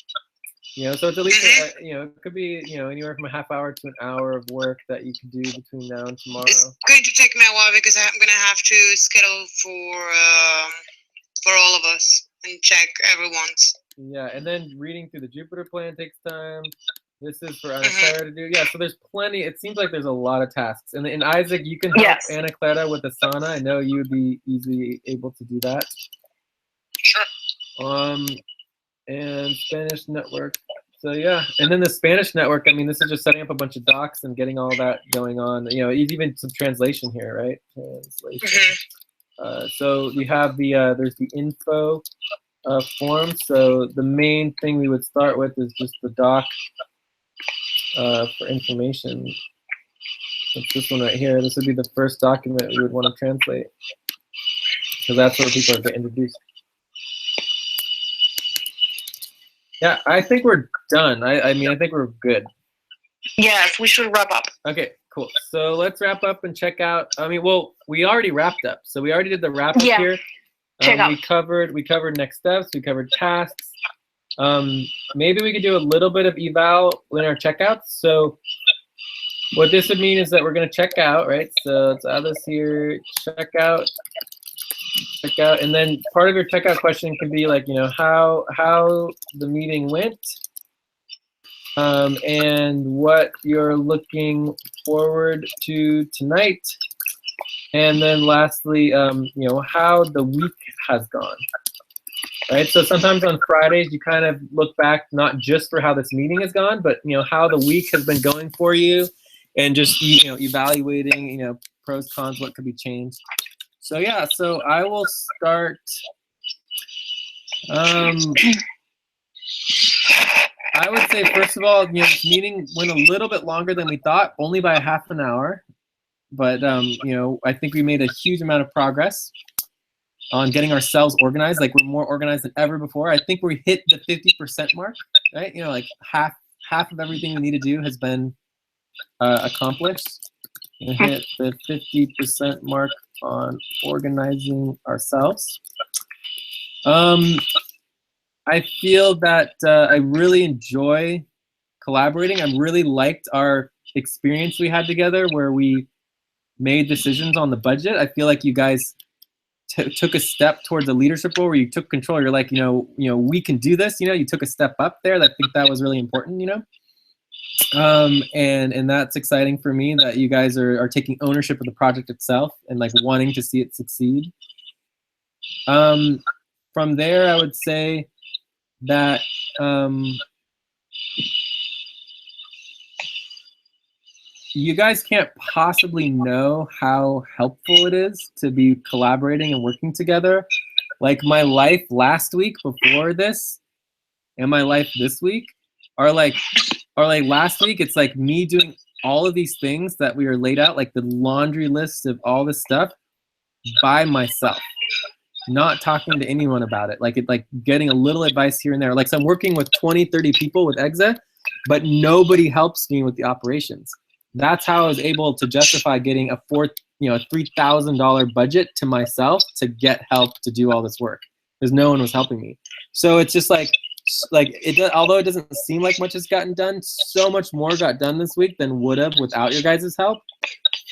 You know, so it's at least you know, it could be, you know, anywhere from a half hour to an hour of work that you can do between now and tomorrow. It's going to take me a while because I'm going to have to schedule for all of us and check everyone's. Yeah, and then reading through the Jupiter plan takes time. This is for Ana Clara to do. Yeah, so there's plenty. It seems like there's a lot of tasks. And Isaac, you can help Ana Clara with Asana. I know you would be easily able to do that. Sure. And Spanish network. So yeah, and then the Spanish network. I mean, this is just setting up a bunch of docs and getting all that going on. You know, even some translation here, right? Translation. So you have the there's the info form. So the main thing we would start with is just the doc for information. It's this one right here. This would be the first document we would want to translate because that's where people are getting introduced. Yeah, I think we're done. I mean, I think we're good. Yes, we should wrap up. Okay, cool. So let's wrap up and check out. I mean, well, we already wrapped up. So we already did the wrap up here. Check out. We covered next steps. We covered tasks. Maybe we could do a little bit of eval in our checkouts. So what this would mean is that we're going to check out, right? So let's add this here, check out, and then part of your checkout question could be like, you know, how the meeting went, and what you're looking forward to tonight, and then lastly, you know, how the week has gone. Right, so sometimes on Fridays you kind of look back not just for how this meeting has gone, but you know how the week has been going for you, and just you know evaluating you know pros, cons, what could be changed. So yeah, so I will start. I would say first of all, you know, this meeting went a little bit longer than we thought, only by a half an hour, but you know I think we made a huge amount of progress on getting ourselves organized. Like we're more organized than ever before. I think we hit the 50% mark, right? You know, like half of everything we need to do has been accomplished. We hit the 50% mark on organizing ourselves. I feel that I really enjoy collaborating. I really liked our experience we had together where we made decisions on the budget. I feel like you guys took a step towards a leadership role where you took control. You're like, you know, we can do this. You know, you took a step up there. I think that was really important. You know, and that's exciting for me that you guys are taking ownership of the project itself and like wanting to see it succeed. From there, I would say that you guys can't possibly know how helpful it is to be collaborating and working together. Like my life last week before this and my life this week are like last week, it's like me doing all of these things that we are laid out, like the laundry list of all this stuff by myself, not talking to anyone about it. Like getting a little advice here and there. Like so I'm working with 20, 30 people with EXA, but nobody helps me with the operations. That's how I was able to justify getting a $3,000 budget to myself to get help to do all this work, because no one was helping me. So it's just like although it doesn't seem like much has gotten done, so much more got done this week than would have without your guys' help.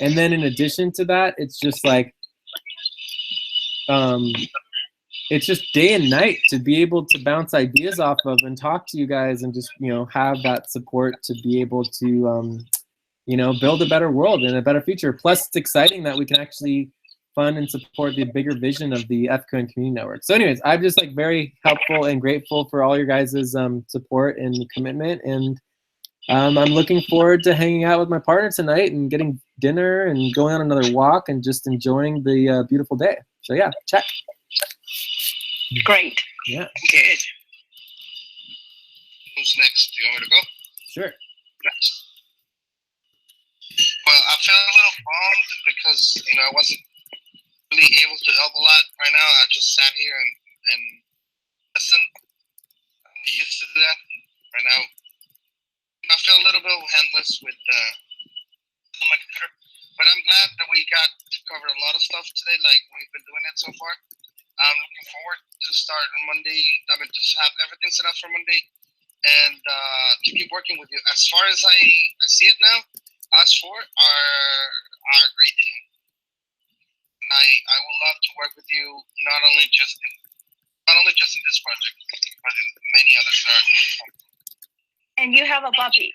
And then in addition to that, it's just like it's just day and night to be able to bounce ideas off of and talk to you guys and just, you know, have that support to be able to you know, build a better world and a better future. Plus, it's exciting that we can actually fund and support the bigger vision of the FCO and Community Network. So anyways, I'm just like very helpful and grateful for all your guys' support and commitment. And I'm looking forward to hanging out with my partner tonight and getting dinner and going on another walk and just enjoying the beautiful day. So yeah, check. Great. Yeah. Good. Who's next? Do you want me to go? Sure. Next. Well, I feel a little bummed because, you know, I wasn't really able to help a lot right now. I just sat here and listened. I'm used to that. Right now, I feel a little bit handless with my computer. But I'm glad that we got to cover a lot of stuff today, like we've been doing it so far. I'm looking forward to start on Monday. I mean, just have everything set up for Monday and to keep working with you. As far as I see it now, us four are a great team. I would love to work with you not only just in this project, but in many others. And you have a puppy.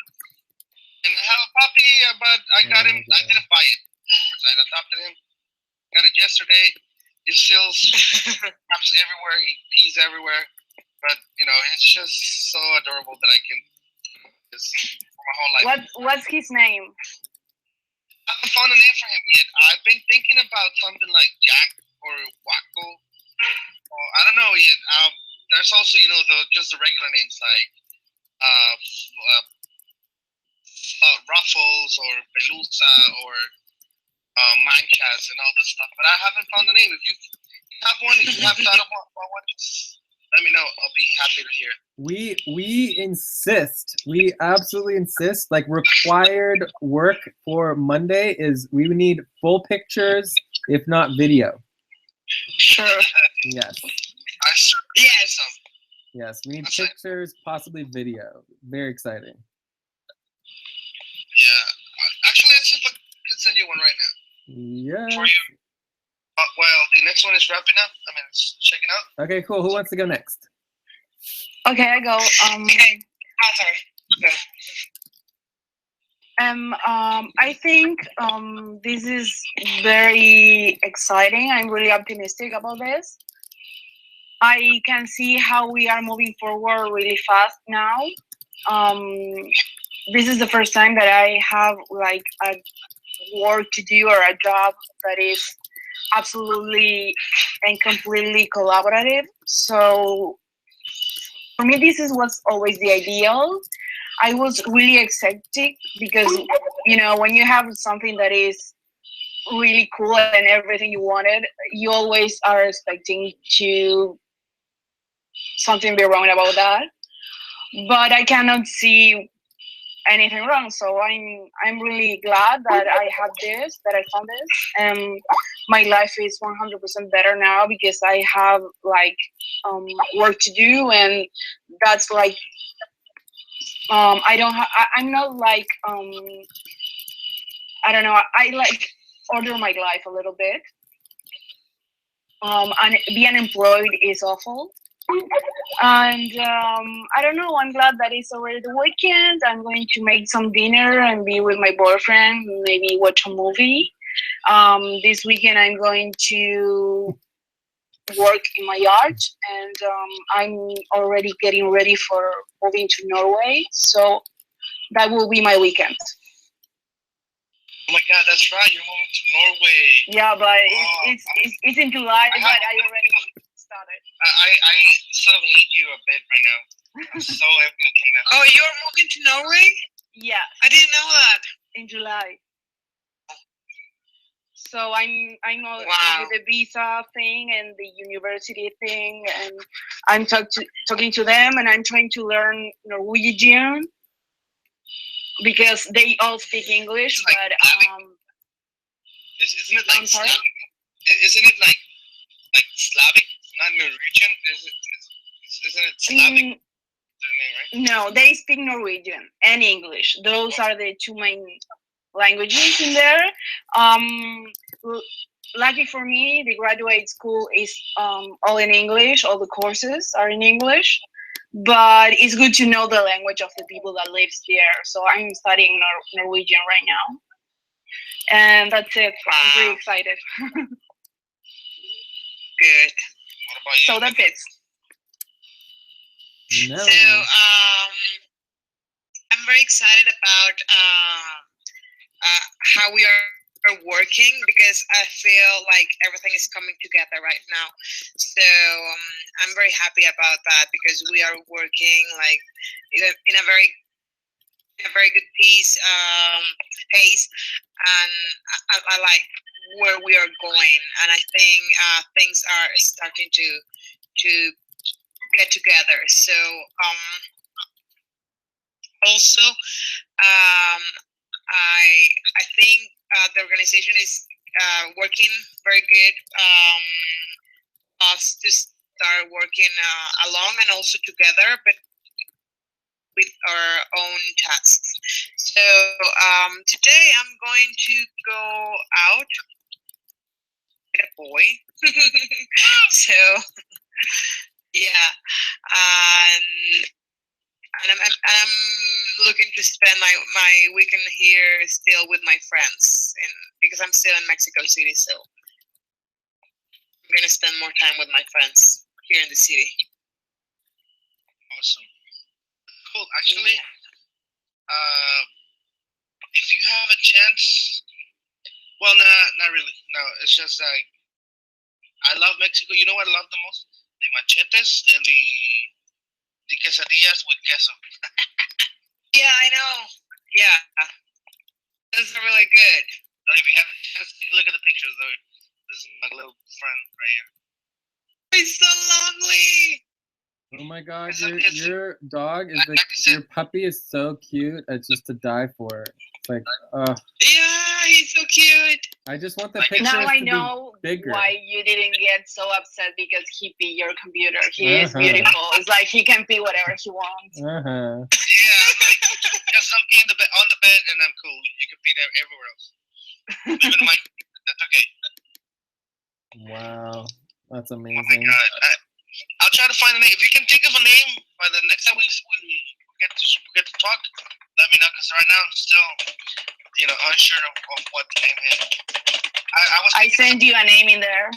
And I have a puppy, but I got him. I didn't buy it. I adopted him. Got it yesterday. He still pops everywhere. He pees everywhere. But you know, it's just so adorable that I can just for my whole life. What's his name? I haven't found a name for him yet. I've been thinking about something like Jack or Waco. Or, I don't know yet. There's also, you know, just the regular names like Ruffles or Pelusa or Manchas and all this stuff. But I haven't found a name. If you have one, if you have thought about one, just let me know. I'll be happy to hear. We insist. We absolutely insist. Like required work for Monday is we need full pictures, if not video. Sure. Yes. Yes. Yes, we need pictures, possibly video. Very exciting. Yeah, Actually, let's see if I can send you one right now. Yeah. For you. Well, the next one is wrapping up. I mean, it's checking out. Okay, cool. Who wants to go next? Okay, I go. Okay. Oh, sorry. I think this is very exciting. I'm really optimistic about this. I can see how we are moving forward really fast now. This is the first time that I have like a work to do or a job that is absolutely and completely collaborative. So for me, this is what's always the ideal. I was really ecstatic because, you know, when you have something that is really cool and everything you wanted, you always are expecting to something be wrong about that. But I cannot see anything wrong. So I'm really glad that I have this, that I found this. And my life is 100% better now because I have like work to do, and that's like I'm not like I don't know, I like order my life a little bit. And being unemployed is awful. And I don't know, I'm glad that it's already the weekend. I'm going to make some dinner and be with my boyfriend, maybe watch a movie. This weekend I'm going to work in my yard, and I'm already getting ready for moving to Norway. So that will be my weekend. Oh my God, that's right. You're moving to Norway. Yeah, but it's in July, but I already started. I sort of hate you a bit right now. I'm so everything that. Oh, you're moving to Norway? Yeah, I didn't know that. in July. So I'm all Wow. with the visa thing and the university thing, and I'm talking to them, and I'm trying to learn Norwegian because they all speak English, Like but Isn't it like I'm sorry? Isn't it like Slavic, not Norwegian? Isn't it Slavic? Mm, Right? no, they speak Norwegian and English. Those are the two main languages in there. Lucky for me, the graduate school is all in English. All the courses are in English, but it's good to know the language of the people that lives there. So I'm studying Norwegian right now, and that's it. I'm pretty excited. Good. What about you? So that's it. No. So I'm very excited about how we are working because I feel like everything is coming together right now. So I'm very happy about that because we are working like in a very good pace, and I like where we are going, and I think things are starting to get together. So also I think the organization is working very good. Us to start working along and also together, but with our own tasks. So today I'm going to go out with a boy. So yeah, and I'm looking to spend my weekend here still with my friends, because I'm still in Mexico City. So I'm gonna spend more time with my friends here in the city. Awesome. Cool. Actually, if you have a chance, well, not really. No, it's just like I love Mexico. You know what I love the most? The machetes and the quesadillas with queso. Yeah, I know. Yeah, those are really good. If you have a chance, take a look at the pictures, though. This is my little friend right here. It's so lovely. Oh my God, It's- your dog is like I said- your puppy is so cute. It's just to die for. It's like, Yeah, he's so cute. I just want the Like, pictures Now I to know be bigger. why you didn't get so upset because he beat your computer. He is Uh-huh. beautiful. It's like he can be whatever he wants. Uh-huh. Yeah, like, just I'm on the bed, and I'm cool. You can be there everywhere else. Even my, that's okay. Wow, that's Oh my amazing. God. I'll try to find a name. If you can think of a name by the next time we get to talk, let me know. Because right now I'm still, unsure of what the name is. I send you a name in there.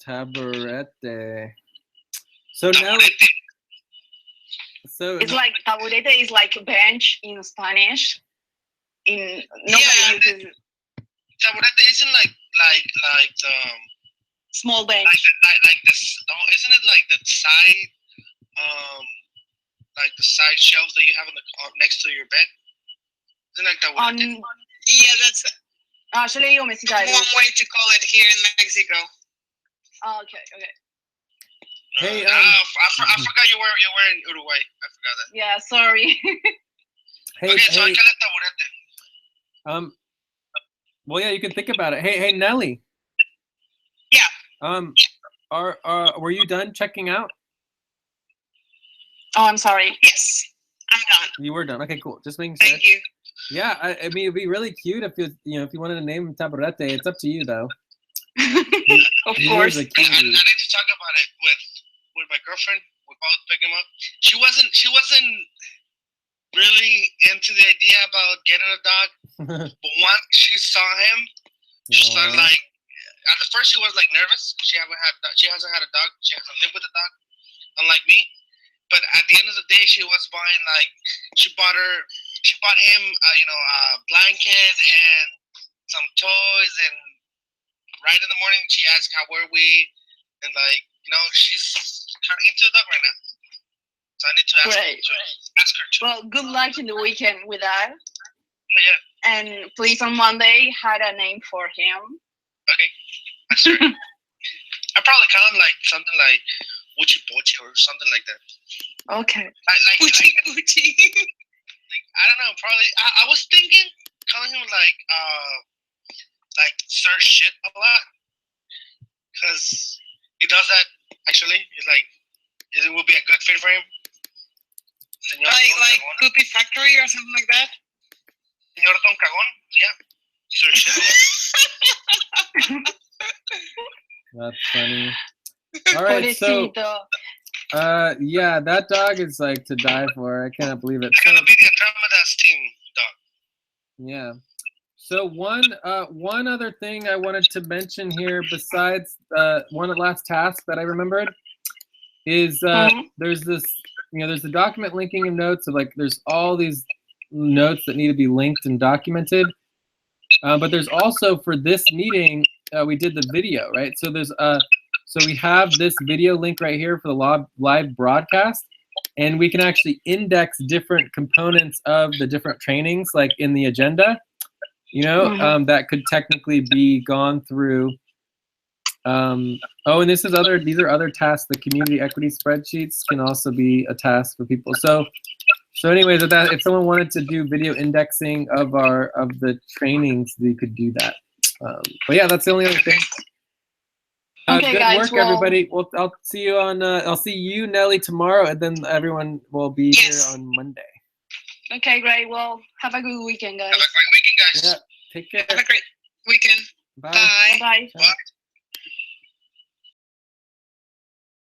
Taburete. So now, so It's like taburete is like bench in Spanish. Nobody uses Taburete isn't like small bench. like this. No, isn't it like the side like the side shelves that you have next to your bed? Isn't like Taburete? Yeah, that's Yo le digo mesita de one luz. way to call it here in Mexico. Oh, okay. Hey, I forgot you were in Uruguay. I forgot that. Yeah, sorry. hey, Okay, so I hey, call it Taburete. well, yeah, you can think about it. Hey, Nelly. Yeah. Were you done checking out? Oh, I'm sorry. Yes, I'm done. You were done. Okay, cool. Just making sure. Thank you. Yeah, I mean, it'd be really cute if if you wanted to name him Taburete. It's up to you, though. Of He course. is a I cutie. need to talk about it with my girlfriend. We both pick him up. She wasn't really into the idea about getting a dog, but once she saw him, she started Aw. like. At the first, she was like nervous. She hasn't had a dog. She hasn't lived with a dog, unlike me. But at the end of the day, she was buying she bought him a blanket and some toys, and right in the morning she asked how were we, and she's kind of into the dog right now. So I need to Great. ask her to. Well, good luck in the weekend with that. Yeah. And please on Monday had a name for him. Okay. I sure. I probably call him something like Uchi Pochi or something like that. Okay. Uchi Uchi. I don't know. Probably. I was thinking calling him like Sir Shit a lot, because he does that. Actually, it's it will be a good fit for him. Señor Like Don Cagón. Poopy Factory or something like that. Señor Don Cagón. Yeah. Sir Shit. That's funny. All right, so Pobrecito. yeah, that dog is like to die for. I cannot believe it. It's So, gonna be the Andromeda's team dog. yeah. So one other thing I wanted to mention here, besides one last task that I remembered, is there's this, there's the document linking of notes of there's all these notes that need to be linked and documented. But there's also, for this meeting, we did the video, right? So there's so we have this video link right here for the live broadcast, and we can actually index different components of the different trainings, like in the agenda, that could technically be gone through. And these are other tasks. The community equity spreadsheets can also be a task for people. So anyways, if someone wanted to do video indexing of the trainings, they could do that. But yeah, that's the only other thing. Okay, good guys, work, well, everybody. Well, I'll see you I'll see you, Nelly, tomorrow, and then everyone will be Yes. here on Monday. Okay, great. Well, have a good weekend, guys. Have a great weekend, guys. Yeah, take care. Have a great weekend. Bye. Bye. Bye. Ciao.